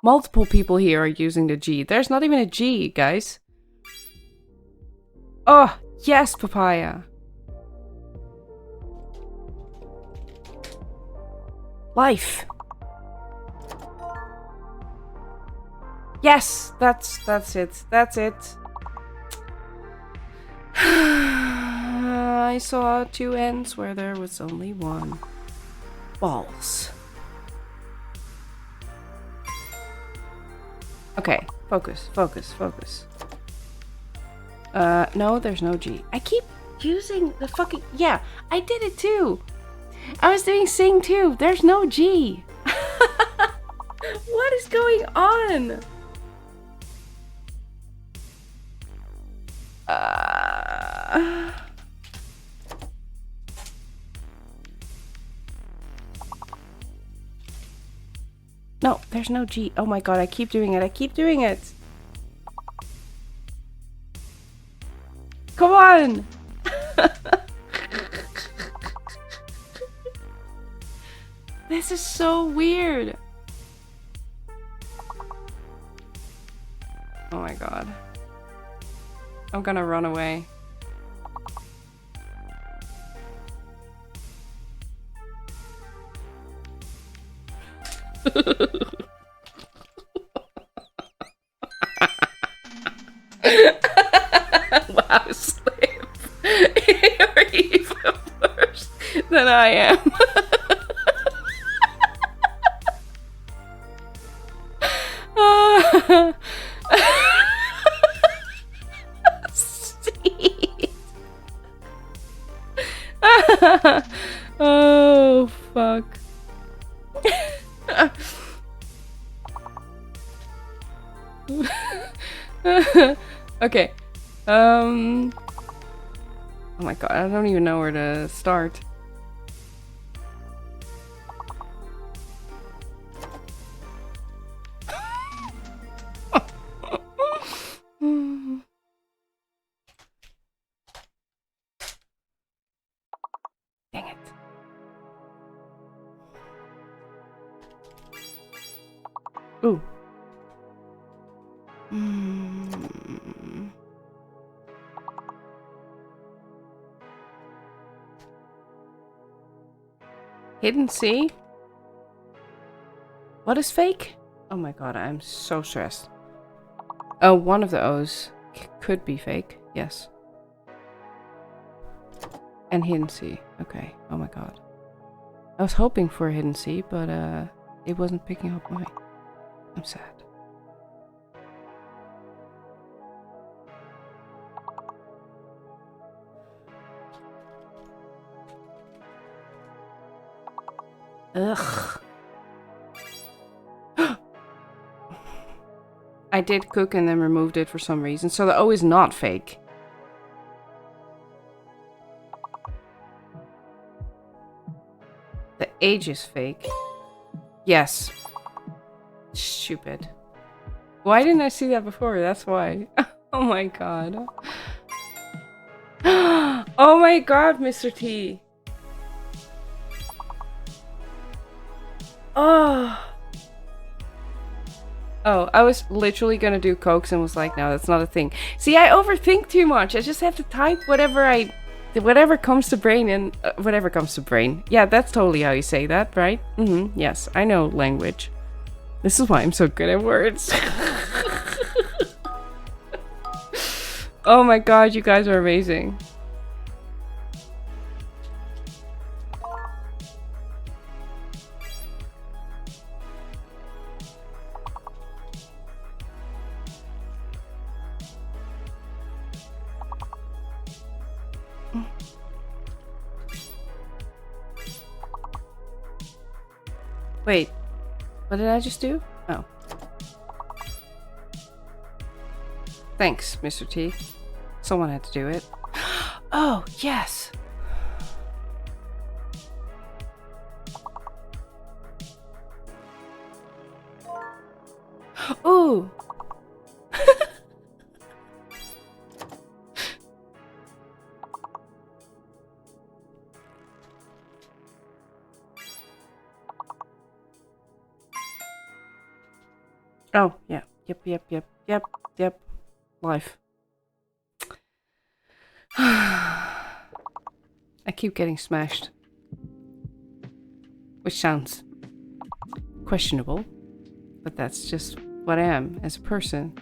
S1: Multiple people here are using the G. There's not even a G, guys. Oh, yes, papaya. Life. Yes, that's it. That's it. I saw two ends where there was only one. Balls. Okay, focus, focus, focus. No, there's no G. I keep using the fucking... Yeah, I did it too. I was doing sing too. There's no G. What is going on? No, there's no G. Oh my god, I keep doing it. I keep doing it. Come on. This is so weird. Oh my god. I'm gonna run away. Wow, Slip. You're even worse than I am. Oh, fuck. Okay. Oh my god, I don't even know where to start. Dang it. Ooh. Hidden sea? What is fake? Oh my god, I'm so stressed. Oh, one of the O's could be fake. Yes. And hidden sea. Okay. Oh my god. I was hoping for a hidden sea, but it wasn't picking up mine. I'm sad. Ugh. I did cook and then removed it for some reason, so the O is not fake. The H is fake. Yes. Stupid. Why didn't I see that before? That's why. Oh my god. Oh my god, Mr. T. Oh. Oh, I was literally gonna do cokes and was like, no, that's not a thing. See, I overthink too much. I just have to type whatever comes to brain and whatever comes to brain. Yeah, that's totally how you say that, right? Mm-hmm. Yes, I know language. This is why I'm so good at words. Oh my god, you guys are amazing. Wait, what did I just do? Oh. Thanks, Mr. T. Someone had to do it. Oh, yes! Ooh! Oh, yeah. Yep. Life. I keep getting smashed. Which sounds questionable, but that's just what I am as a person.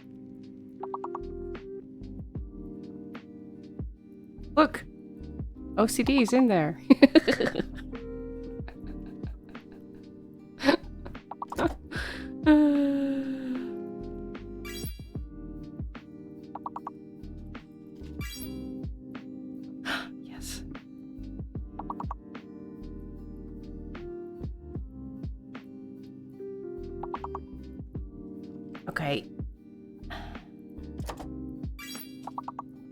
S1: Look! OCD is in there. Yes. Okay.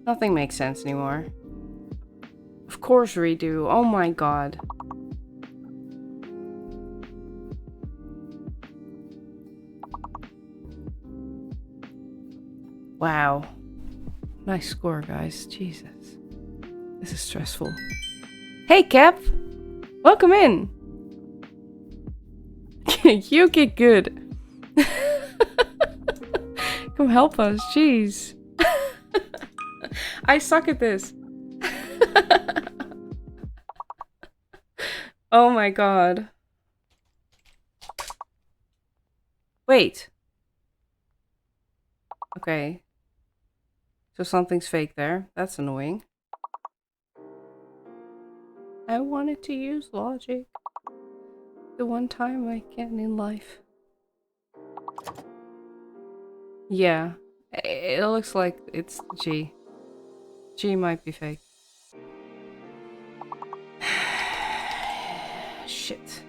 S1: Nothing makes sense anymore. Of course redo. Oh my god. Wow. Nice score, guys. Jesus. This is stressful. Hey, Cap! Welcome in! You get good. Come help us. Jeez. I suck at this. Oh my god. Wait. Okay. So something's fake there. That's annoying. I wanted to use logic. The one time I can in life. Yeah. It looks like it's G. G might be fake. Shit.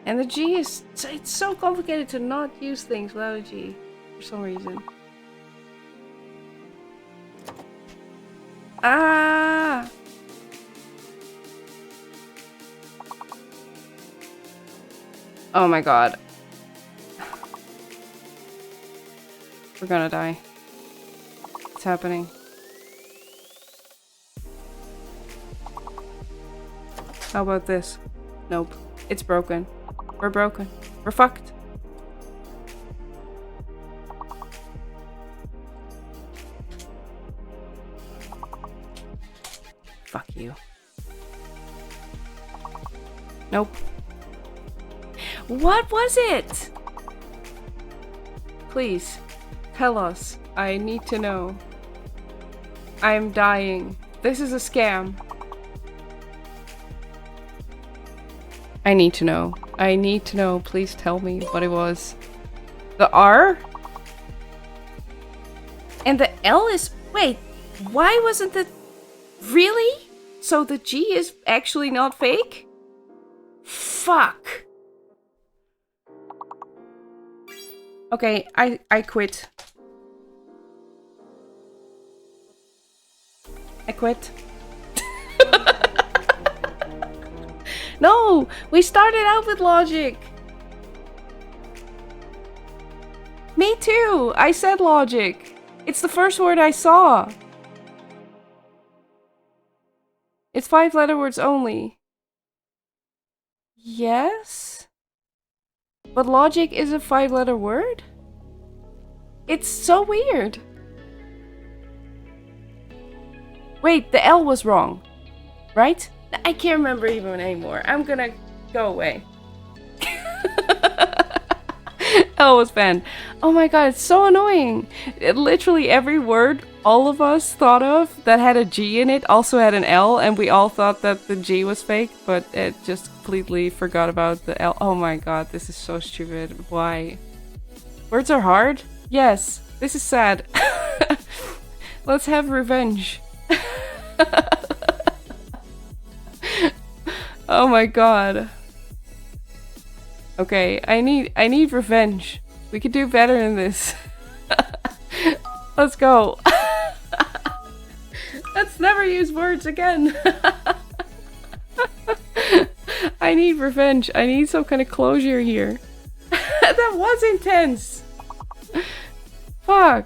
S1: And the G is... It's so complicated to not use things without a G. For some reason. Ah! Oh my god. We're gonna die. It's happening. How about this? Nope. It's broken. We're broken. We're fucked. Fuck you. Nope. What was it? Please, tell us. I need to know. I'm dying. This is a scam. I need to know. I need to know. Please tell me what it was. The R? And the L is... Wait, why wasn't the... Really? So the G is actually not fake? Fuck. Okay, I quit. I quit. No! We started out with logic! Me too! I said logic! It's the first word I saw! It's 5-letter words only. Yes? But logic is a 5-letter word? It's so weird! Wait, the L was wrong. Right? I can't remember even anymore. I'm gonna go away. L was banned. Oh my god, it's so annoying. Literally every word all of us thought of that had a G in it also had an L, and we all thought that the G was fake, but it just completely forgot about the L. Oh my god, this is so stupid. Why? Words are hard? Yes. This is sad. Let's have revenge. Oh my god. Okay, I need revenge. We could do better than this. Let's go. Let's never use words again. I need revenge. I need some kind of closure here. That was intense. Fuck.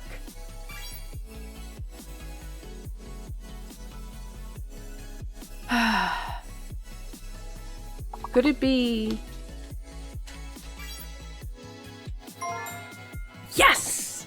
S1: Could it be... Yes!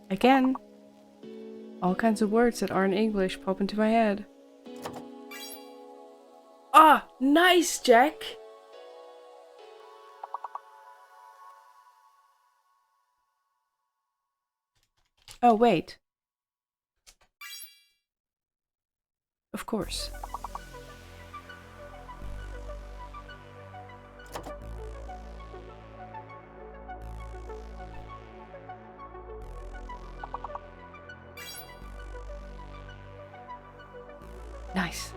S1: Again, all kinds of words that aren't English pop into my head. Ah, nice, Jack! Oh, wait. Of course. Nice.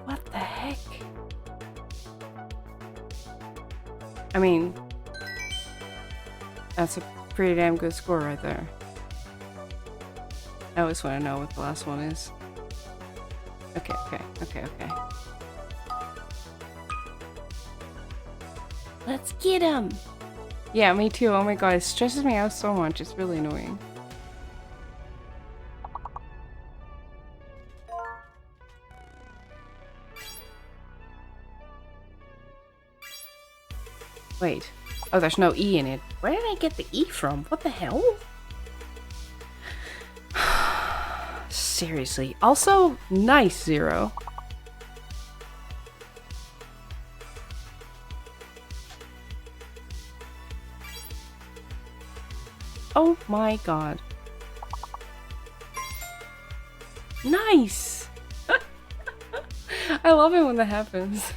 S1: What the heck? I mean, that's a pretty damn good score right there. I always want to know what the last one is. Okay. Let's get him! Yeah, me too. Oh my god, it stresses me out so much. It's really annoying. Wait. Oh, there's no E in it. Where did I get the E from? What the hell? Seriously. Also, nice, Zero. Oh my god. Nice! I love it when that happens.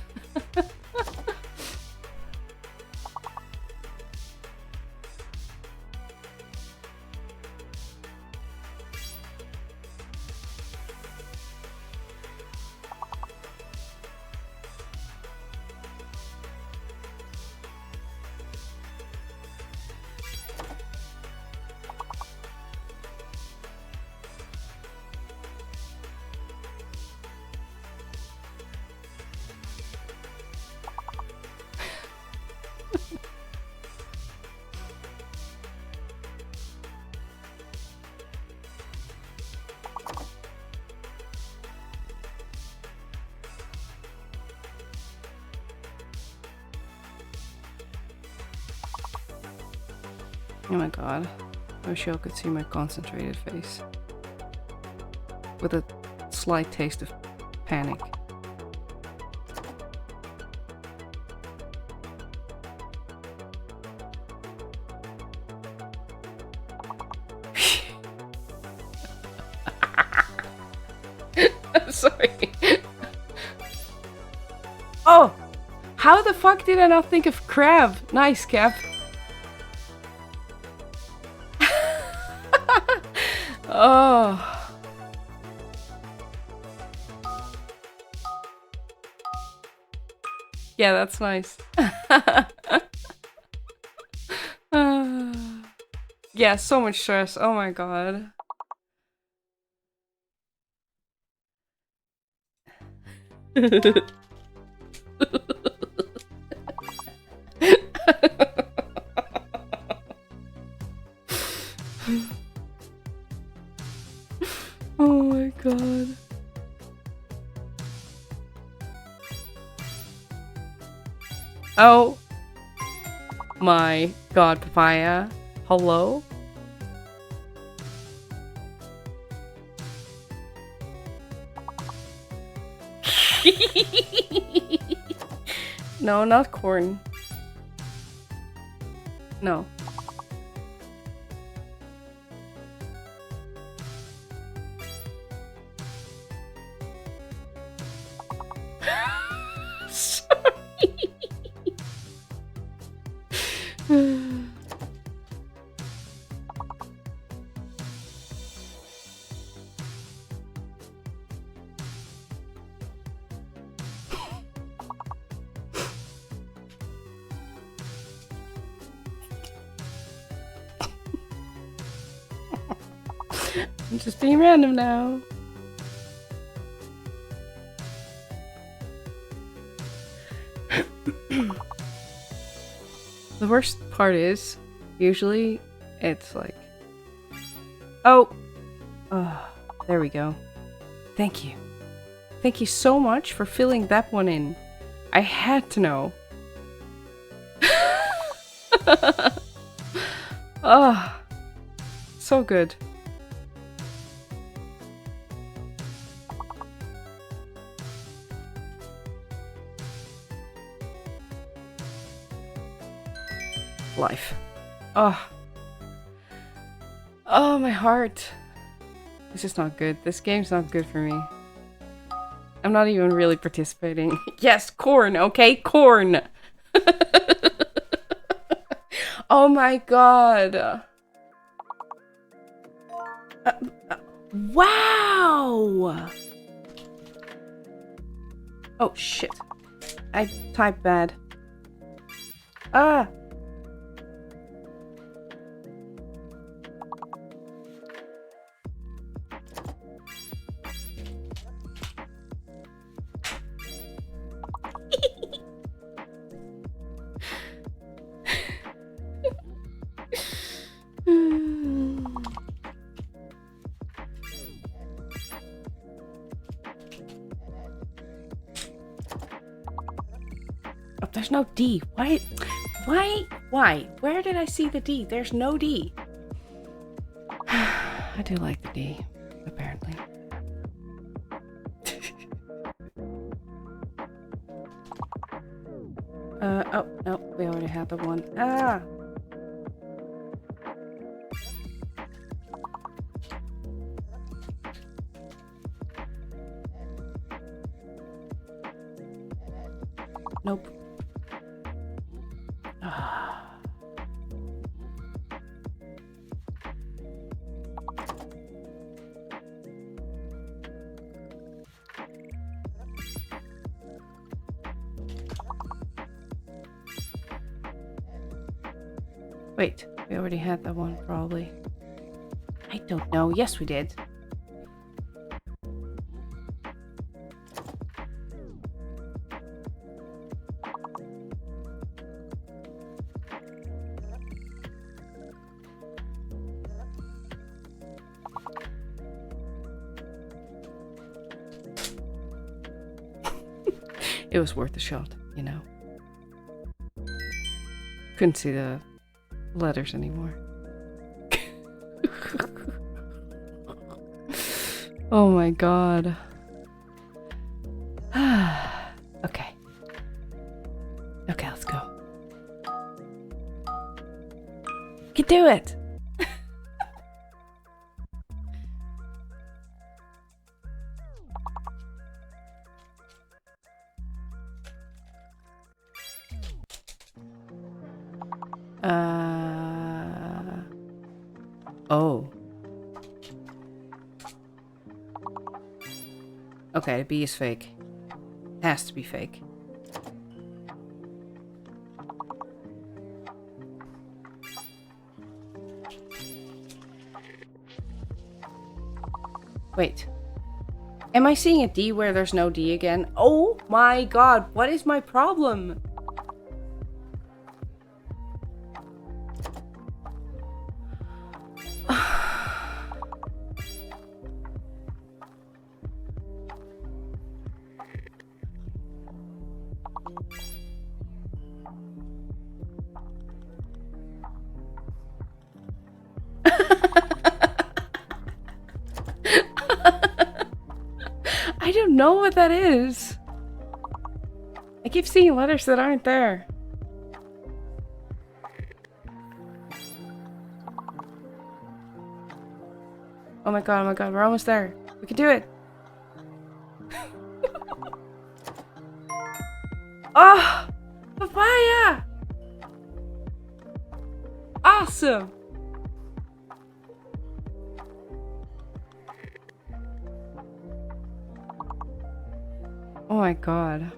S1: Oh my god. I wish y'all could see my concentrated face. With a slight taste of panic. I'm sorry. Oh! How the fuck did I not think of crab? Nice, Cap. Oh. Yeah, that's nice. Yeah, so much stress. Oh my god. Oh my god. Oh my god, Papaya. Hello? No, not corn. No. Sorry. I'm just being random now. The worst part is, usually, it's like... Oh! There we go. Thank you. Thank you so much for filling that one in. I had to know. Oh, so good. Life. Oh. Oh, my heart. This is not good. This game's not good for me. I'm not even really participating. Yes, corn, okay? Corn! Oh my god. Wow! Oh shit. I typed bad. Ah! Oh, there's no D. Why? Why? Where did I see the D? There's no D. I do like the D, apparently. Oh, no, we already had the one. Ah! Nope. Ah. Wait, we already had that one, probably. I don't know. Yes, we did. It was worth a shot, you know. Couldn't see the letters anymore. Oh my god. Okay. Okay, let's go. You can do it! Oh. Okay, the bee is fake. Has to be fake. Wait. Am I seeing a D where there's no D again? Oh my god, what is my problem? I don't know what that is. I keep seeing letters that aren't there. Oh my god, we're almost there. We can do it. Oh! Papaya! Awesome! Oh my god.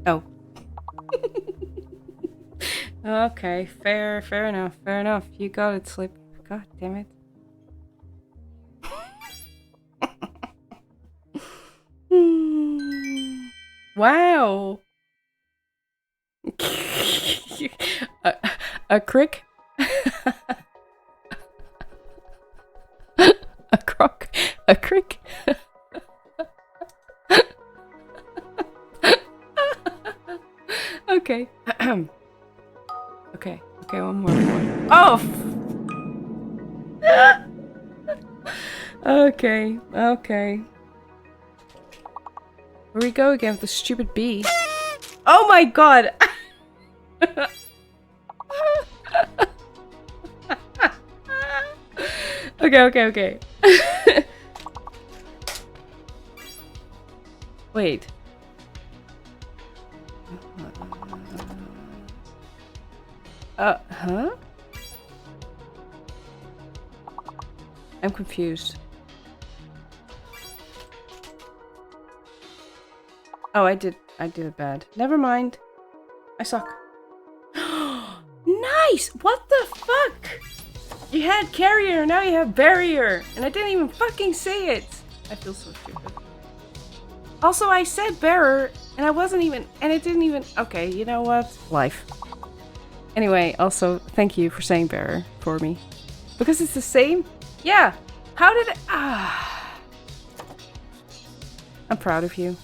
S1: Oh. Okay, fair enough. You got it, Slip. God damn it. Wow. A crick? A croc? A crick? Okay. Okay, one more. Oh! Okay. Where we go again with the stupid bee? Oh my god! Okay. Wait. Huh? I'm confused. Oh, I did it bad. Never mind. I suck. Nice! What the fuck? You had carrier, now you have barrier. And I didn't even fucking say it. I feel so stupid. Also, I said bearer, and I wasn't even, and it didn't even, okay, you know what? Life. Anyway, also, thank you for saying bearer for me. Because it's the same? Yeah. How did it, I'm proud of you.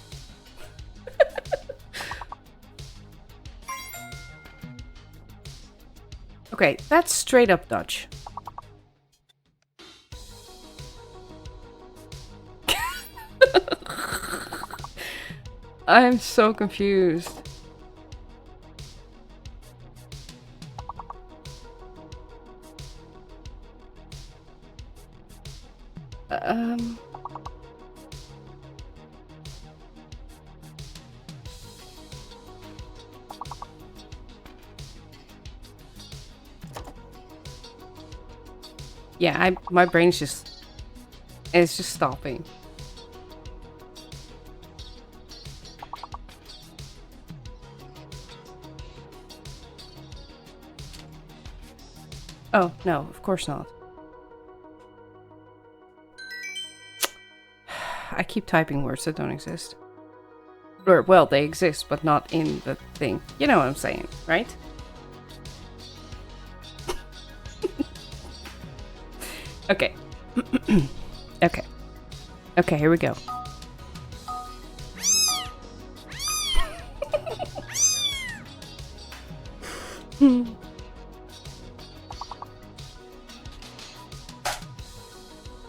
S1: Okay, that's straight up Dutch. I'm so confused. Yeah, my brain's it's just stopping. Oh, no, of course not. I keep typing words that don't exist. Or, well, they exist, but not in the thing. You know what I'm saying, right? Okay. Okay, here we go.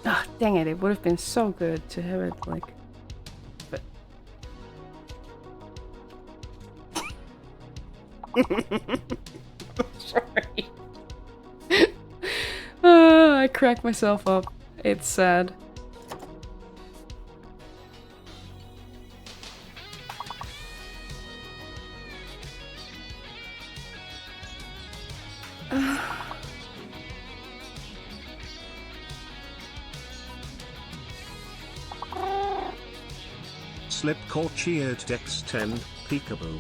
S1: Ah, dang it, it would have been so good to have it like... But... Sorry. I cracked myself up. It's sad.
S2: Slipcore cheered Dex 10, peekaboo.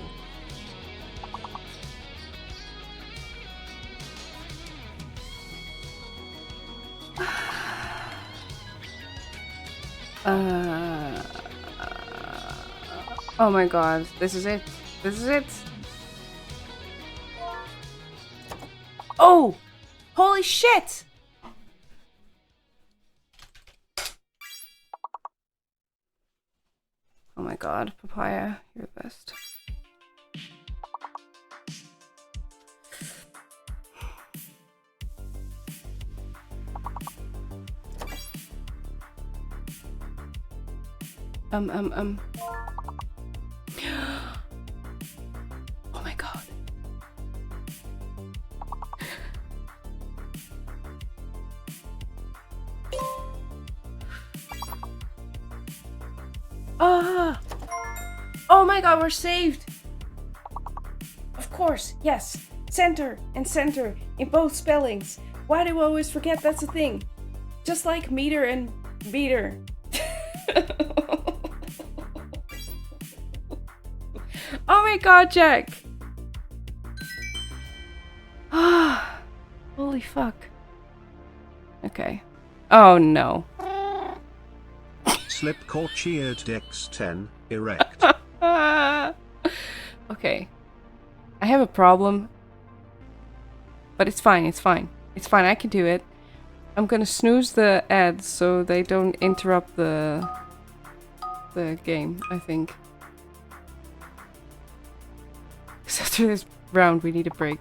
S1: Oh my god, this is it. This is it. Oh! Holy shit! Oh my god, Papaya, you're the best. Oh my god. Ah! Oh my god, we're saved! Of course, yes. Center and center in both spellings. Why do I always forget that's a thing? Just like meter and beater. Oh my god, Jack! Ah, holy fuck. Okay. Oh no.
S2: Slipcore cheered Dex 10, erect.
S1: Okay. I have a problem. But it's fine, it's fine. It's fine, I can do it. I'm gonna snooze the ads so they don't interrupt the game, I think. Because after this round we need a break.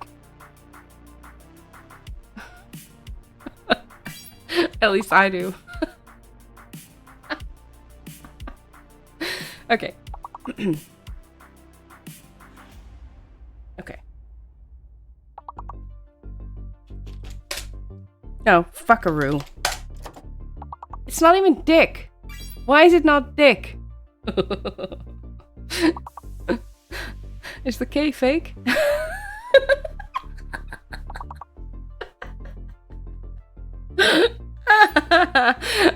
S1: At least I do. Okay. Okay. No, fuckaroo. It's not even Dick. Why is it not Dick? Is the K fake?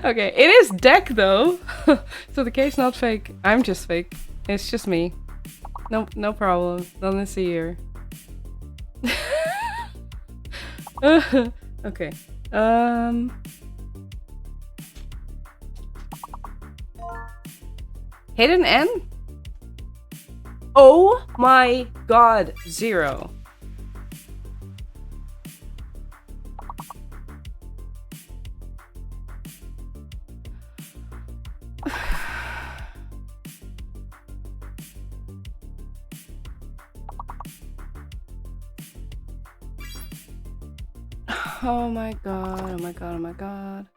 S1: Okay, it is Deck though. So the K's not fake. I'm just fake. It's just me. No problem. Nothing to see here. Okay. Hidden N? Oh my god, 0. Oh my god, oh my god, oh my god.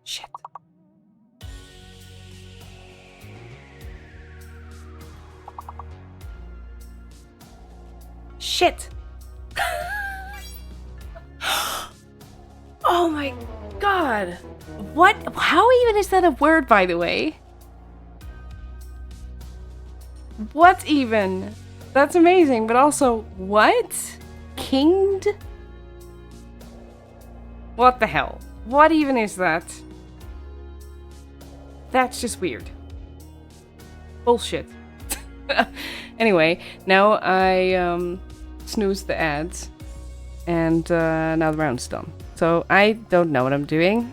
S1: Shit. Shit. Oh my god. What? How even is that a word, by the way? What even? That's amazing, but also, what? Kinged? What the hell? What even is that? That's just weird. Bullshit. Anyway, now I snooze the ads, and now the round's done. So I don't know what I'm doing.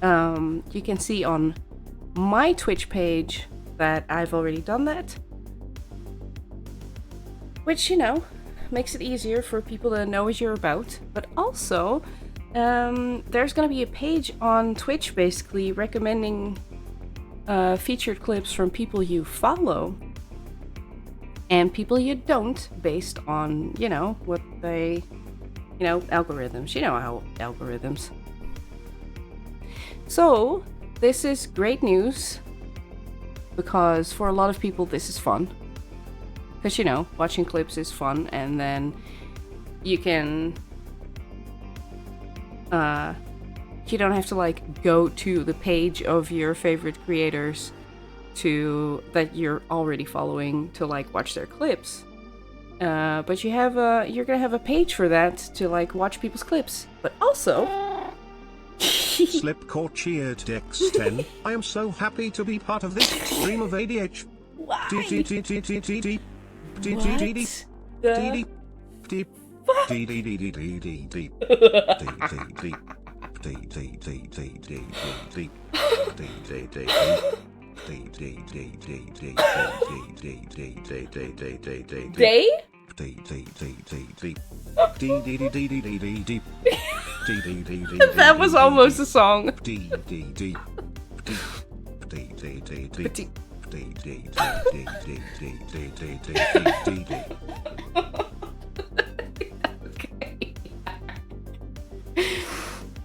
S1: you can see on my Twitch page that I've already done that. Which, you know, makes it easier for people to know what you're about. But also, there's gonna be a page on Twitch basically recommending featured clips from people you follow and people you don't, based on, you know, what they, you know, algorithms. You know how algorithms. So, this is great news because for a lot of people this is fun. Because, you know, watching clips is fun, and then you can, you don't have to, like, go to the page of your favorite creators that you're already following to, like, watch their clips. But you're gonna have a page for that to, like, watch people's clips. But also...
S2: Slipcore cheered Dex10. I am so happy to be part of this stream of ADH.
S1: Why? They? That was almost a song. Okay.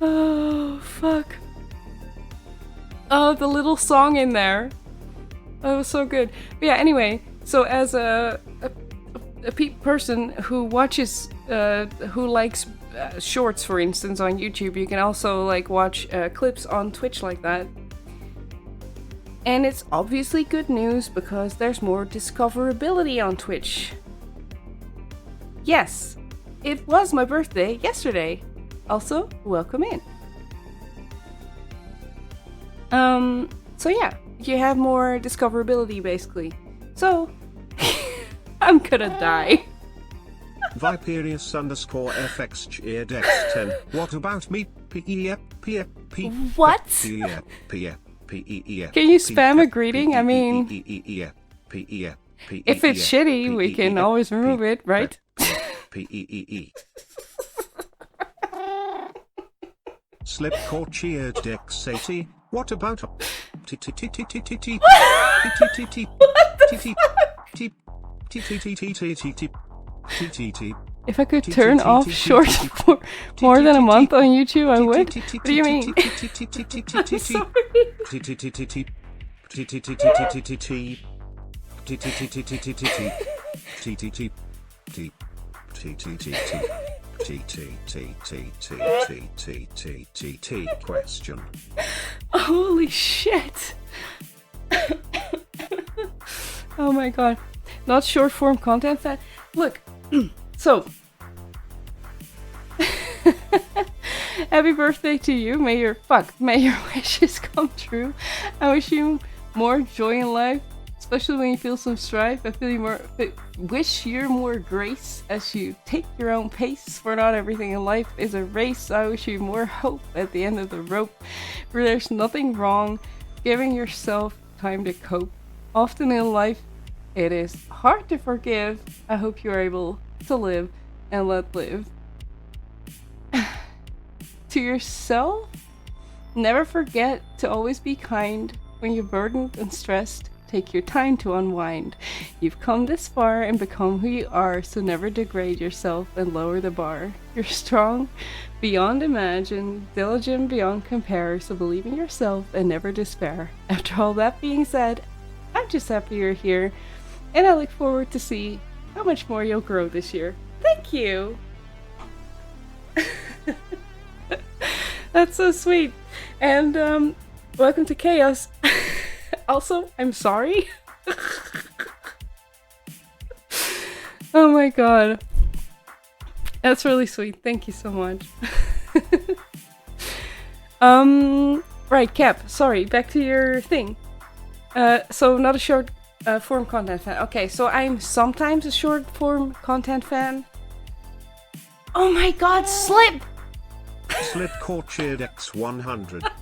S1: Oh, fuck. Oh, the little song in there. That was so good. But yeah, anyway, so as a person who watches, who likes shorts, for instance, on YouTube, you can also, like, watch clips on Twitch like that. And it's obviously good news because there's more discoverability on Twitch. Yes, it was my birthday yesterday. Also, welcome in. So yeah, you have more discoverability basically. So, I'm gonna die.
S2: Viperius _ FX cheered X10. What about me?
S1: What? Can you spam a greeting? I mean, if it's shitty, we can always remove it, right?
S2: Slipcore cheered Dex80. What about a
S1: If I could turn off shorts for more than a month on YouTube, I would. What do you mean?
S2: Question.
S1: Holy shit. Oh my god. Not short form content fan. Look, so happy birthday to you. May your wishes come true. I wish you more joy in life, especially when you feel some strife. Wish you more grace as you take your own pace, for not everything in life is a race. I wish you more hope at the end of the rope, for there's nothing wrong giving yourself time to cope. Often in life, it is hard to forgive. I hope you are able to live and let live. To yourself, never forget to always be kind. When you're burdened and stressed, take your time to unwind. You've come this far and become who you are, so never degrade yourself and lower the bar. You're strong beyond imagine, diligent beyond compare, so believe in yourself and never despair. After all that being said, I'm just happy you're here, and I look forward to see how much more you'll grow this year. Thank you! That's so sweet. And welcome to Chaos. Also, I'm sorry. Oh my god. That's really sweet. Thank you so much. Right, Cap. Sorry, back to your thing. So not a short form content fan. Okay, so I'm sometimes a short form content fan. Oh my god, Slip!
S2: Slipcore cheered X100.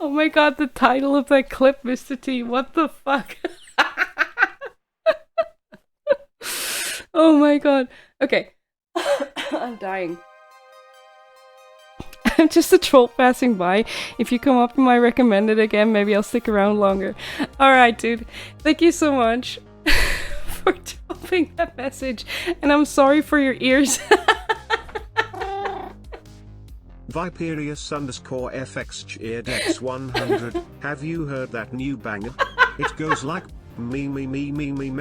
S1: Oh my god, the title of that clip, Mr. T. What the fuck? Oh my god. Okay. I'm dying. I'm just a troll passing by. If you come up in my recommended again, maybe I'll stick around longer. Alright, dude. Thank you so much for dropping that message. And I'm sorry for your ears.
S2: Viperius_FX cheered X100. Have you heard that new banger? It goes like me me me me me me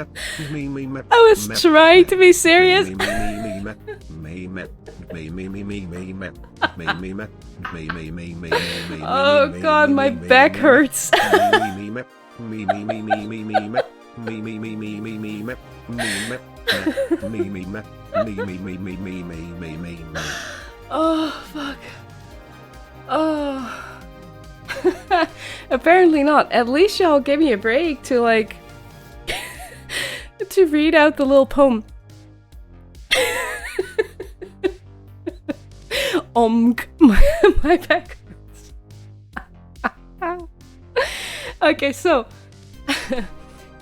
S2: me me me.
S1: I was trying to be serious. Oh god, my back hurts. Oh fuck. Oh. Apparently not. At least y'all give me a break to like to read out the little poem. My back hurts. Okay, so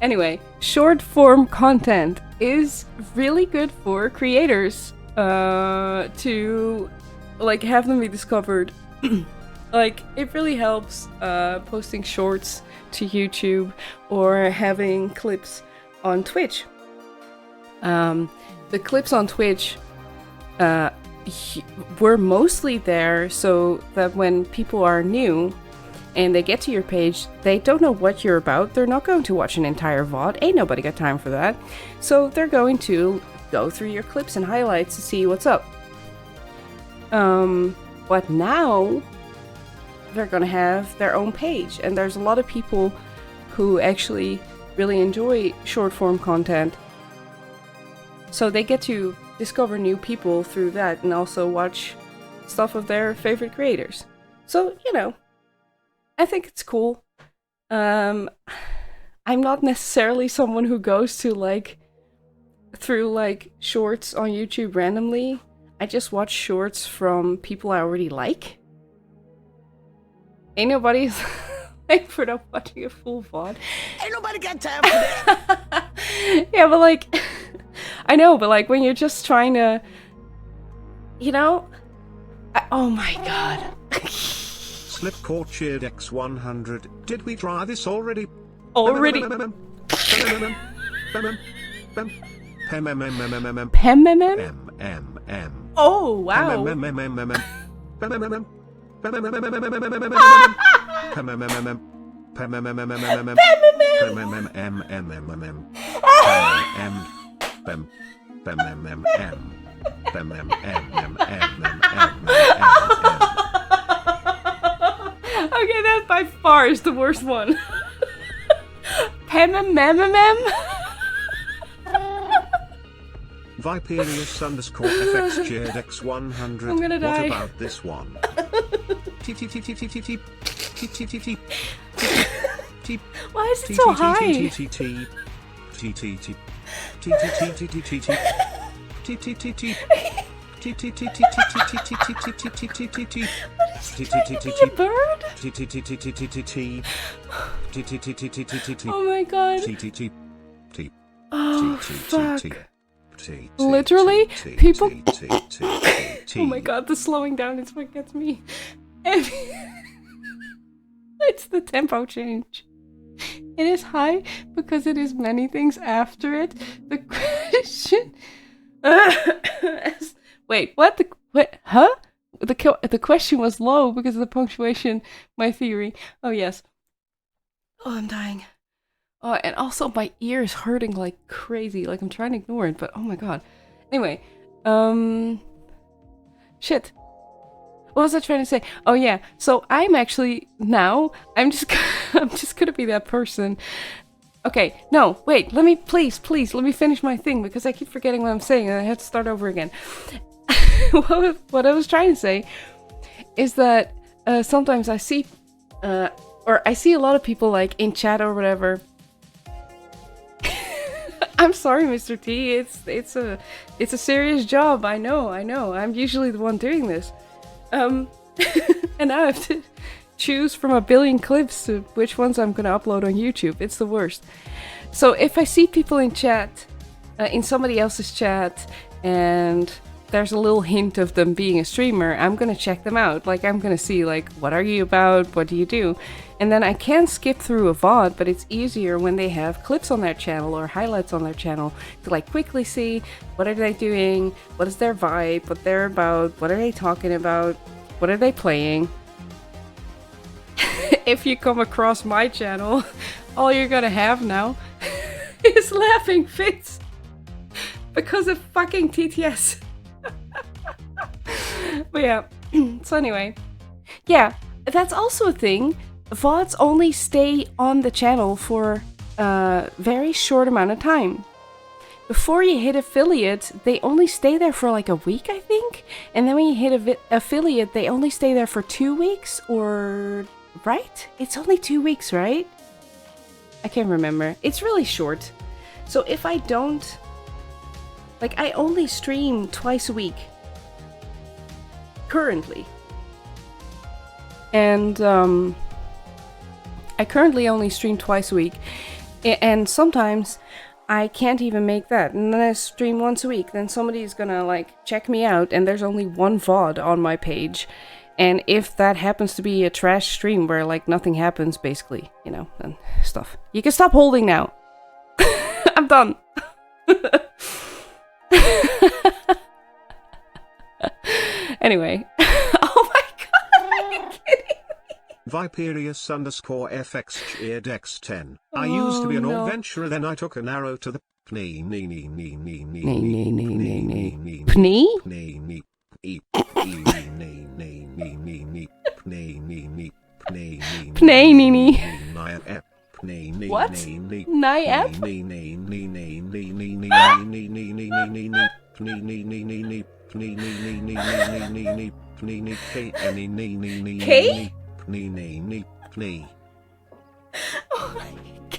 S1: anyway, short form content is really good for creators to like have them be discovered. Like, it really helps posting shorts to YouTube or having clips on Twitch. The clips on Twitch were mostly there so that when people are new and they get to your page, they don't know what you're about. They're not going to watch an entire VOD. Ain't nobody got time for that. So they're going to go through your clips and highlights to see what's up. But now they're gonna have their own page, and there's a lot of people who actually really enjoy short form content, so they get to discover new people through that and also watch stuff of their favorite creators. So, you know, I think it's cool. I'm not necessarily someone who goes to like through like shorts on YouTube randomly. I just watch shorts from people I already like. Ain't nobody's like for not watching a full VOD.
S3: Ain't nobody got time for that.
S1: Yeah, but like, I know, but like when you're just trying to, you know, oh my god.
S2: Slipcore cheered X100. Did we try this already?
S1: Already.
S2: Pem.
S1: Oh wow. Okay, that by far is the worst one.
S2: Viperius_FX cheered X100.
S1: I'm gonna die.
S2: What about this one?
S1: Why is it so high? A bird? Oh my god. Oh fuck. Literally, people. Oh my god, the slowing down is what gets me. It's the tempo change. It is high because it is many things after it. The question. Wait, what? What? Huh? The question was low because of the punctuation. My theory. Oh yes. Oh, I'm dying. Oh, and also my ear is hurting like crazy. Like I'm trying to ignore it, but oh my god. Anyway, shit. What was I trying to say? Oh yeah. So I'm actually now. I'm just gonna be that person Okay, no, wait, let me, please, let me finish my thing, because I keep forgetting what I'm saying, and I have to start over again. What I was trying to say is that sometimes I see, or I see a lot of people, like, in chat or whatever. I'm sorry, Mr. T, it's a serious job, I know, I'm usually the one doing this. And now I have to choose from a billion clips to which ones I'm gonna upload on YouTube. It's the worst. So if I see people in chat, in somebody else's chat, and there's a little hint of them being a streamer, I'm gonna check them out. Like, I'm gonna see, like, what are you about? What do you do? And then I can skip through a VOD, but it's easier when they have clips on their channel or highlights on their channel to, like, quickly see what are they doing, what is their vibe, what they're about, what are they talking about, what are they playing. If you come across my channel, all you're gonna have now is laughing fits because of fucking TTS. But yeah, so anyway, yeah, that's also a thing. VODs only stay on the channel for a very short amount of time. Before you hit affiliate, they only stay there for like a week, I think. And then when you hit affiliate, they only stay there for 2 weeks, or... right? It's only 2 weeks, right? I can't remember. It's really short. So if I don't... like, I only stream twice a week. Currently. And, I currently only stream twice a week. And sometimes I can't even make that. And then I stream once a week. Then somebody's gonna, like, check me out, and there's only one VOD on my page. And if that happens to be a trash stream where, like, nothing happens, basically, you know, and stuff. You can stop holding now. I'm done. Anyway. Oh my god, are you kidding?
S2: Viperius_FX cheered X10. I used to be an adventurer, then I took an arrow to the knee.
S1: What? Niap? K? Oh my K.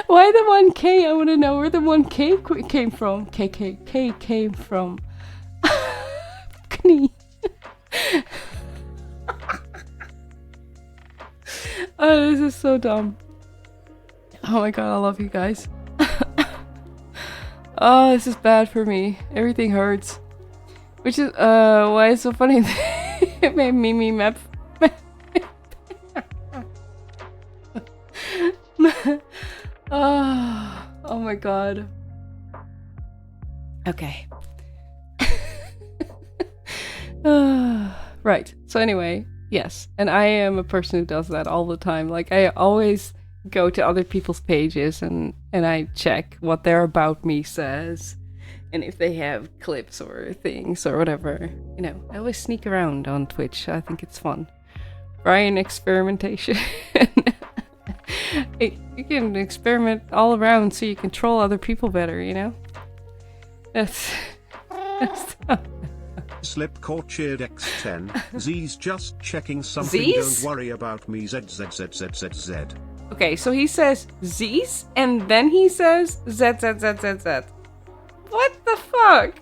S1: Why the 1K? I want to know where the 1K came from. K came from. Knee. Oh, this is so dumb. Oh my god, I love you guys. Oh, this is bad for me. Everything hurts. Which is, why it's so funny. It made me map. Oh my god. Okay. Right. So anyway, yes. And I am a person who does that all the time. Like, I always go to other people's pages and I check what their about me says. And if they have clips or things or whatever. You know, I always sneak around on Twitch. I think it's fun. Brian experimentation. You can experiment all around so you control other people better, you know? That's
S2: Slipcore cheered X10. Z's just checking something.
S1: Z's?
S2: Don't worry about me. ZZZZZZ.
S1: Okay, so he says Z's and then he says ZZZZZ. What the fuck?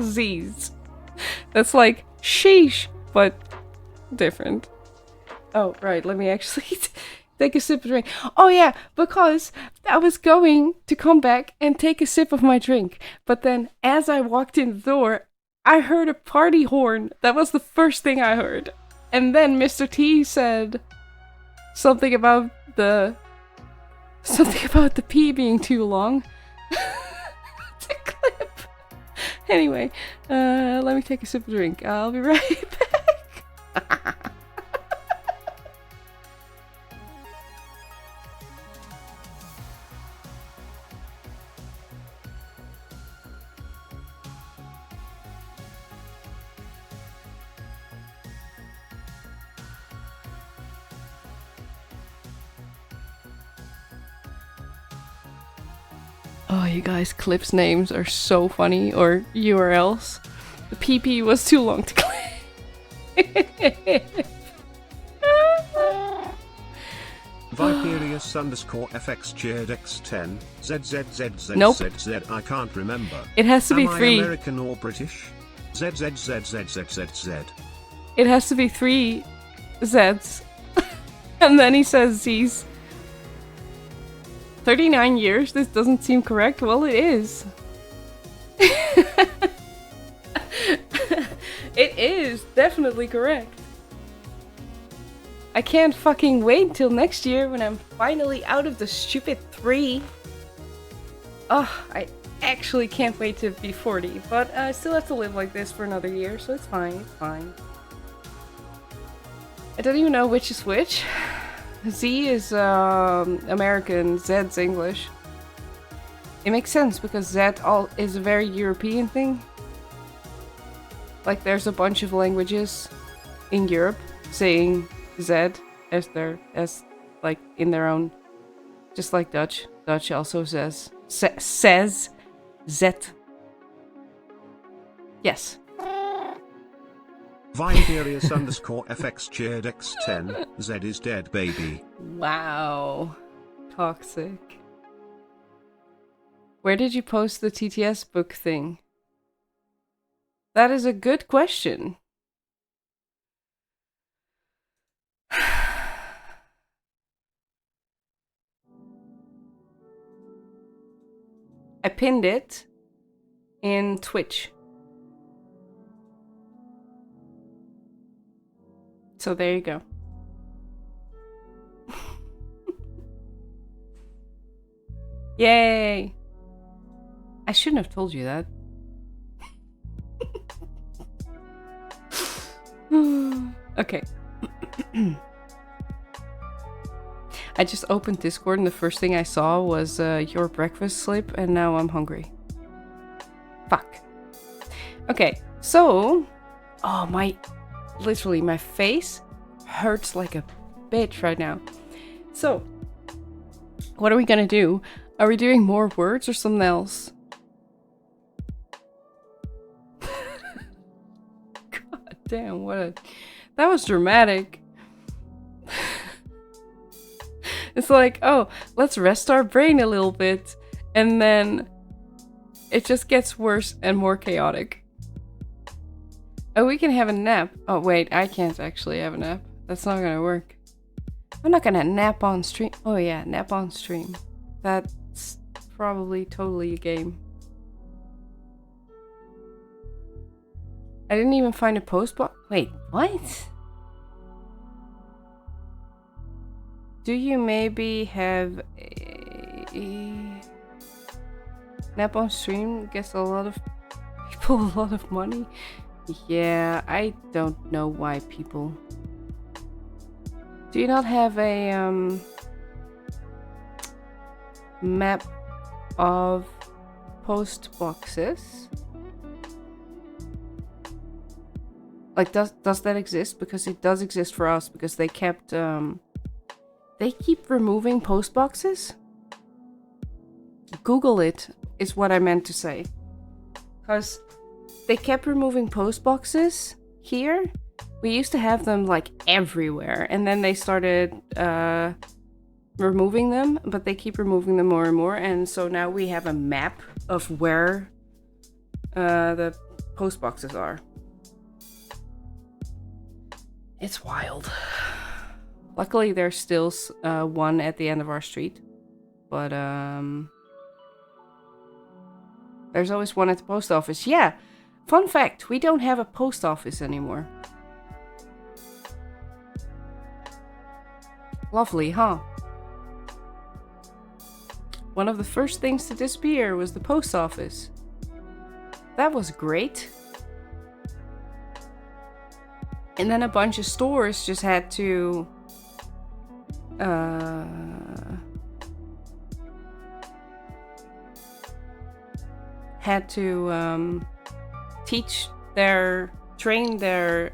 S1: Z's. That's like sheesh, but different. Oh, right, let me actually take a sip of drink. Oh yeah, because I was going to come back and take a sip of my drink. But then as I walked in the door, I heard a party horn. That was the first thing I heard. And then Mr. T said something about the P being too long to clip. Anyway, let me take a sip of drink. I'll be right back. Oh, you guys, clips names are so funny, or URLs. The PP was too long to click.
S2: Viperius underscore FX cheered X10
S1: Nope.
S2: ZZZZZZ. I can't remember.
S1: It has to be
S2: Am I
S1: 3.
S2: American or British? ZZZZZZZ.
S1: It has to be 3 Zs. And then he says Z's. 39 years? This doesn't seem correct. Well, it is. It is definitely correct. I can't fucking wait till next year when I'm finally out of the stupid 3. Oh, I actually can't wait to be 40, but I still have to live like this for another year, so it's fine, it's fine. I don't even know which is which. Z is American, Z's English. It makes sense because Z is a very European thing. Like there's a bunch of languages in Europe saying Z as like in their own, just like Dutch. Dutch also says Z. Yes.
S2: Viperius underscore FX cheered X10 Z is dead, baby.
S1: Wow. Toxic. Where did you post the TTS book thing? That is a good question. I pinned it in Twitch. So there you go. Yay! I shouldn't have told you that. Okay. I just opened Discord and the first thing I saw was your breakfast slip and now I'm hungry. Fuck. Okay, so... Oh, literally, my face hurts like a bitch right now. So, what are we gonna do? Are we doing more words or something else? God damn, that was dramatic. It's like, oh, let's rest our brain a little bit. And then it just gets worse and more chaotic. Oh, we can have a nap. Oh, wait, I can't actually have a nap. That's not gonna work. I'm not gonna nap on stream. Oh yeah, nap on stream. That's probably totally a game. I didn't even find a post box. Wait, what? Do you maybe have a nap on stream? Gets a lot of people a lot of money. Yeah, I don't know why people. Do you not have a map of post boxes? Like, does that exist? Because it does exist for us, because they kept they keep removing post boxes. Google it is what I meant to say. Because they kept removing post boxes here. We used to have them like everywhere, and then they started removing them, but they keep removing them more and more, and so now we have a map of where the post boxes are. It's wild. Luckily, there's still one at the end of our street, but there's always one at the post office. Yeah, fun fact, we don't have a post office anymore. Lovely, huh? One of the first things to disappear was the post office. That was great. And then a bunch of stores just had to train their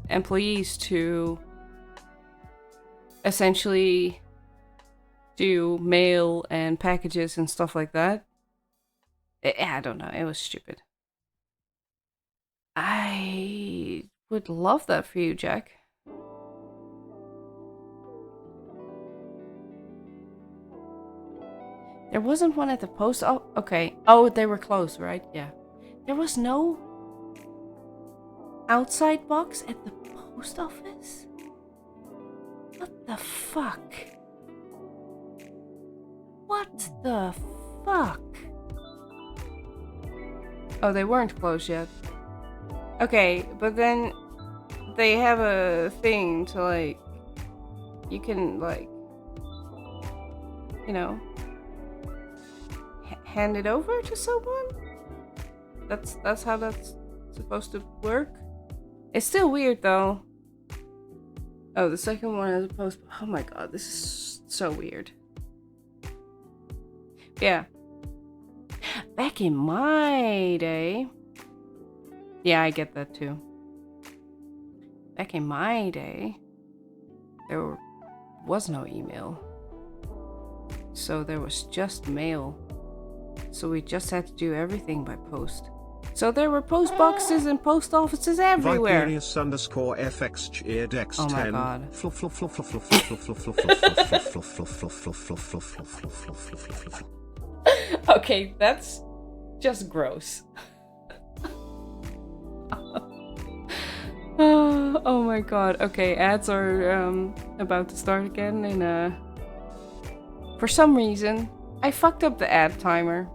S1: employees to essentially do mail and packages and stuff like that. I don't know. It was stupid. I would love that for you, Jack. There wasn't one at the post. Oh, okay. Oh, they were closed, right? Yeah. There was no outside box at the post office? What the fuck? What the fuck? Oh, they weren't closed yet. Okay, but then they have a thing to like, you can like, you know, hand it over to someone? That's how that's supposed to work? It's still weird though. Oh, the second one is a post. Oh my god, this is so weird. Yeah. Back in my day. Yeah, I get that too. Back in my day, there was no email. So there was just mail. So we just had to do everything by post. So there were post boxes and post offices everywhere.
S2: Viperius underscore FX cheered X10.
S1: Oh my god.
S2: Fluff fluff fluff fluff fluff fluff fluff fluff fluff fluff fluff fluff fluff fluff.
S1: Okay, that's just gross. Oh my god. Okay, ads are about to start again and for some reason I fucked up the ad timer.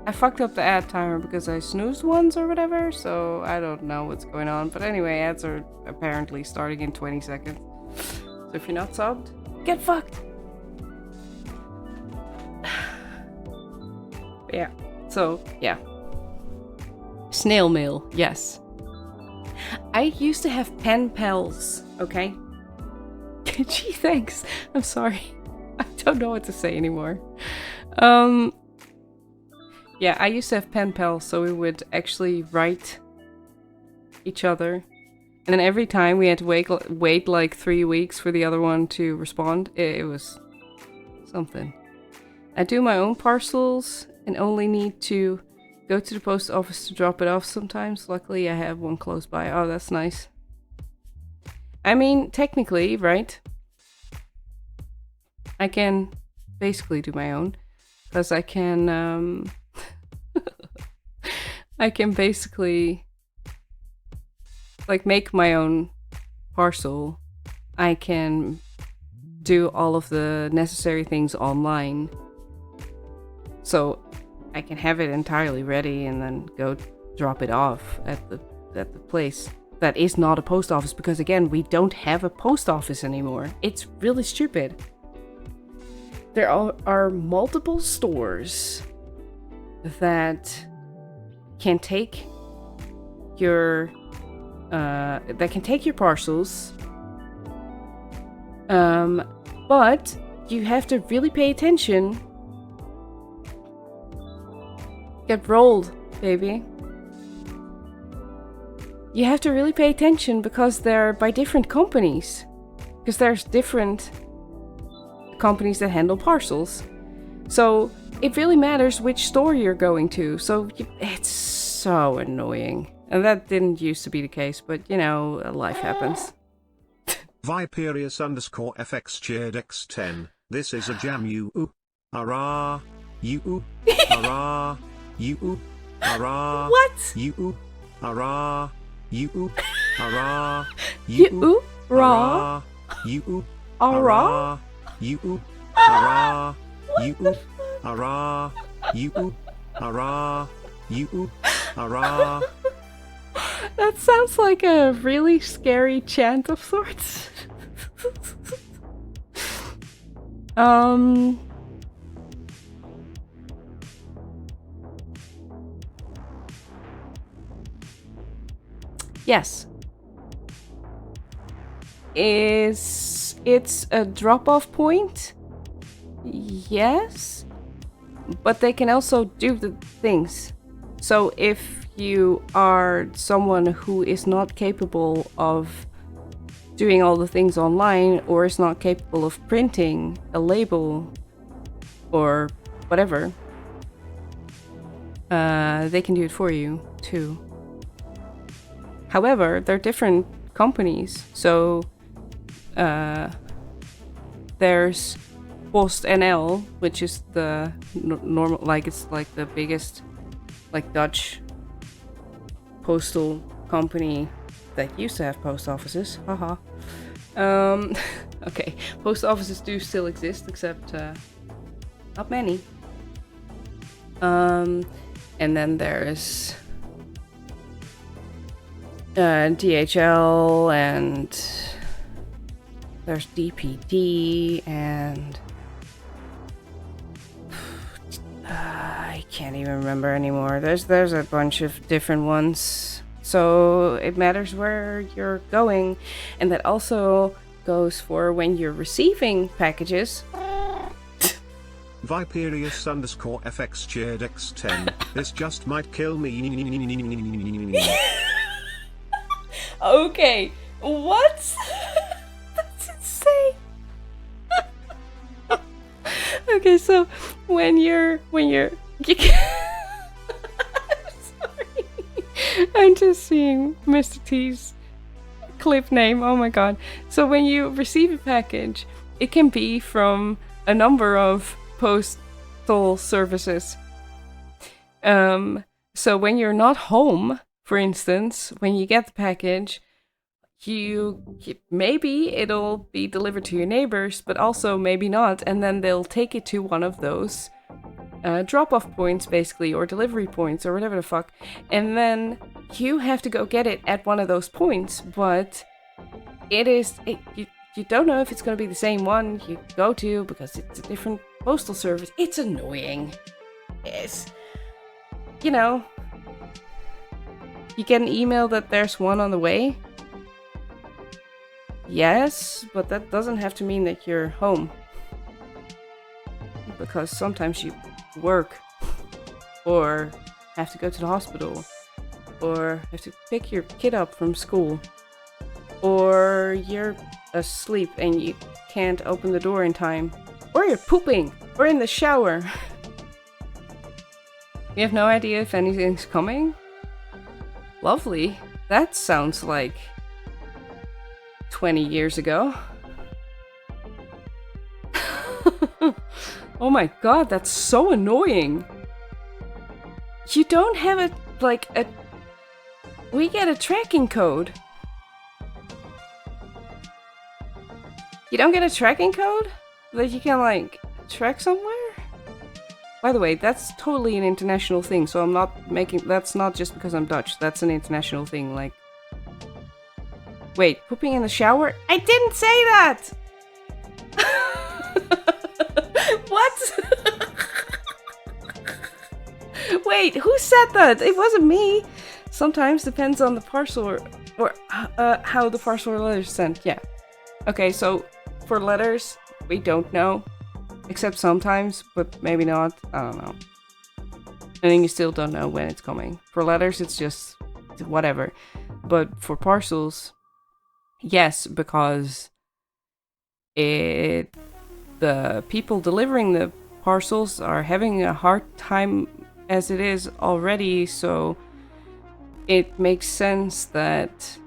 S1: I fucked up the ad timer because I snoozed once or whatever, so I don't know what's going on. But anyway, ads are apparently starting in 20 seconds. So if you're not subbed, get fucked! Yeah, so, yeah. Snail mail, yes. I used to have pen pals, okay? Gee, thanks. I'm sorry. I don't know what to say anymore. Yeah, I used to have pen pals, so we would actually write each other. And then every time we had to wait like 3 weeks for the other one to respond. It was something. I do my own parcels and only need to go to the post office to drop it off sometimes. Luckily, I have one close by. Oh, that's nice. I mean, technically, right? I can basically do my own. Because I can, I can basically, like, make my own parcel. I can do all of the necessary things online. So I can have it entirely ready and then go drop it off at the place that is not a post office, because again, we don't have a post office anymore. It's really stupid. There are multiple stores that can take your parcels, but you have to really pay attention. Get rolled, baby. You have to really pay attention because they're by different companies. Because there's different companies that handle parcels. So it really matters which store you're going to. So it's so annoying. And that didn't used to be the case, but you know, life happens.
S2: Viperius underscore FX cheered X10. This is a jam you. Hurrah. You. Hurrah. You. Hurrah.
S1: What?
S2: You. Hurrah. You. Hurrah.
S1: You. Raw.
S2: You.
S1: Hurrah.
S2: You. Hurrah. You. Hurrah. You. Hurrah. You. Hurrah.
S1: That sounds like a really scary chant of sorts. Yes. It's a drop-off point? Yes. But they can also do the things. So if you are someone who is not capable of doing all the things online or is not capable of printing a label or whatever, they can do it for you too. However, they're different companies. So there's PostNL, which is the normal, like it's like the biggest, like Dutch postal company that used to have post offices. Haha. Okay, post offices do still exist, except not many. And then there's DHL, and there's DPD, and I can't even remember anymore. There's a bunch of different ones. So it matters where you're going, and that also goes for when you're receiving packages.
S2: Viperius_FX cheered X10. This just might kill me.
S1: Okay, what? That's insane. Okay, so when you're I'm sorry. I'm just seeing Mr. T's clip name. Oh my god. So when you receive a package, it can be from a number of postal services. So when you're not home, for instance, when you get the package, you maybe it'll be delivered to your neighbors, but also maybe not, and then they'll take it to one of those drop-off points, basically, or delivery points, or whatever the fuck, and then you have to go get it at one of those points. But you don't know if it's going to be the same one you go to because it's a different postal service. It's annoying. It's, you know, you get an email that there's one on the way. Yes, but that doesn't have to mean that you're home. Because sometimes you work, or have to go to the hospital, or have to pick your kid up from school, or you're asleep and you can't open the door in time, or you're pooping, or in the shower. You have no idea if anything's coming? Lovely. That sounds like 20 years ago. Oh my god, that's so annoying. You don't have a we get a tracking code. You don't get a tracking code that you can like track somewhere? By the way, that's totally an international thing, so I'm not making, that's not just because I'm Dutch, that's an international thing, like. Wait, pooping in the shower? I didn't say that! What? Wait, who said that? It wasn't me. Sometimes depends on the parcel or how the parcel or letter is sent. Yeah. Okay, so for letters, we don't know. Except sometimes, but maybe not. I don't know. And then you still don't know when it's coming. For letters, it's just whatever. But for parcels, yes, because the people delivering the parcels are having a hard time as it is already, so it makes sense that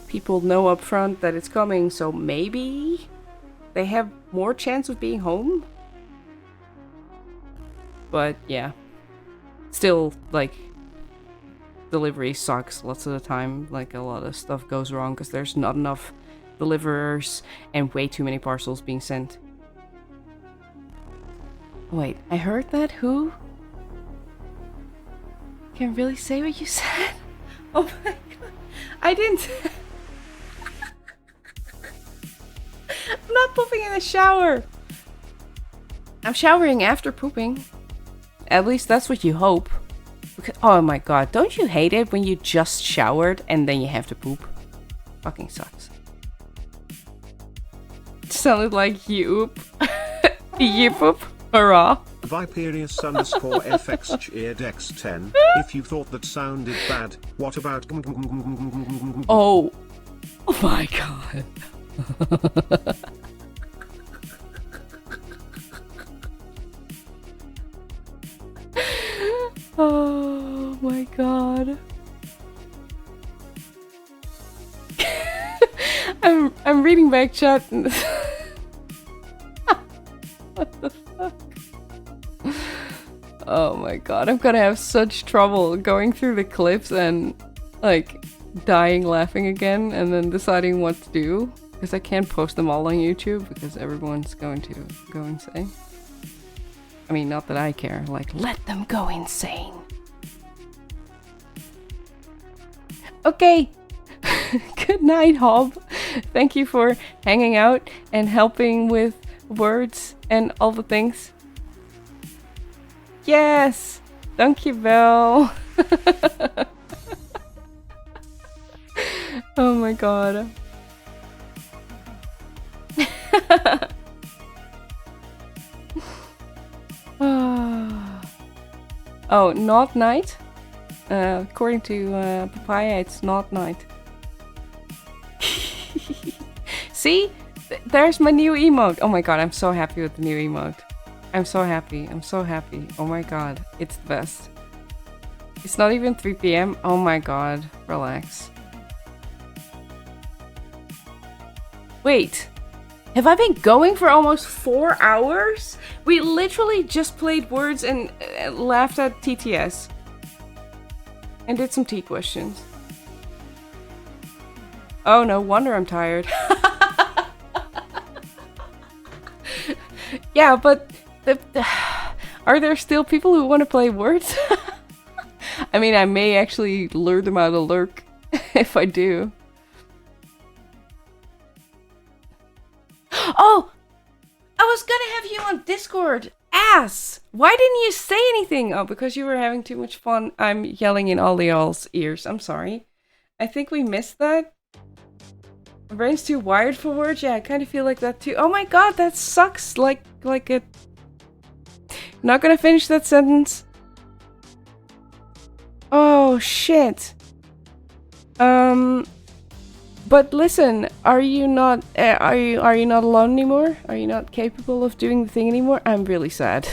S1: people know up front that it's coming, so maybe they have more chance of being home. But yeah, still, like, delivery sucks lots of the time. Like, a lot of stuff goes wrong because there's not enough deliverers and way too many parcels being sent. Wait, I heard that? Who? Can you really say what you said? Oh my god. I didn't. I'm not pooping in the shower. I'm showering after pooping. At least that's what you hope. Because, oh my god, don't you hate it when you just showered and then you have to poop? Fucking sucks. It sounded like you oop. You poop. Hurrah.
S2: Viperius_FX cheered X10. If you thought that sounded bad, what about?
S1: Oh. Oh my god. Oh my god. I'm reading back chat. What the fuck? Oh my god, I'm gonna have such trouble going through the clips and like dying laughing again and then deciding what to do, because I can't post them all on YouTube because everyone's going to go insane. I mean, not that I care, like, let them go insane. Okay. Good night, Hob. Thank you for hanging out and helping with words and all the things. Yes! Dankjewel. Oh my god. Oh, not night? According to Papaya, it's not night. See? There's my new emote. Oh my god, I'm so happy with the new emote. I'm so happy. I'm so happy. Oh my god, it's the best. It's not even 3 PM. Oh my god, relax. Wait, have I been going for almost 4 hours? We literally just played words and laughed at TTS. And did some T questions. Oh, no wonder I'm tired. Yeah, but are there still people who want to play words? I mean, I may actually lure them out of lurk if I do. Oh! I was gonna have you on Discord! Ass! Why didn't you say anything? Oh, because you were having too much fun. I'm yelling in all y'all's ears. I'm sorry. I think we missed that. My brain's too wired for words. Yeah, I kind of feel like that too. Oh my god, that sucks. Like it. Not gonna finish that sentence. Oh shit. But listen, are you not alone anymore? Are you not capable of doing the thing anymore? I'm really sad.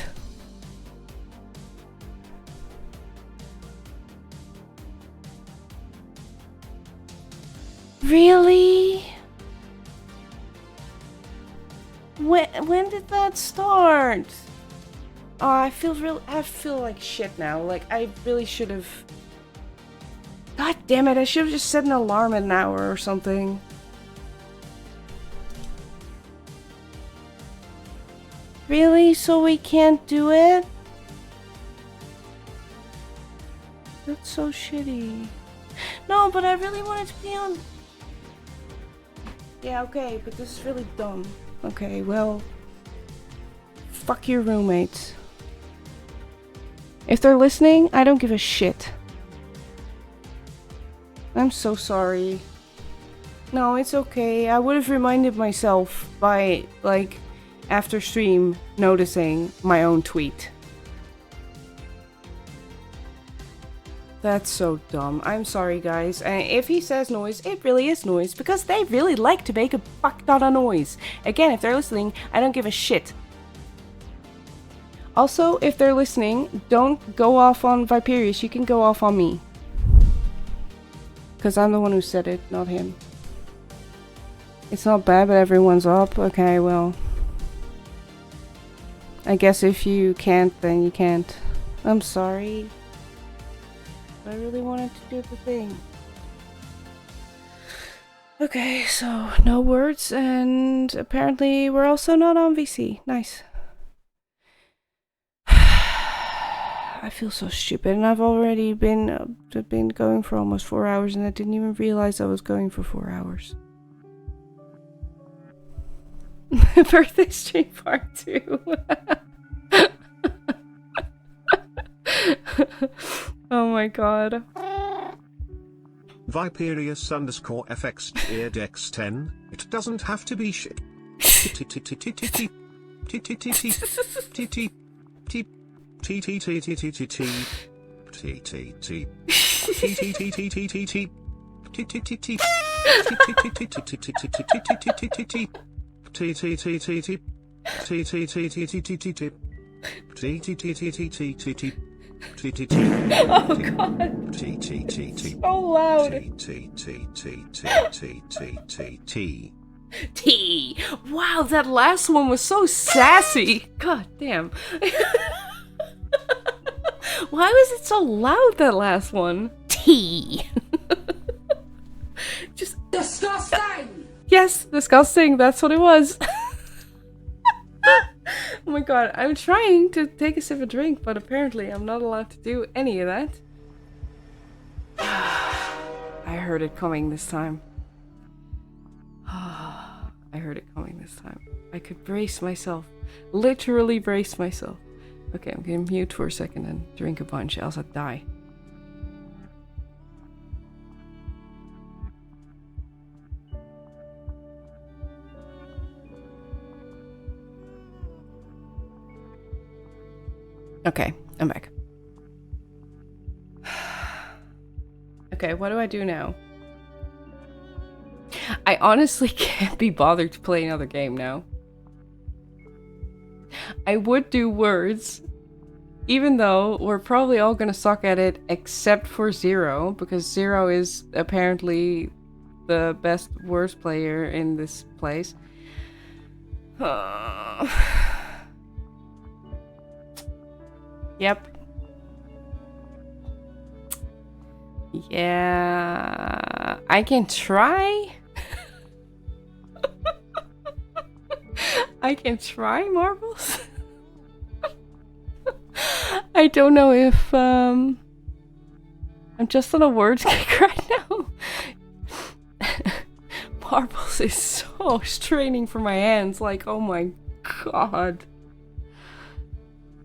S1: Really? When did that start? Oh, I feel like shit now. Like I really should have. God damn it, I should have just set an alarm at an hour or something. Really? So we can't do it? That's so shitty. No, but I really wanted to be on... Yeah, okay, but this is really dumb. Okay, well... Fuck your roommates. If they're listening, I don't give a shit. I'm so sorry. No, it's okay. I would have reminded myself by, like, after stream, noticing my own tweet. That's so dumb. I'm sorry, guys. And if he says noise, it really is noise, because they really like to make a fuck ton of noise. Again, if they're listening, I don't give a shit. Also, if they're listening, don't go off on Viperius. You can go off on me. Because I'm the one who said it, not him. It's not bad, but everyone's up. Okay, well. I guess if you can't, then you can't. I'm sorry. I really wanted to do the thing. Okay, so no words, and apparently we're also not on VC. Nice. I feel so stupid, and I've already been going for almost 4 hours, and I didn't even realize I was going for 4 hours. Birthday stream part 2. Oh my god.
S2: Viperius_FX eardex10. It doesn't have to be shit.
S1: Oh god. So loud. T. Wow, that last one was so sassy. God damn. Why was it so loud, that last one? T. Just disgusting. Yes, disgusting. That's what it was. Oh my god, I'm trying to take a sip of drink, but apparently I'm not allowed to do any of that. I heard it coming this time. I heard it coming this time. I could brace myself. Literally brace myself. Okay, I'm gonna mute for a second and drink a bunch, else I'd die. Okay, I'm back. Okay, what do I do now? I honestly can't be bothered to play another game now. I would do words, even though we're probably all gonna suck at it except for Zero, because Zero is apparently the best words player in this place. Yep. Yeah, I can try. I can try marbles. I don't know if I'm just on a words kick right now. Marbles is so straining for my hands, like, oh my god.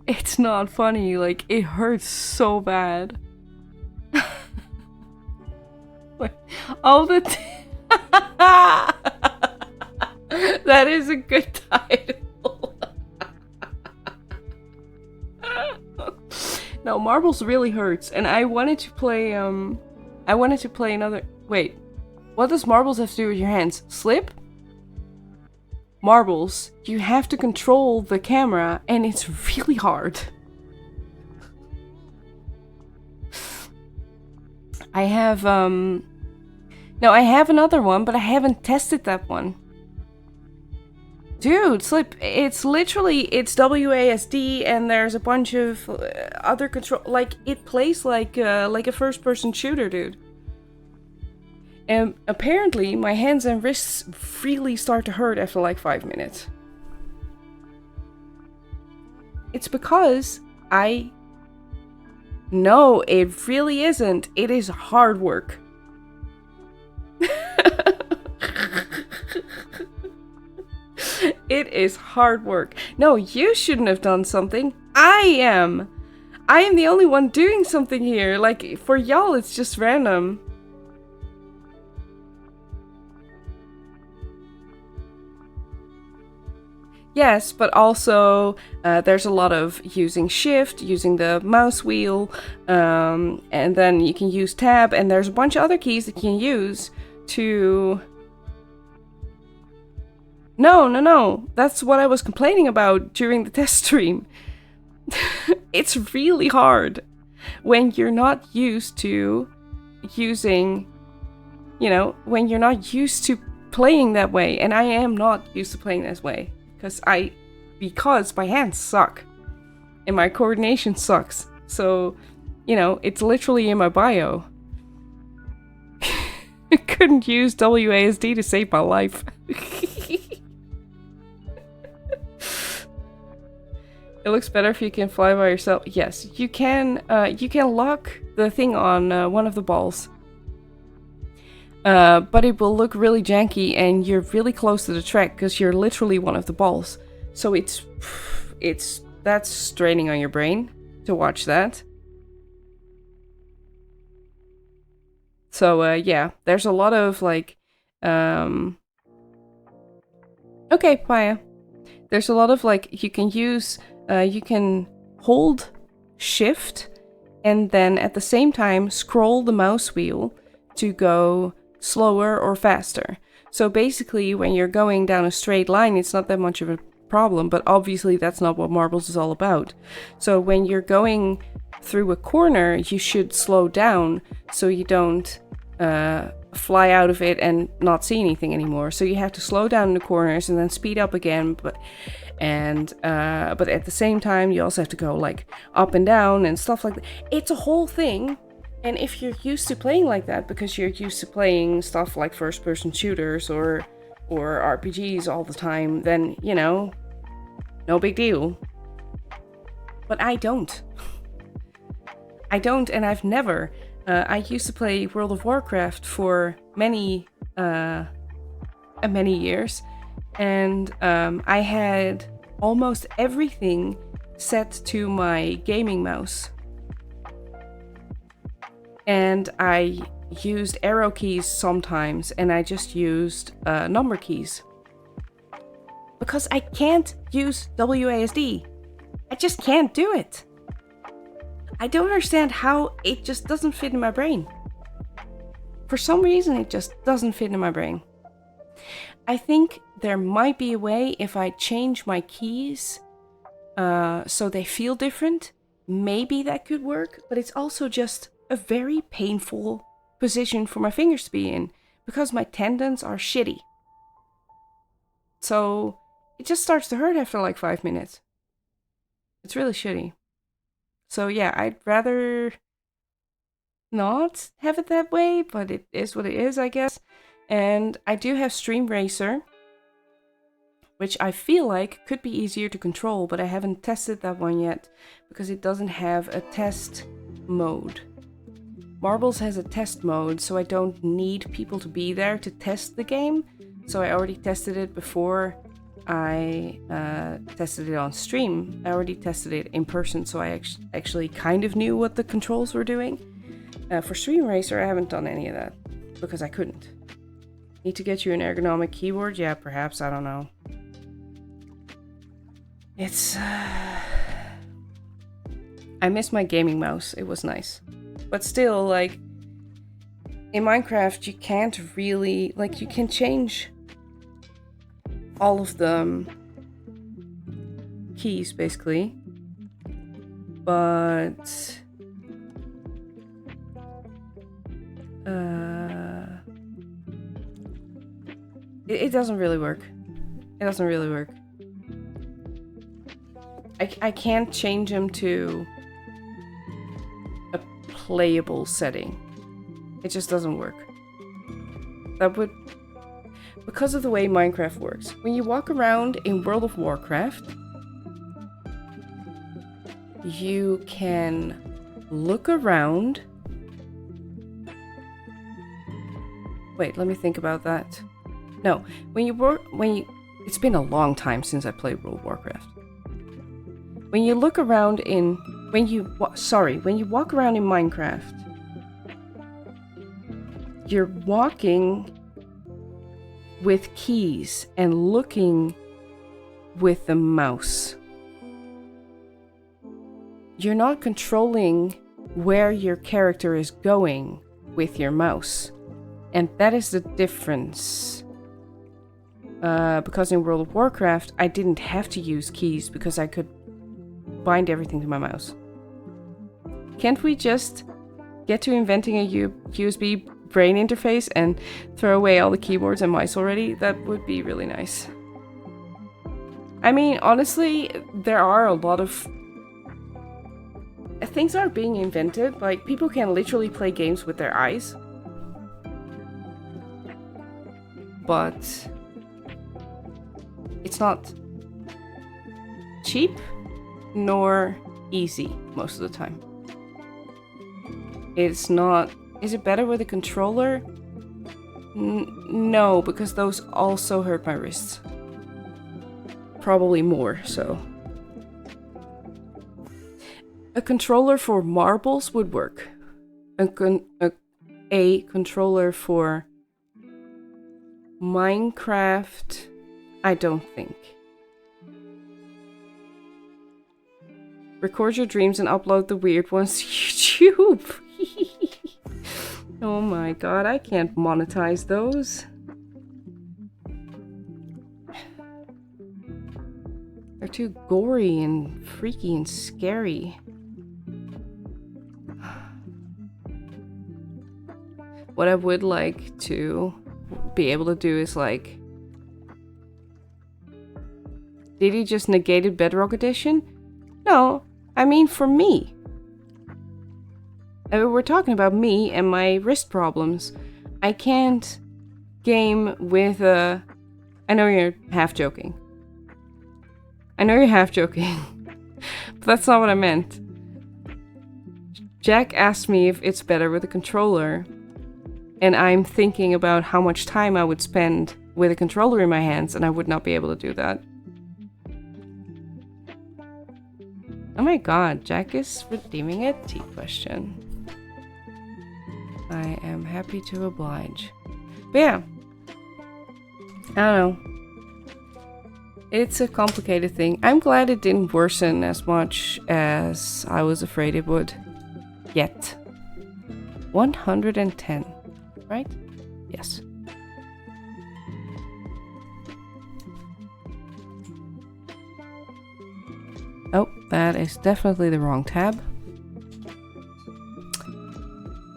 S1: It's not funny, like, it hurts so bad. All the that is a good title. No, marbles really hurts, and I wanted to play another. Wait, what does marbles have to do with your hands? Slip? Marbles, you have to control the camera, and it's really hard. I have, no, I have another one, but I haven't tested that one. Dude, Slip, it's literally, it's WASD, and there's a bunch of other control, like, it plays like a first-person shooter, dude. And apparently, my hands and wrists really start to hurt after like 5 minutes. It's because No, it really isn't. It is hard work. It is hard work. No, you shouldn't have done something. I am the only one doing something here. Like, for y'all, it's just random. Yes, but also there's a lot of using shift, using the mouse wheel, and then you can use tab, and there's a bunch of other keys that you can use to... No. That's what I was complaining about during the test stream. It's really hard when you're not used to using, you know, when you're not used to playing that way. And I am not used to playing this way. Because my hands suck. And my coordination sucks. So, you know, it's literally in my bio. I couldn't use WASD to save my life. It looks better if you can fly by yourself. Yes, you can lock the thing on one of the balls. But it will look really janky, and you're really close to the track because you're literally one of the balls. So that's straining on your brain to watch that. So yeah, there's a lot of like, okay, Paya. There's a lot of like, you can use, you can hold shift and then at the same time scroll the mouse wheel to go slower or faster. So basically, when you're going down a straight line, it's not that much of a problem, but obviously that's not what marbles is all about. So when you're going through a corner, you should slow down so you don't fly out of it and not see anything anymore. So you have to slow down in the corners and then speed up again, but at the same time you also have to go like up and down and stuff like that. It's a whole thing. And if you're used to playing like that because you're used to playing stuff like first person shooters or RPGs all the time, then, you know, no big deal. But I don't. I don't, and I've never. I used to play World of Warcraft for many years, and I had almost everything set to my gaming mouse. And I used arrow keys sometimes, and I just used number keys. Because I can't use WASD. I just can't do it. I don't understand how it just doesn't fit in my brain. For some reason, it just doesn't fit in my brain. I think there might be a way if I change my keys so they feel different. Maybe that could work, but it's also just a very painful position for my fingers to be in because my tendons are shitty. So it just starts to hurt after like 5 minutes. It's really shitty. So yeah, I'd rather not have it that way, but it is what it is, I guess. And I do have Stream Racer, which I feel like could be easier to control, but I haven't tested that one yet because it doesn't have a test mode. Marbles has a test mode, so I don't need people to be there to test the game. So I already tested it before I tested it on stream. I already tested it in person, so I actually kind of knew what the controls were doing. For Stream Racer, I haven't done any of that because I couldn't. Need to get you an ergonomic keyboard? Yeah, perhaps, I don't know. It's... I miss my gaming mouse, it was nice. But still, like, in Minecraft, you can't really... Like, you can change all of the keys, basically. But... It doesn't really work. It doesn't really work. I can't change them to a playable setting. It just doesn't work. That would... Because of the way Minecraft works. When you walk around in World of Warcraft, you can look around. Wait, let me think about that. No, it's been a long time since I played World of Warcraft. When you look around when you walk around in Minecraft, you're walking with keys and looking with the mouse. You're not controlling where your character is going with your mouse. And that is the difference. Because in World of Warcraft, I didn't have to use keys because I could bind everything to my mouse. Can't we just get to inventing a USB brain interface and throw away all the keyboards and mice already? That would be really nice. I mean, honestly, there are a lot of... Things are being invented. Like, people can literally play games with their eyes. But... it's not cheap nor easy most of the time. It's not... Is it better with a controller? No, because those also hurt my wrists. Probably more, so. A controller for marbles would work. A controller for Minecraft, I don't think. Record your dreams and upload the weird ones to YouTube. Oh my god, I can't monetize those. They're too gory and freaky and scary. What I would like to be able to do is like... Didi just negated Bedrock Edition? No, I mean for me. We're talking about me and my wrist problems. I can't game with a... I know you're half joking. I know you're half joking. But that's not what I meant. Jack asked me if it's better with a controller. And I'm thinking about how much time I would spend with a controller in my hands, and I would not be able to do that. Oh my god, Jack is redeeming a tea question. I am happy to oblige. But yeah. I don't know. It's a complicated thing. I'm glad it didn't worsen as much as I was afraid it would. Yet. 110. Right? Yes. Oh, that is definitely the wrong tab.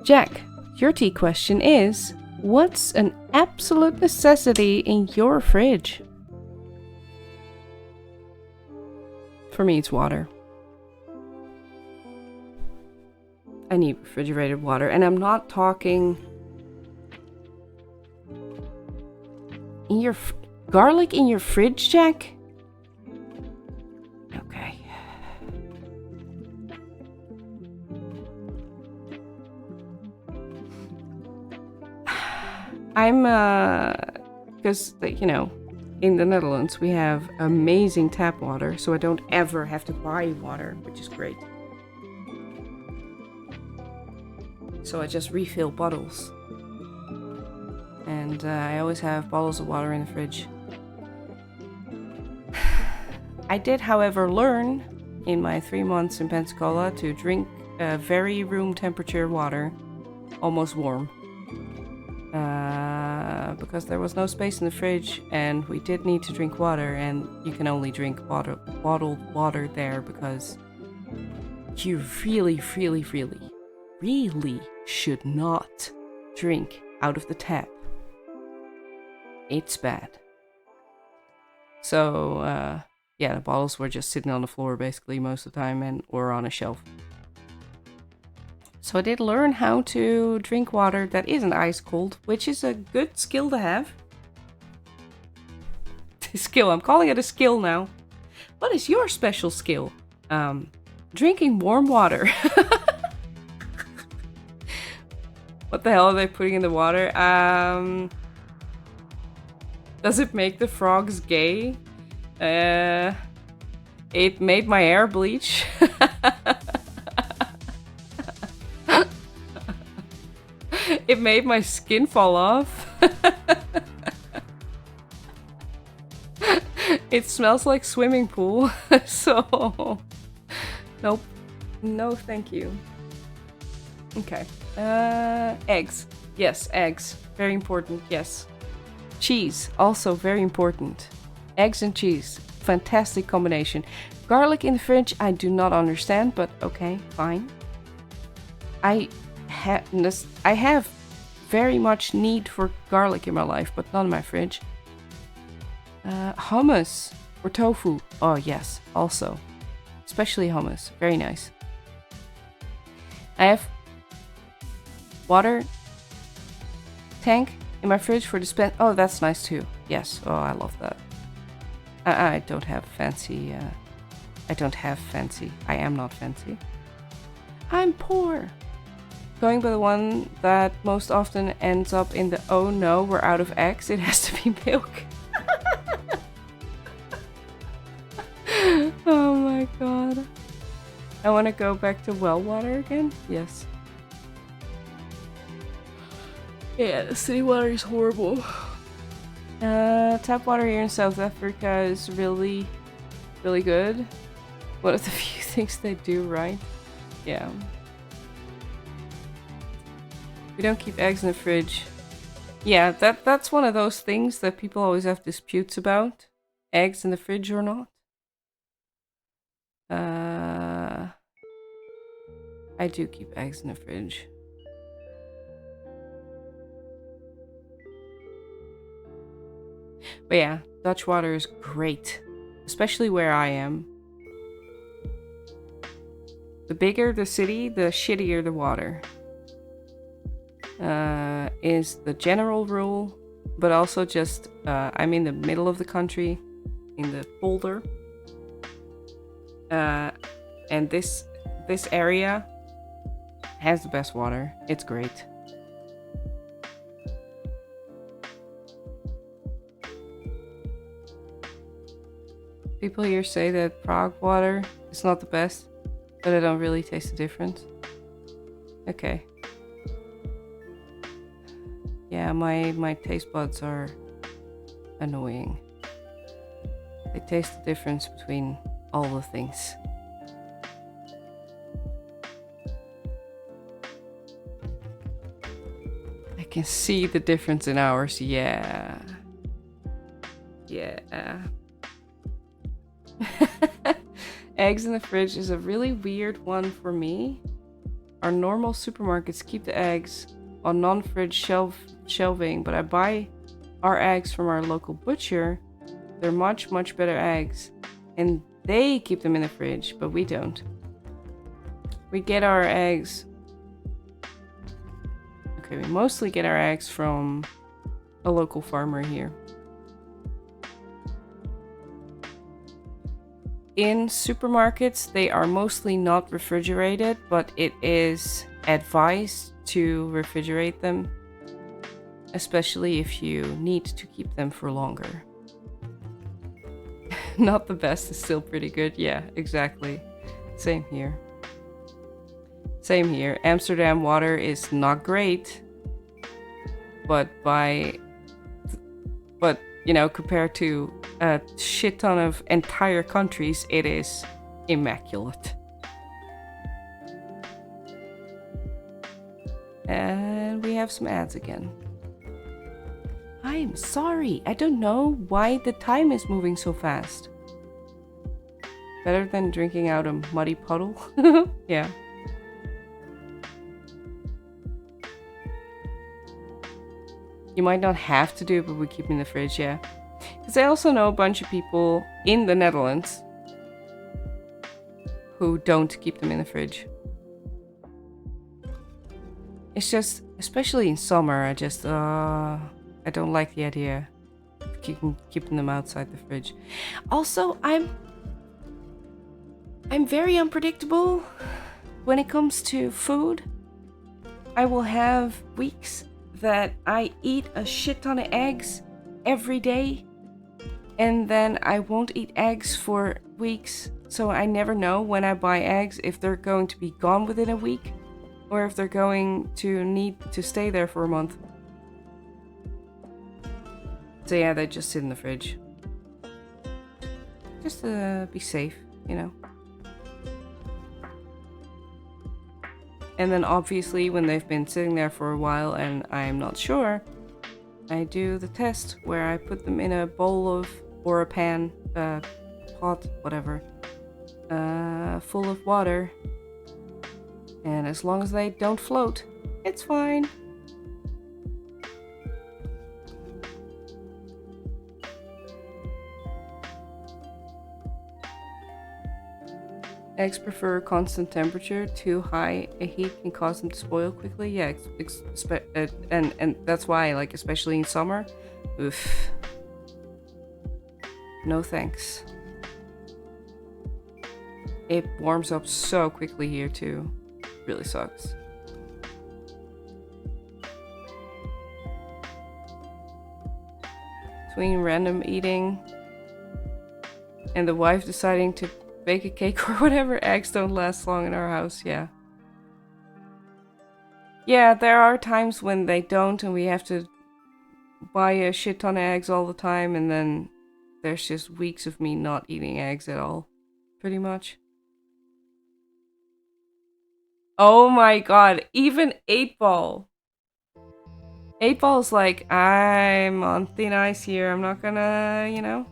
S1: Jack, your tea question is, what's an absolute necessity in your fridge? For me, it's water. I need refrigerated water, and I'm not talking... In your garlic in your fridge, Jack? Okay. I'm because you know, in the Netherlands we have amazing tap water, so I don't ever have to buy water, which is great. So I just refill bottles. And I always have bottles of water in the fridge. I did, however, learn in my 3 months in Pensacola to drink very room temperature water, almost warm. Because there was no space in the fridge and we did need to drink water, and you can only drink bottled water there because you really should not drink out of the tap. It's bad. So, yeah, the bottles were just sitting on the floor basically most of the time or on a shelf. So I did learn how to drink water that isn't ice cold, which is a good skill to have. Skill, I'm calling it a skill now. What is your special skill? Drinking warm water. What the hell are they putting in the water? Does it make the frogs gay? It made my hair bleach. It made my skin fall off. It smells like swimming pool. So, nope. No, thank you. Okay. Eggs. Yes, eggs. Very important, yes. Cheese, also very important. Eggs and cheese, fantastic combination. Garlic in the fridge, I do not understand, but okay, fine. I have very much need for garlic in my life, but not in my fridge. Hummus or tofu. Oh yes, also. Especially hummus, very nice. I have water tank in my fridge for dispense. Oh, that's nice too. Yes. Oh, I love that. I don't have fancy. I don't have fancy. I am not fancy. I'm poor. Going by the one that most often ends up in the oh no, we're out of eggs, it has to be milk. Oh my god. I want to go back to well water again? Yes. Yeah, the city water is horrible. Tap water here in South Africa is really, really good. One of the few things they do right. Yeah. We don't keep eggs in the fridge. Yeah, that's one of those things that people always have disputes about. Eggs in the fridge or not. I do keep eggs in the fridge. But yeah, Dutch water is great. Especially where I am. The bigger the city, the shittier the water. Is the general rule. But also just, I'm in the middle of the country. In the polder. And this area has the best water. It's great. People here say that Prague water is not the best, but I don't really taste the difference. Okay. Yeah, my taste buds are annoying. They taste the difference between all the things. I can see the difference in ours, yeah. Yeah. Eggs in the fridge is a really weird one for me. Our normal supermarkets keep the eggs on non-fridge shelving, but I buy our eggs from our local butcher. They're much better eggs, and they keep them in the fridge, but we don't. We get our eggs... Okay, we mostly get our eggs from a local farmer here. In supermarkets, they are mostly not refrigerated, but it is advised to refrigerate them, especially if you need to keep them for longer. Not the best is still pretty good. Yeah, exactly. Same here. Same here. Amsterdam water is not great, but you know, compared to a shit ton of entire countries, it is immaculate. And we have some ads again. I'm sorry, I don't know why the time is moving so fast. Better than drinking out a muddy puddle? Yeah. You might not have to do it, but we keep them in the fridge, yeah. Because I also know a bunch of people in the Netherlands who don't keep them in the fridge. It's just, especially in summer, I don't like the idea of keeping them outside the fridge. Also, I'm very unpredictable when it comes to food. I will have weeks that I eat a shit ton of eggs every day, and then I won't eat eggs for weeks, so I never know when I buy eggs if they're going to be gone within a week or if they're going to need to stay there for a month. So yeah, they just sit in the fridge. Just to be safe, you know. And then obviously when they've been sitting there for a while and I'm not sure, I do the test where I put them in a bowl of, or a pan, pot, whatever, full of water. And as long as they don't float, it's fine. Eggs prefer constant temperature. Too high a heat can cause them to spoil quickly. Yeah, and that's why, like, especially in summer, oof. No thanks. It warms up so quickly here too. Really sucks. Between random eating and the wife deciding to bake a cake or whatever, eggs don't last long in our house, yeah. Yeah, there are times when they don't and we have to buy a shit ton of eggs all the time, and then there's just weeks of me not eating eggs at all, pretty much. Oh my god, even 8 Ball. 8-Ball's like, I'm on thin ice here. I'm not gonna, you know,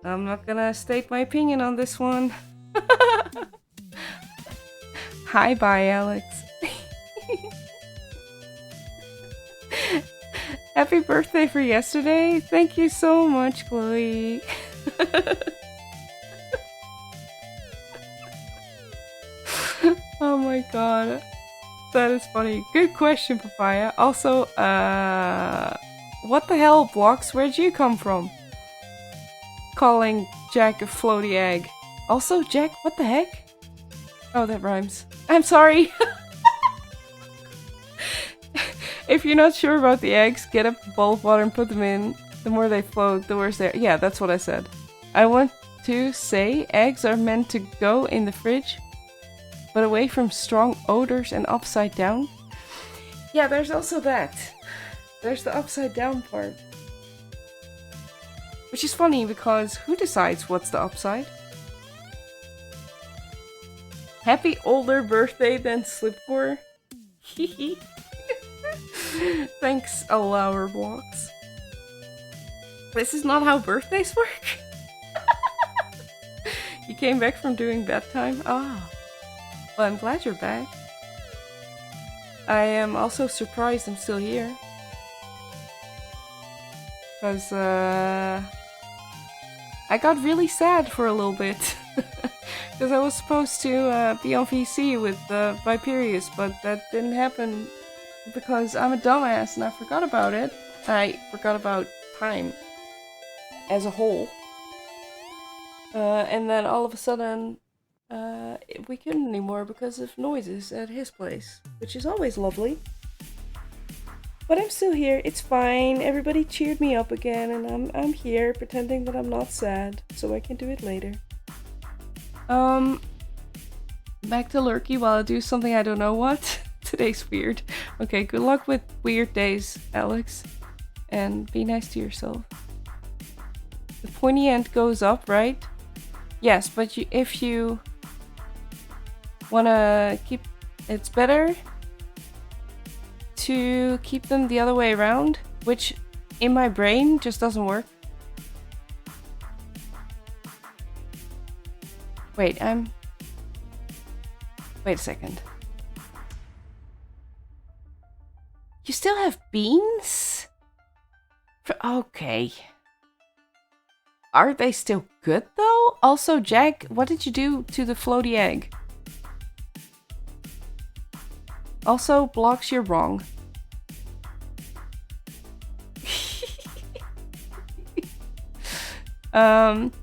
S1: I'm not gonna state my opinion on this one. Hi, bye, Alex. Happy birthday for yesterday. Thank you so much, Chloe. Oh my god. That is funny. Good question, Papaya. Also, what the hell, Blocks? Where'd you come from? Calling Jack a floaty egg. Also, Jack, what the heck? Oh, that rhymes. I'm sorry. If you're not sure about the eggs, get a bowl of water and put them in. The more they float, the worse they are. Yeah, that's what I said. I want to say eggs are meant to go in the fridge, but away from strong odors and upside down. Yeah, there's also that. There's the upside down part. Which is funny because who decides what's the upside? Happy older birthday than Slipcore. Hehe. Thanks, Allower Blocks. This is not how birthdays work. You came back from doing bedtime? Ah. Well, I'm glad you're back. I am also surprised I'm still here. Because, I got really sad for a little bit. Because I was supposed to be on VC with Viperius, but that didn't happen because I'm a dumbass and I forgot about it. I forgot about time as a whole. And then all of a sudden, we couldn't anymore because of noises at his place, which is always lovely. But I'm still here, it's fine. Everybody cheered me up again and I'm here pretending that I'm not sad, so I can do it later. Back to Lurky while I do something I don't know what. Today's weird. Okay, good luck with weird days, Alex. And be nice to yourself. The pointy end goes up, right? Yes, but if you wanna keep... It's better to keep them the other way around, which in my brain just doesn't work. Wait, wait a second. You still have beans? Okay. Are they still good though? Also, Jack, what did you do to the floaty egg? Also, Blocks, you're wrong.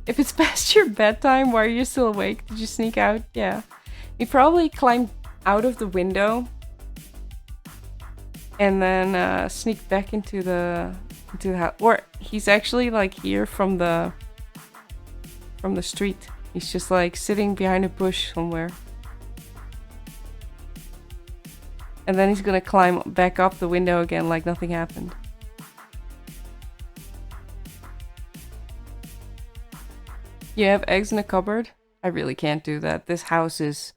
S1: If it's past your bedtime, why are you still awake? Did you sneak out? Yeah. He probably climbed out of the window and then sneaked back into the house. Or he's actually like here from the street. He's just like sitting behind a bush somewhere. And then he's gonna climb back up the window again like nothing happened. You have eggs in a cupboard? I really can't do that. This house is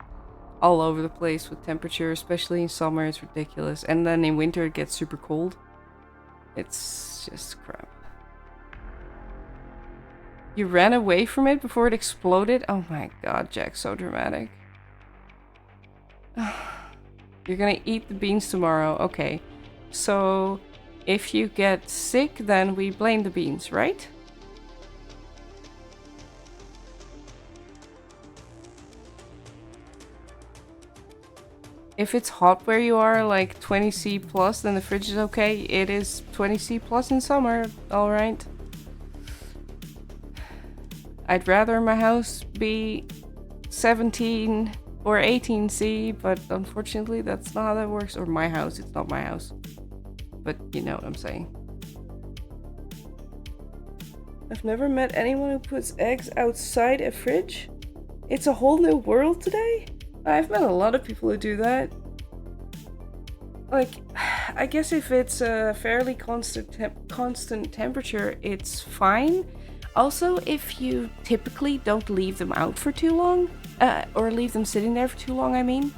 S1: all over the place with temperature, especially in summer. It's ridiculous. And then in winter it gets super cold. It's just crap. You ran away from it before it exploded? Oh my god, Jack, so dramatic. You're gonna eat the beans tomorrow. Okay. So, if you get sick, then we blame the beans, right? If it's hot where you are, like 20°C plus, then the fridge is okay. It is 20°C plus in summer, alright. I'd rather my house be 17 or 18°C, but unfortunately that's not how that works. Or my house, it's not my house. But you know what I'm saying. I've never met anyone who puts eggs outside a fridge. It's a whole new world today? I've met a lot of people who do that. Like, I guess if it's a fairly constant temperature, it's fine. Also, if you typically don't leave them out for too long, or leave them sitting there for too long, I mean.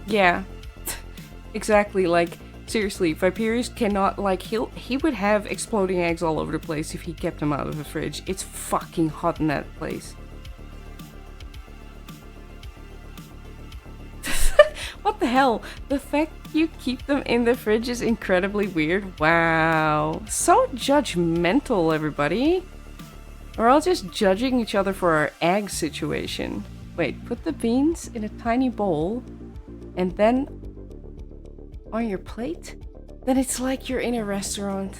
S1: Yeah. Exactly, like, seriously, Viperius cannot, like, he would have exploding eggs all over the place if he kept them out of the fridge. It's fucking hot in that place. What the hell? The fact you keep them in the fridge is incredibly weird. Wow. So judgmental, everybody. We're all just judging each other for our egg situation. Wait, put the beans in a tiny bowl and then on your plate? Then it's like you're in a restaurant.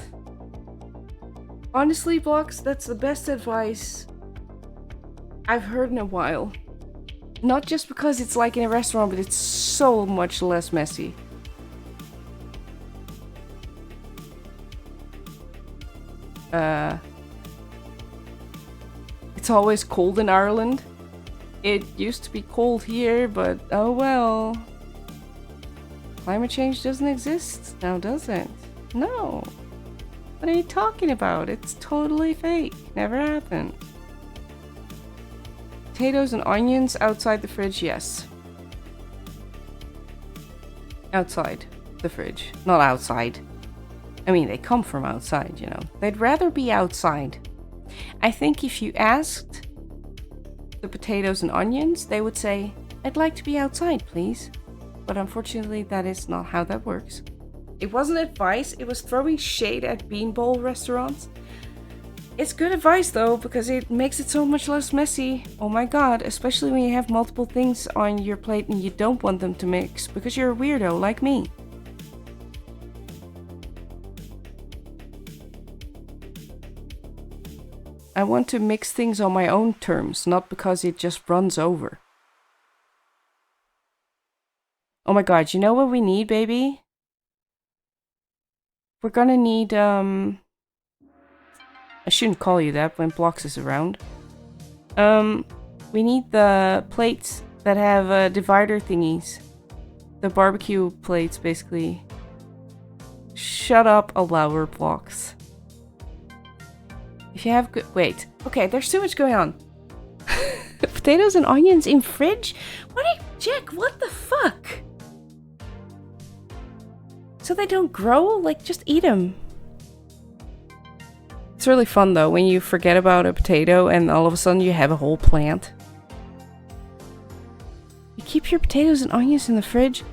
S1: Honestly, Blocks, that's the best advice I've heard in a while. Not just because it's like in a restaurant, but it's so much less messy. It's always cold in Ireland. It used to be cold here, but oh well. Climate change doesn't exist now, does it? No. What are you talking about? It's totally fake. Never happened. Potatoes and onions outside the fridge, yes. Outside the fridge, not outside. I mean, they come from outside, you know. They'd rather be outside. I think if you asked the potatoes and onions, they would say, I'd like to be outside, please. But unfortunately, that is not how that works. It wasn't advice, it was throwing shade at bean bowl restaurants. It's good advice though, because it makes it so much less messy. Oh my god, especially when you have multiple things on your plate and you don't want them to mix, because you're a weirdo like me. I want to mix things on my own terms, not because it just runs over. Oh my god, you know what we need, baby? We're gonna need, I shouldn't call you that when Blocks is around. We need the plates that have divider thingies. The barbecue plates, basically. Shut up, allower Blocks. If you have good... Wait. Okay, there's too much going on. Potatoes and onions in fridge? What are you... Jack, what the fuck? So they don't grow? Like, just eat them. It's really fun, though, when you forget about a potato and all of a sudden you have a whole plant. You keep your potatoes and onions in the fridge,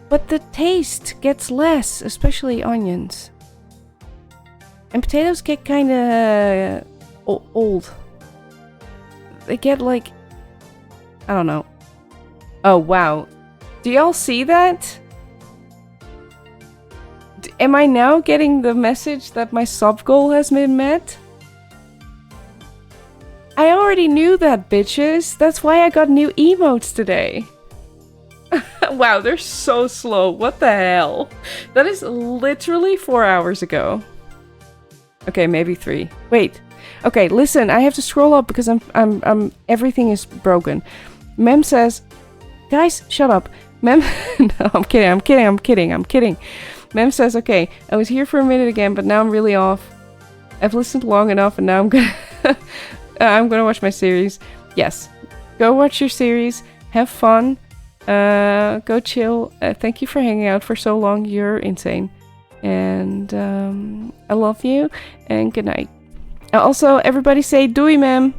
S1: but the taste gets less, especially onions. And potatoes get kind of old. They get like... I don't know. Oh, wow. Do y'all see that? Am I now getting the message that my sub goal has been met? I already knew that, bitches. That's why I got new emotes today. Wow, they're so slow. What the hell? That is literally 4 hours ago. Okay, maybe 3. Wait. Okay, listen, I have to scroll up because I'm everything is broken. Mem says, guys, shut up. Mem, no, I'm kidding. Mem says, okay, I was here for a minute again, but now I'm really off. I've listened long enough and now I'm gonna, I'm gonna watch my series. Yes, go watch your series. Have fun. Go chill. Thank you for hanging out for so long. You're insane. And I love you and good night. Also, everybody say doei mem.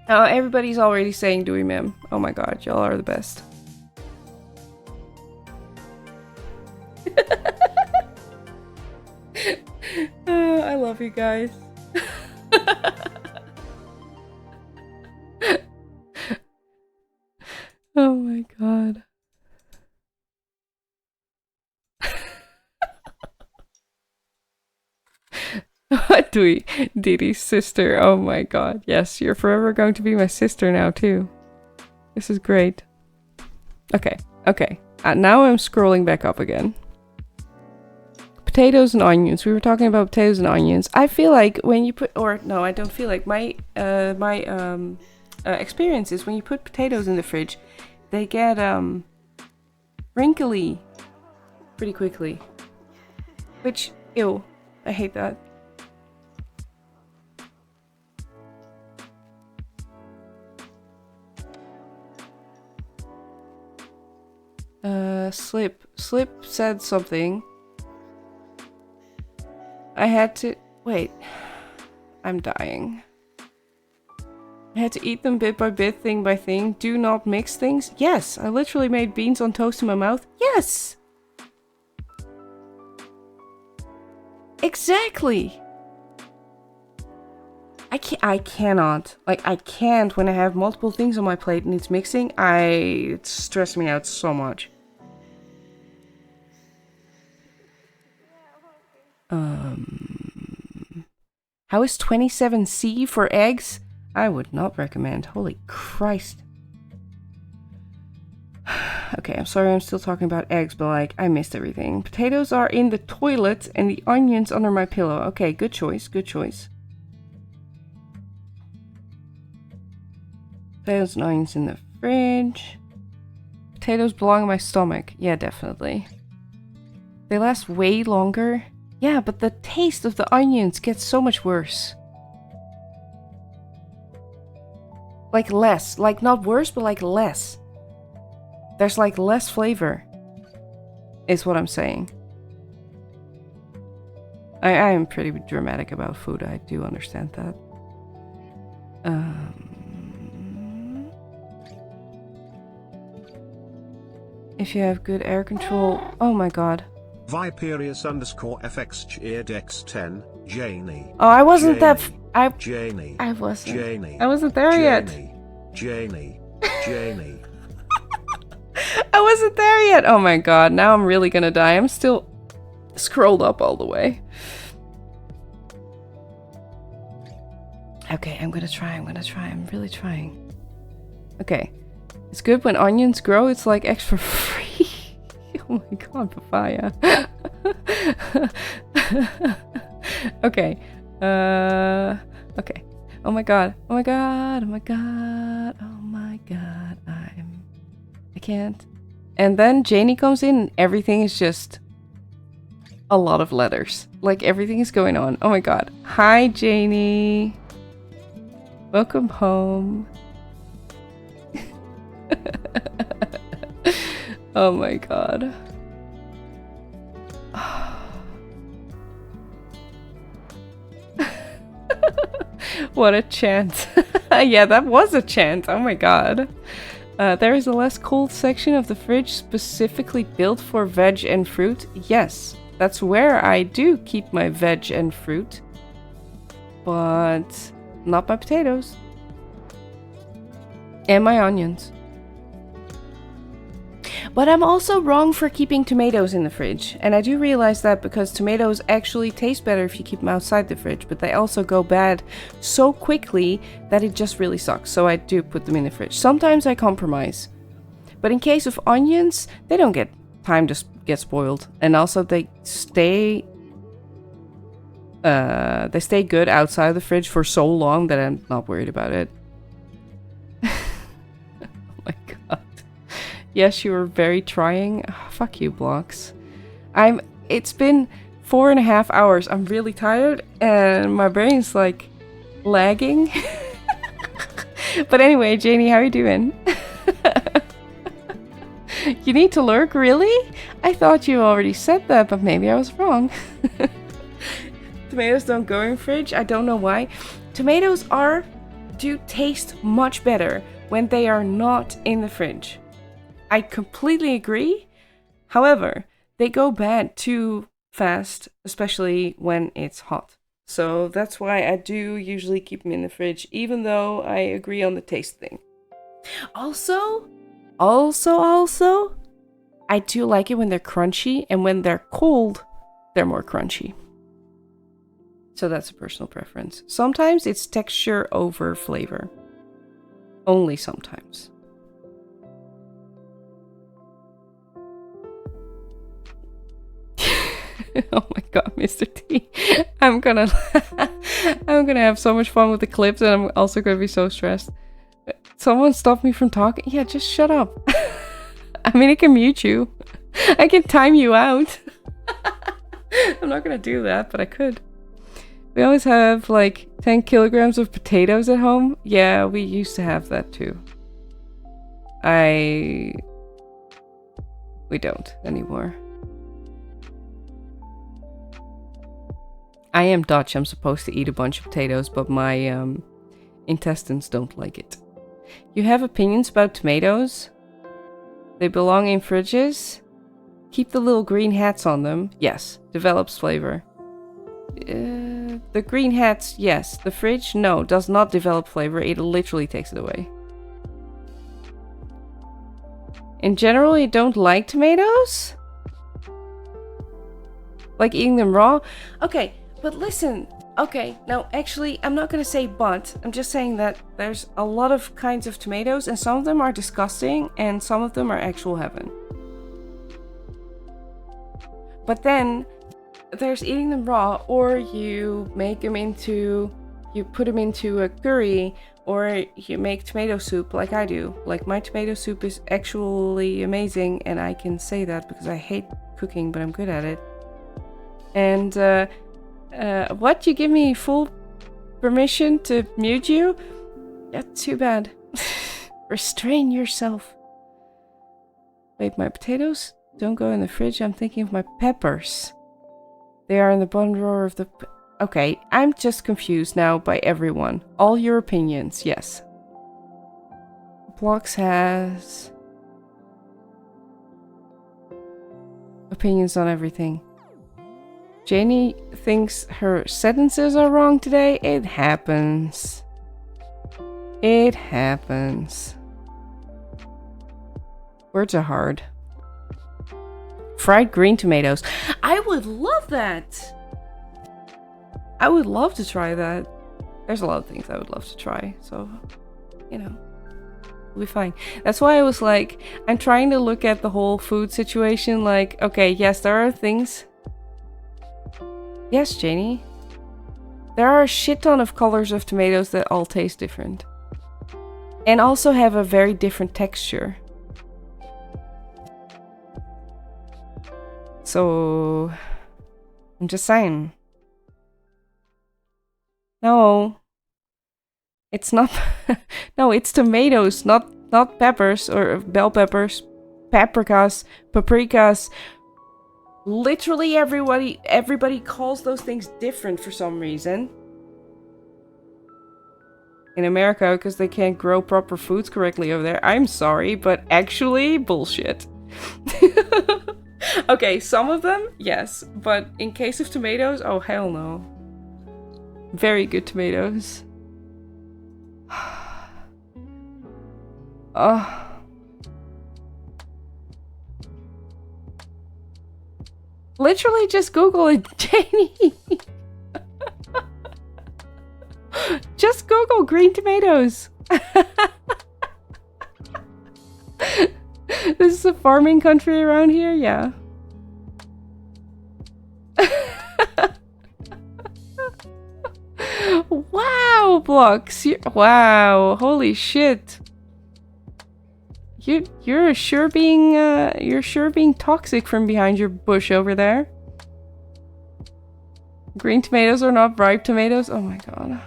S1: Oh, everybody's already saying doei mem. Oh my god, y'all are the best. I love you guys. Oh my god. Didi's sister. Oh my god. Yes, you're forever going to be my sister now too. This is great. Okay. Now I'm scrolling back up again. Potatoes and onions. We were talking about potatoes and onions. I feel like when you put, or no, I don't feel like my experience is when you put potatoes in the fridge, they get wrinkly pretty quickly. Which, ew, I hate that. Slip said something. I had to... Wait. I'm dying. I had to eat them bit by bit, thing by thing. Do not mix things. Yes, I literally made beans on toast in my mouth. Yes! Exactly! I cannot. Like, I can't when I have multiple things on my plate and it's mixing. It's stressing me out so much. How is 27C for eggs? I would not recommend. Holy Christ. Okay, I'm sorry I'm still talking about eggs, but like, I missed everything. Potatoes are in the toilet and the onions under my pillow. Okay, good choice, good choice. Potatoes and onions in the fridge. Potatoes belong in my stomach. Yeah, definitely. They last way longer. Yeah, but the taste of the onions gets so much worse. Like less. Like not worse, but like less. There's like less flavor. Is what I'm saying. I am pretty dramatic about food. I do understand that. If you have good air control... Oh my god.
S2: Viperius _ FX cheered X10, Janie.
S1: Oh, I wasn't that...
S2: Janie.
S1: I wasn't.
S2: Janie.
S1: I wasn't there yet.
S2: Janie. Janie.
S1: I wasn't there yet. Oh my god, now I'm really gonna die. I'm still scrolled up all the way. Okay, I'm gonna try. I'm really trying. Okay. It's good when onions grow. It's like extra free. Oh my god, papaya. Okay. Okay. Oh my god. Oh my god. Oh my god. Oh my god. I can't. And then Janie comes in and everything is just a lot of letters. Like everything is going on. Oh my god. Hi, Janie. Welcome home. Oh my god. What a chant. Yeah, that was a chant. Oh my god. There is a less cold section of the fridge specifically built for veg and fruit. Yes, that's where I do keep my veg and fruit. But not my potatoes. And my onions. But I'm also wrong for keeping tomatoes in the fridge. And I do realize that because tomatoes actually taste better if you keep them outside the fridge. But they also go bad so quickly that it just really sucks. So I do put them in the fridge. Sometimes I compromise. But in case of onions, they don't get time to get spoiled. And also they stay good outside of the fridge for so long that I'm not worried about it. Oh my god. Yes, you were very trying. Oh, fuck you, Blocks. It's been 4.5 hours. I'm really tired and my brain's like lagging. But anyway, Janie, how are you doing? You need to lurk, really? I thought you already said that, but maybe I was wrong. Tomatoes don't go in fridge. I don't know why. Tomatoes do taste much better when they are not in the fridge. I completely agree. However, they go bad too fast, especially when it's hot. So that's why I do usually keep them in the fridge, even though I agree on the taste thing. Also, I do like it when they're crunchy, and when they're cold, they're more crunchy. So that's a personal preference. Sometimes it's texture over flavor. Only sometimes. Oh my god, Mr. T. I'm gonna have so much fun with the clips, and I'm also gonna be so stressed. Someone stop me from talking? Yeah, just shut up. I mean, I can mute you. I can time you out. I'm not gonna do that, but I could. We always have like 10 kilograms of potatoes at home. Yeah, we used to have that too. we don't anymore. I am Dutch. I'm supposed to eat a bunch of potatoes, but my intestines don't like it. You have opinions about tomatoes? They belong in fridges? Keep the little green hats on them. Yes. Develops flavor. The green hats, yes. The fridge, no. Does not develop flavor. It literally takes it away. In general, you don't like tomatoes? Like eating them raw? Okay, but listen. Okay, now actually, I'm not gonna say but. I'm just saying that there's a lot of kinds of tomatoes, and some of them are disgusting, and some of them are actual heaven. But then, there's eating them raw, or you make them into... You put them into a curry, or you make tomato soup like I do. Like, my tomato soup is actually amazing, and I can say that because I hate cooking, but I'm good at it. And, what? You give me full permission to mute you? That's too bad. Restrain yourself. Wait, my potatoes don't go in the fridge. I'm thinking of my peppers. They are in the bottom drawer of the... Okay, I'm just confused now by everyone. All your opinions, yes. Blocks has... opinions on everything. Janie thinks her sentences are wrong today. It happens. It happens. Words are hard. Fried green tomatoes. I would love that! I would love to try that. There's a lot of things I would love to try, so, you know, we'll be fine. That's why I was like, I'm trying to look at the whole food situation like, okay, yes, there are things... Yes, Janie. There are a shit ton of colors of tomatoes that all taste different. And also have a very different texture. So... I'm just saying. No. It's not... No, it's tomatoes, not peppers or bell peppers. Paprikas, paprikas... Literally everybody calls those things different for some reason. In America, because they can't grow proper foods correctly over there. I'm sorry, but actually, bullshit. Okay, some of them, yes. But in case of tomatoes, oh hell no. Very good tomatoes. Oh. Literally just Google it, Janie. Just Google green tomatoes. This is a farming country around here, yeah. Wow, Blocks. Wow, holy shit. You're sure being toxic from behind your bush over there. Green tomatoes are not ripe tomatoes. Oh my god.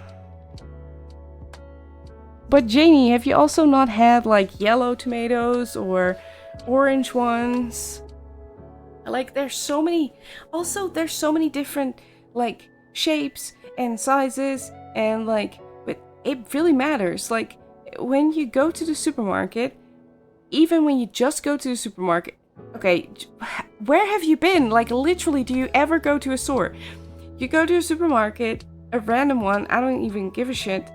S1: But Janie, have you also not had like yellow tomatoes or orange ones? Like there's so many. Also, there's so many different like shapes and sizes and like. But it really matters. Like when you go to the supermarket. Even when you just go to the supermarket, okay, where have you been? Like, literally, do you ever go to a store? You go to a supermarket, a random one, I don't even give a shit.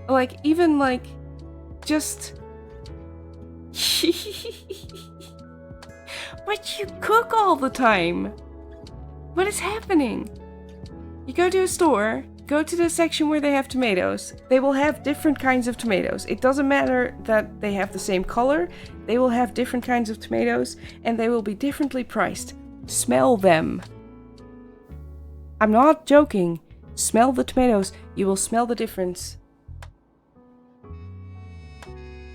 S1: Like, even, like, just... But you cook all the time! What is happening? You go to a store... Go to the section where they have tomatoes. They will have different kinds of tomatoes. It doesn't matter that they have the same color. They will have different kinds of tomatoes and they will be differently priced. Smell them. I'm not joking. Smell the tomatoes. You will smell the difference.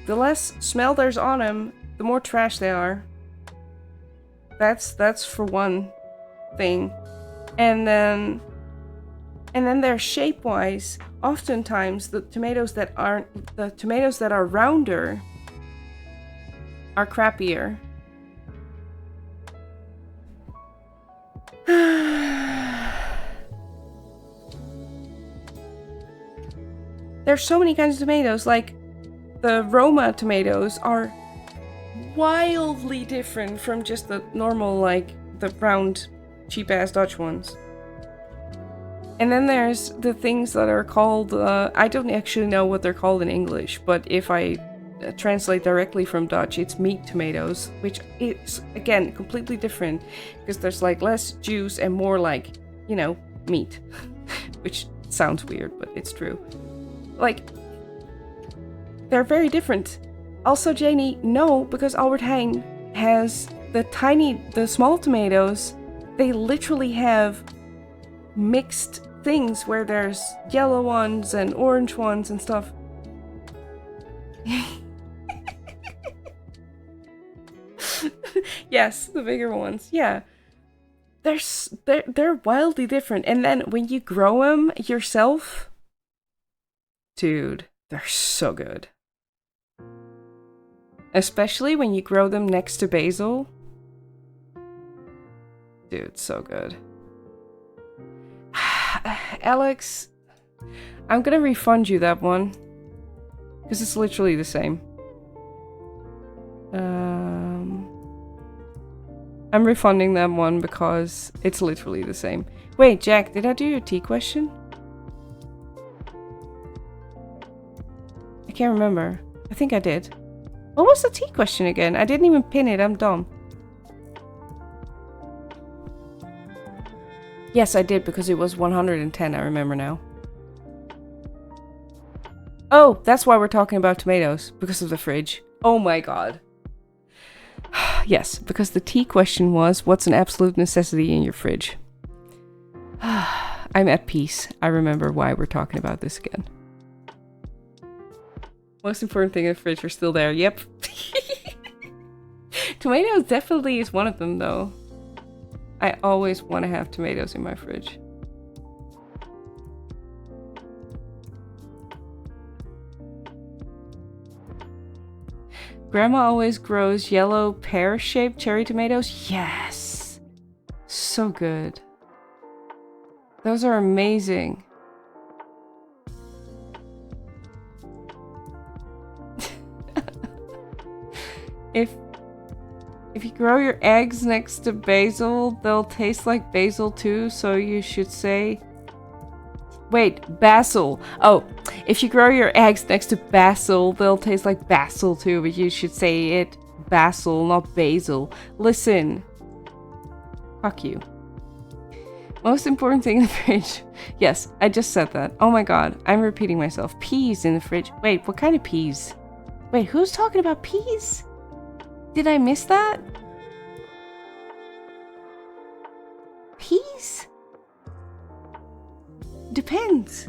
S1: The less smell there's on them, the more trash they are. That's for one thing. And then they're shape-wise. Oftentimes, the tomatoes that are rounder are crappier. There's so many kinds of tomatoes. Like, the Roma tomatoes are wildly different from just the normal, like, the round, cheap-ass Dutch ones. And then there's the things that are called, I don't actually know what they're called in English, but if I translate directly from Dutch, it's meat tomatoes, which is, again, completely different, because there's, like, less juice and more, like, you know, meat. Which sounds weird, but it's true. Like, they're very different. Also, Janie, no, because Albert Heijn has the small tomatoes, they literally have mixed things where there's yellow ones and orange ones and stuff. Yes, the bigger ones, yeah. They're wildly different. And then when you grow them yourself, dude, they're so good. Especially when you grow them next to basil. Dude, so good. Alex, I'm gonna refund you that one. Because it's literally the same. I'm refunding that one because it's literally the same. Wait, Jack, did I do your tea question? I can't remember. I think I did. What was the tea question again? I didn't even pin it, I'm dumb. Yes, I did because it was 110, I remember now. Oh, that's why we're talking about tomatoes, because of the fridge. Oh my god. Yes, because the tea question was, what's an absolute necessity in your fridge? I'm at peace. I remember why we're talking about this again. Most important thing in the fridge are still there. Yep. Tomatoes definitely is one of them, though. I always want to have tomatoes in my fridge. Grandma always grows yellow pear-shaped cherry tomatoes. Yes! So good. Those are amazing. If you grow your eggs next to basil, they'll taste like basil too, so you should say... Wait, basil. Oh, if you grow your eggs next to basil, they'll taste like basil too, but you should say it basil, not basil. Listen. Fuck you. Most important thing in the fridge. Yes, I just said that. Oh my god, I'm repeating myself. Peas in the fridge. Wait, what kind of peas? Wait, who's talking about peas? Did I miss that? Peas? Depends.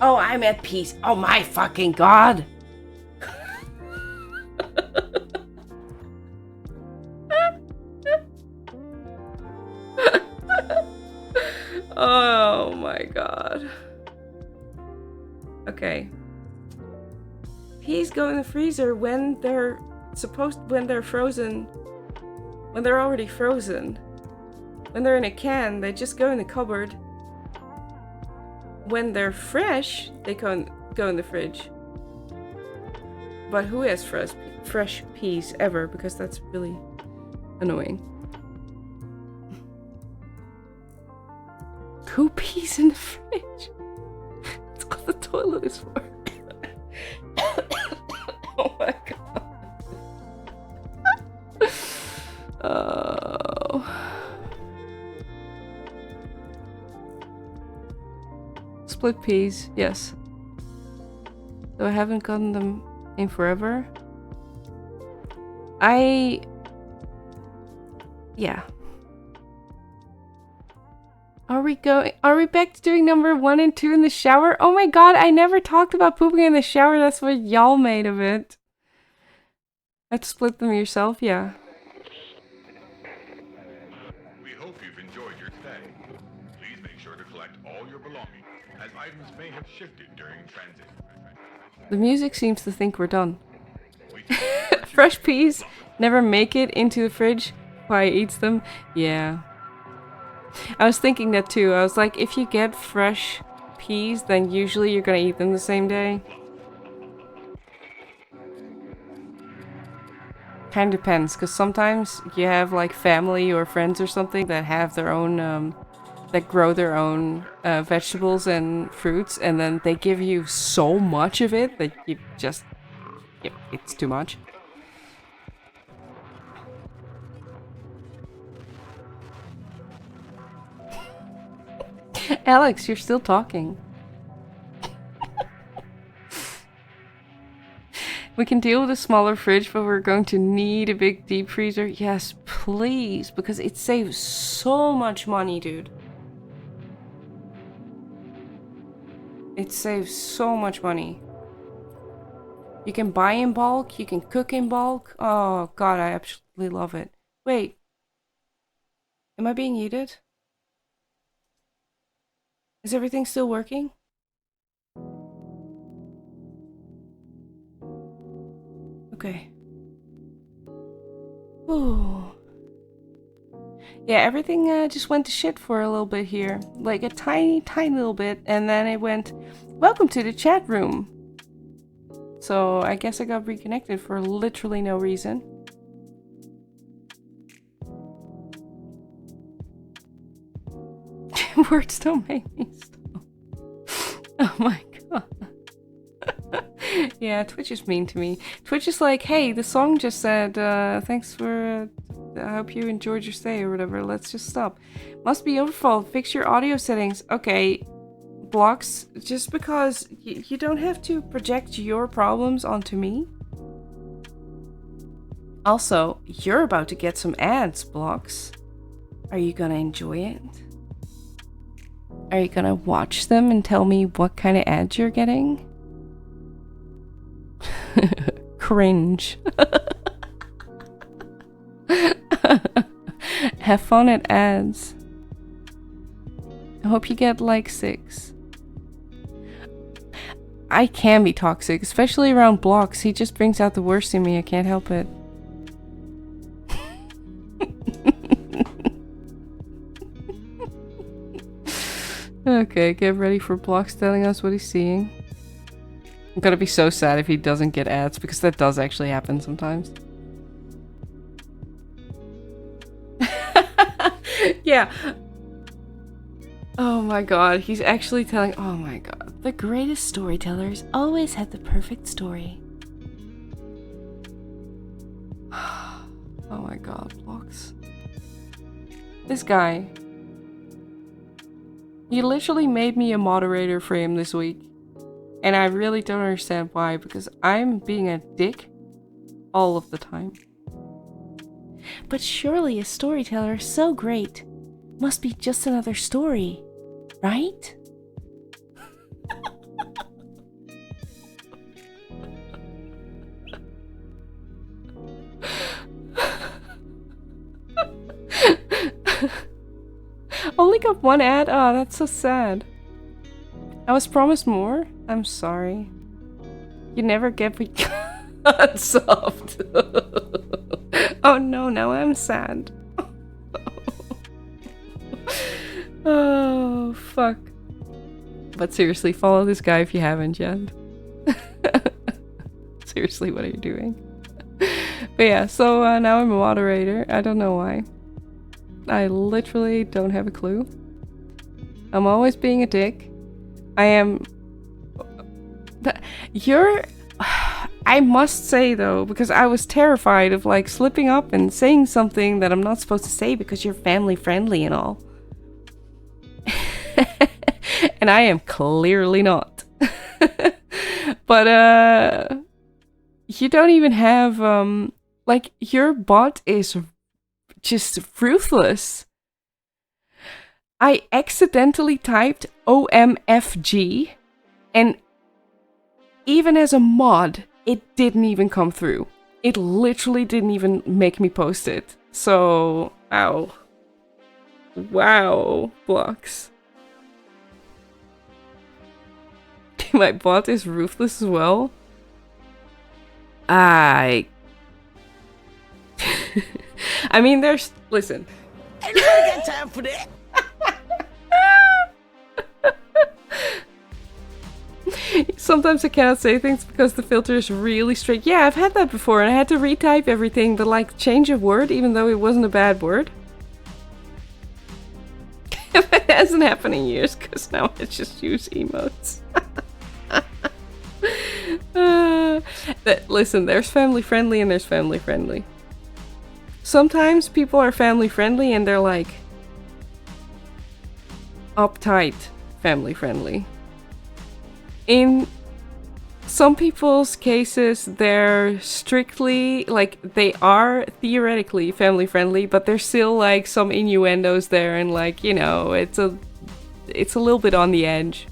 S1: Oh, I'm at peace. Oh my fucking god. Oh my god. Okay. Peas go in the freezer when they're frozen. When they're already frozen. When they're in a can, they just go in the cupboard. When they're fresh, they go in the fridge. But who has fresh peas ever? Because that's really annoying. Who pees in the fridge? That's what the toilet is for. Oh my god. Oh. Split peas, yes. So I haven't gotten them in forever. Yeah. Are we back to doing number 1 and 2 in the shower? Oh my god, I never talked about pooping in the shower. That's what y'all made of it. Have to split them yourself? Yeah.
S6: We hope you've enjoyed your stay. Please make sure to collect all your belongings, as items may have shifted during transit.
S1: The music seems to think we're done. Fresh peas never make it into the fridge. Pie eats them. Yeah. I was thinking that too. I was like, if you get fresh peas, then usually you're gonna eat them the same day. Kind of depends, because sometimes you have like family or friends or something that have their own, that grow their own vegetables and fruits, and then they give you so much of it that you just, it's too much. Alex, you're still talking. We can deal with a smaller fridge, but we're going to need a big deep freezer. Yes, please, because it saves so much money, dude. It saves so much money. You can buy in bulk, you can cook in bulk. Oh god, I absolutely love it. Wait. Am I being yeeted? Is everything still working? Okay. Ooh. Yeah, everything just went to shit for a little bit here. Like a tiny, tiny little bit. And then it went, welcome to the chat room. So I guess I got reconnected for literally no reason. Words don't make me stop. Oh my god. Yeah, Twitch is mean to me. Twitch is like, hey, the song just said, thanks for, I hope you enjoyed your stay or whatever. Let's just stop. Must be your fault. Fix your audio settings. Okay, Blocks, just because you don't have to project your problems onto me. Also, you're about to get some ads, Blocks. Are you gonna enjoy it? Are you gonna watch them and tell me what kind of ads you're getting? Cringe. Have fun at ads. I hope you get like 6. I can be toxic, especially around Blocks. He just brings out the worst in me. I can't help it. Okay, get ready for Blocks telling us what he's seeing. I'm gonna be so sad if he doesn't get ads, because that does actually happen sometimes. Yeah. Oh my god, he's actually telling- oh my god. The greatest storytellers always had the perfect story. Oh my god, Blocks. This guy. He literally made me a moderator for him this week. And I really don't understand why, because I'm being a dick all of the time. But surely a storyteller so great must be just another story, right? Only got one ad? Oh, that's so sad. I was promised more? I'm sorry. You never get what you unsolved. Oh no, now I'm sad. Oh, fuck. But seriously, follow this guy if you haven't yet. Seriously, what are you doing? But yeah, so now I'm a moderator. I don't know why. I literally don't have a clue. I'm always being a dick. I am... You're... I must say though, because I was terrified of like slipping up and saying something that I'm not supposed to say because you're family friendly and all. And I am clearly not. But you don't even have like your bot is just ruthless. I accidentally typed OMFG, and even as a mod, it didn't even come through. It literally didn't even make me post it. So, ow. Wow, Blocks. My bot is ruthless as well. I mean, listen.
S3: Ain't nobody got time for that.
S1: Sometimes I cannot say things because the filter is really strict. Yeah, I've had that before, and I had to retype everything, but like change a word even though it wasn't a bad word. It hasn't happened in years because now I just use emotes. Listen, there's family friendly and there's family friendly. Sometimes people are family friendly and they're like uptight family friendly. In some people's cases, they're strictly, like, they are theoretically family friendly, but there's still like some innuendos there, and like, you know, it's a little bit on the edge.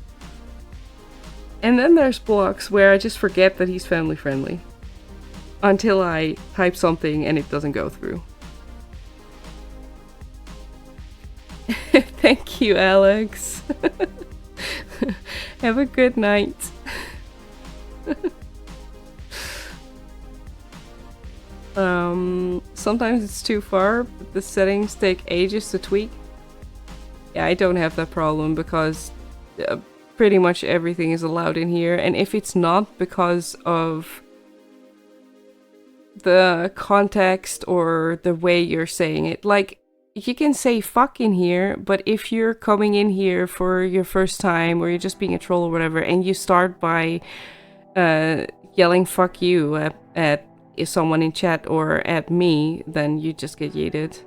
S1: And then there's blocks where I just forget that he's family friendly until I type something and it doesn't go through. Thank you, Alex. Have a good night. Sometimes it's too far, but the settings take ages to tweak. Yeah, I don't have that problem because pretty much everything is allowed in here, and if it's not because of the context or the way you're saying it, like, you can say fuck in here, but if you're coming in here for your first time or you're just being a troll or whatever, and you start by yelling fuck you at someone in chat or at me, then you just get yeeted.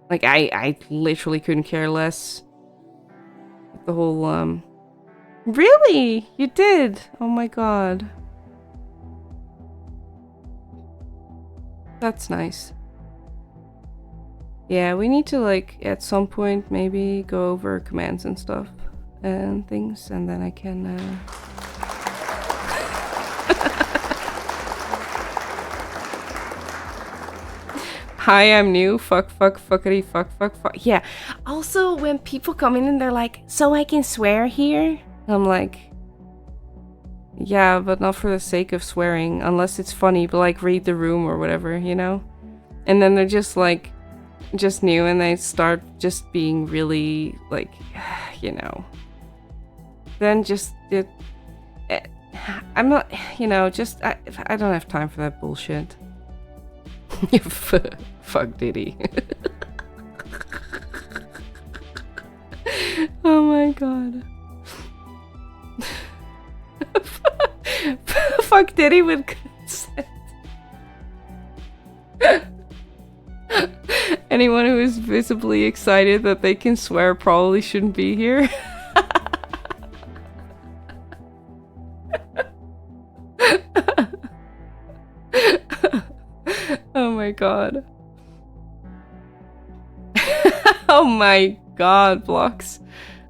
S1: Like, I literally couldn't care less. The whole, Really? You did? Oh my god. That's nice. Yeah, we need to, like, at some point maybe go over commands and stuff and things, and then I can, Hi, I'm new. Fuck, fuckity, fuck. Yeah. Also, when people come in and they're like, so I can swear here? I'm like, yeah, but not for the sake of swearing, unless it's funny, but like read the room or whatever, you know? And then they're just like, just new, and they start just being really, like, you know. Then just, I'm not, you know, just, I don't have time for that bullshit. Fuck Didi. Oh my god. Fuck Didi with consent. Anyone who is visibly excited that they can swear probably shouldn't be here. Oh my god. Oh my god, Blocks.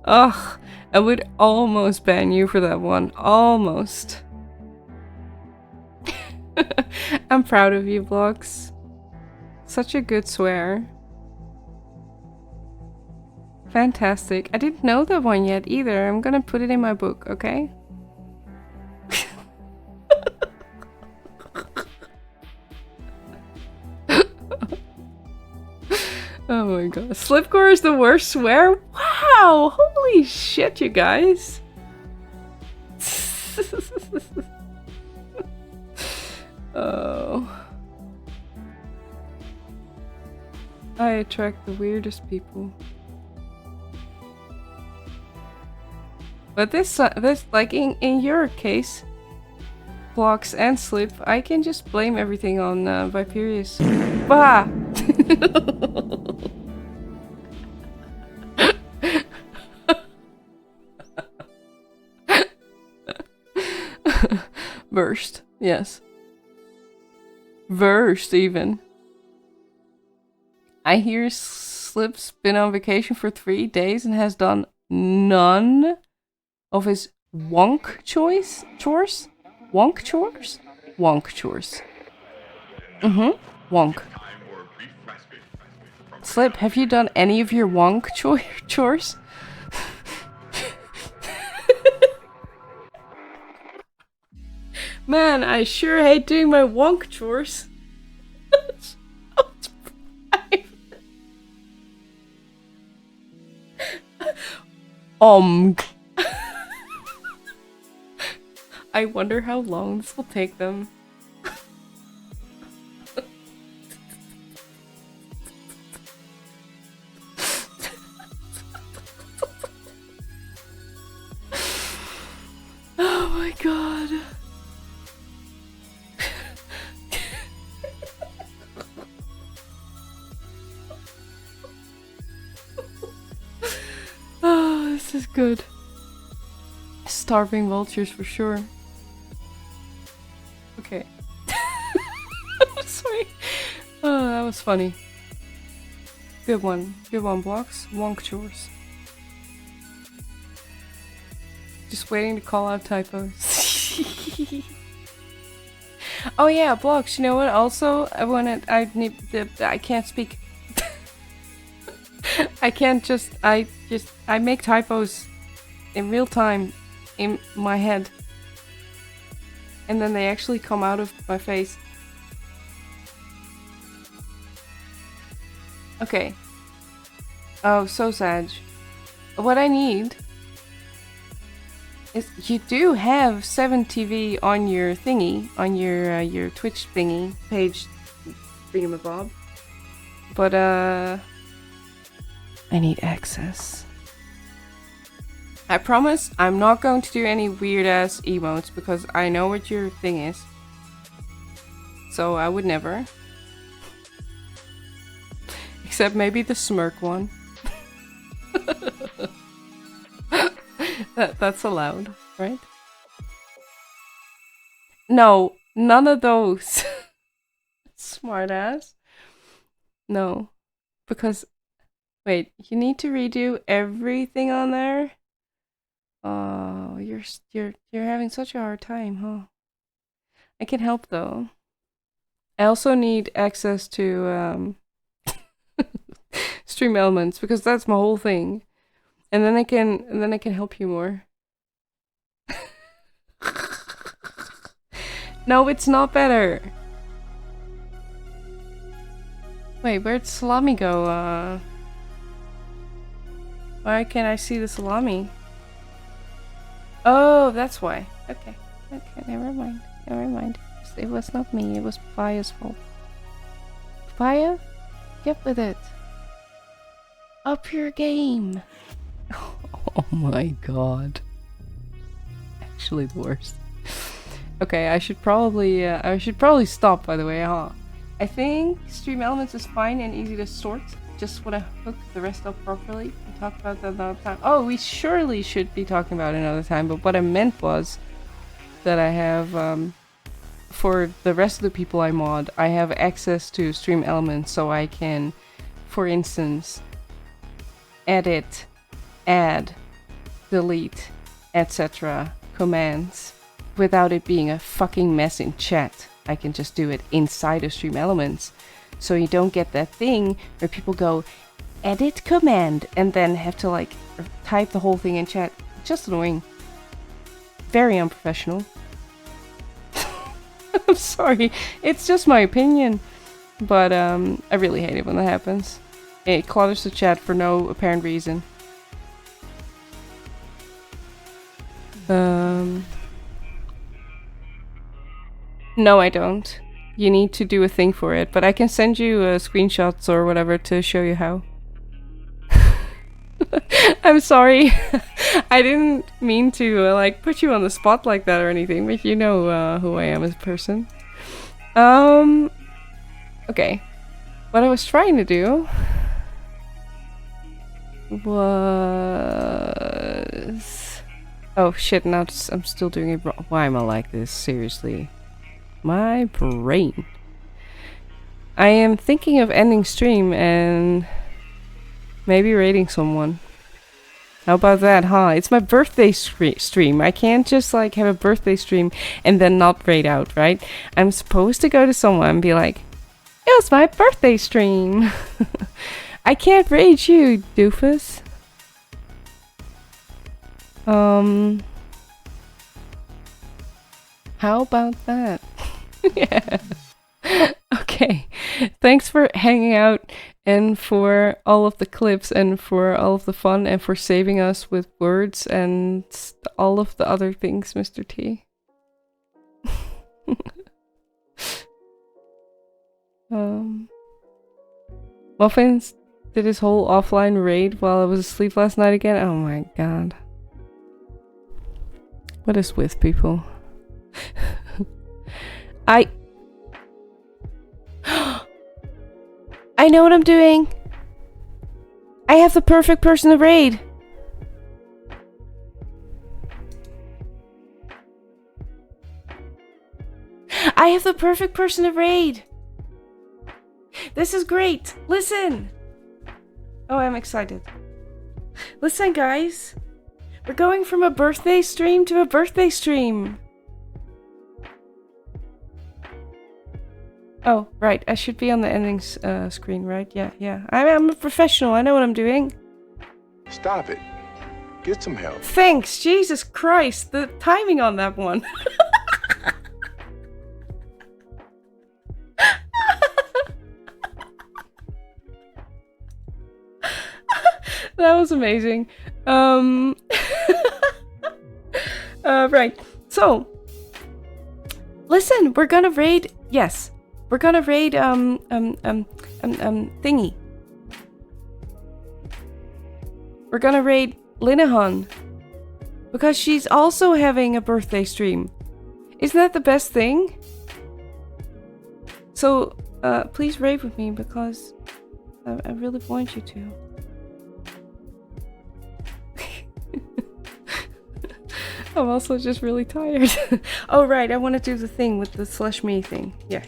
S1: Ugh, I would almost ban you for that one. Almost. I'm proud of you, Blocks. Such a good swear. Fantastic. I didn't know that one yet either. I'm gonna put it in my book, okay? Oh my god. Slipcore is the worst swear? Wow! Holy shit, you guys. Oh. I attract the weirdest people. But this like in your case, Blocks and Slip, I can just blame everything on Viperius. Bah! Versed, yes. Versed, even. I hear Slip's been on vacation for 3 days and has done none of his wonk chores? Wonk chores? Wonk chores. Wonk. Slip, have you done any of your wonk chores? Man, I sure hate doing my wonk chores. I wonder how long this will take them. Oh my god. Oh, this is good. Starving vultures for sure. Okay. Sorry. Oh, that was funny. Good one. Good one, Blocks. Wonkchores. Just waiting to call out typos. Oh yeah, Blocks. You know what? Also, I can't speak. I make typos in real time in my head. And then they actually come out of my face. Okay. Oh, so sad. What I need is you do have 7TV on your thingy, on your Twitch thingy page, thingamabob. But I need access. I promise I'm not going to do any weird ass emotes because I know what your thing is. So I would never. Except maybe the smirk one. That's allowed, right? No, none of those. Smart ass. No. Because wait, you need to redo everything on there? Oh, you're having such a hard time, huh? I can help though. I also need access to Stream Elements because that's my whole thing. And then I can help you more. No, it's not better. Wait, where'd salami go? Why can't I see the salami? Oh, that's why. Okay. Okay, never mind. Never mind. It was not me, it was Papaya's fault. Papaya? Get with it. Up your game. Oh my god. Actually the worst. Okay, I should probably stop, by the way, huh? I think Stream Elements is fine and easy to sort. Just want to hook the rest up properly and talk about that another time. Oh, we surely should be talking about it another time, but what I meant was that I have, for the rest of the people I mod, I have access to Stream Elements so I can, for instance, edit, add, delete, etc. commands without it being a fucking mess in chat. I can just do it inside of Stream Elements. So you don't get that thing where people go, edit command, and then have to like type the whole thing in chat. Just annoying. Very unprofessional. I'm sorry. It's just my opinion. But I really hate it when that happens. It clutters the chat for no apparent reason. No, I don't. You need to do a thing for it, but I can send you screenshots or whatever to show you how. I'm sorry. I didn't mean to like put you on the spot like that or anything, but you know who I am as a person. Okay. What I was trying to do was... Oh shit, now I'm still doing it wrong. Why am I like this? Seriously. My brain. I am thinking of ending stream and maybe raiding someone. How about that, huh? It's my birthday stream. I can't just like have a birthday stream and then not raid out, right? I'm supposed to go to someone and be like, it was my birthday stream. I can't raid you, doofus. How about that? Yeah. Okay. Thanks for hanging out and for all of the clips and for all of the fun and for saving us with words and all of the other things, Mr. T. Muffins did his whole offline raid while I was asleep last night again. Oh my god. What is with people? I know what I'm doing. I have the perfect person to raid. I have the perfect person to raid. This is great. Listen. Oh, I'm excited. Listen, guys. We're going from a birthday stream to a birthday stream. Oh, right. I should be on the endings screen, right? Yeah. I'm a professional. I know what I'm doing.
S4: Stop it. Get some help.
S1: Thanks. Jesus Christ. The timing on that one. That was amazing. Right. So, listen, we're gonna raid. Yes, we're gonna raid. Thingy. We're gonna raid Linehan because she's also having a birthday stream. Isn't that the best thing? So, please raid with me because I really want you to. I'm also just really tired. Oh, right. I want to do the thing with the /me thing. Yeah.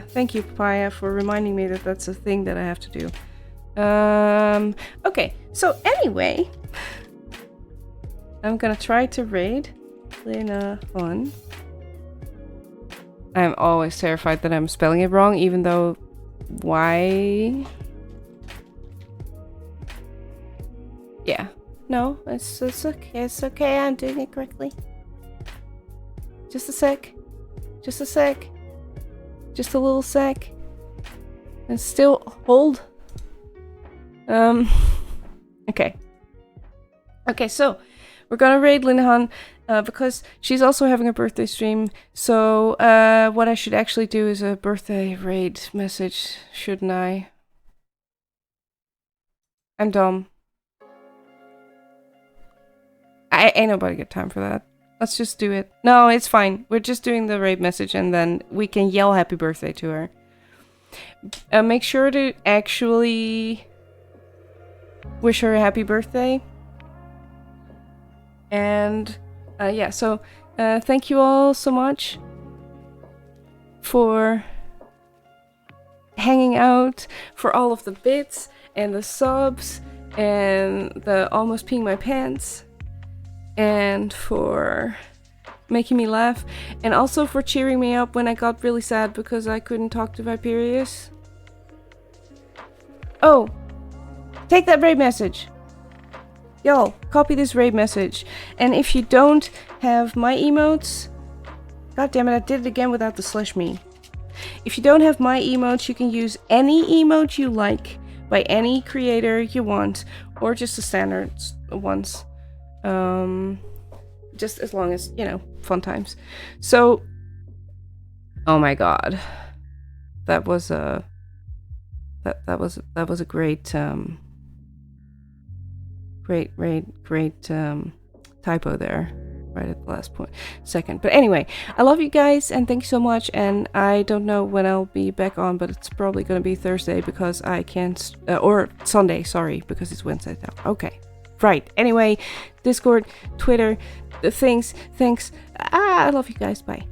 S1: Thank you, Papaya, for reminding me that that's a thing that I have to do. Okay. So, anyway, I'm gonna try to raid Lena Hon. I'm always terrified that I'm spelling it wrong, even though... Why? Yeah. No, it's okay. It's okay. I'm doing it correctly. Just a sec. Just a sec. Just a little sec. And still hold. Okay. Okay, so we're gonna raid Linehan because she's also having a birthday stream. So what I should actually do is a birthday raid message, shouldn't I? I'm dumb. Ain't nobody got time for that. Let's just do it. No, it's fine. We're just doing the raid message and then we can yell happy birthday to her. Make sure to actually wish her a happy birthday. And yeah, so thank you all so much for hanging out, for all of the bits and the subs and the almost peeing my pants. And for making me laugh, and also for cheering me up when I got really sad because I couldn't talk to Viperius. Oh, take that raid message. Y'all, copy this raid message. And if you don't have my emotes... God damn it, I did it again without the /me. If you don't have my emotes, you can use any emote you like by any creator you want, or just the standard ones. Just as long as, you know, fun times. So, oh my god, that was a great typo there, right at the last second. But anyway, I love you guys and thank you so much. And I don't know when I'll be back on, but it's probably gonna be Thursday because I can't, or Sunday, sorry, because it's Wednesday now. Okay. Right. Anyway, Discord, Twitter, thanks. I love you guys. Bye.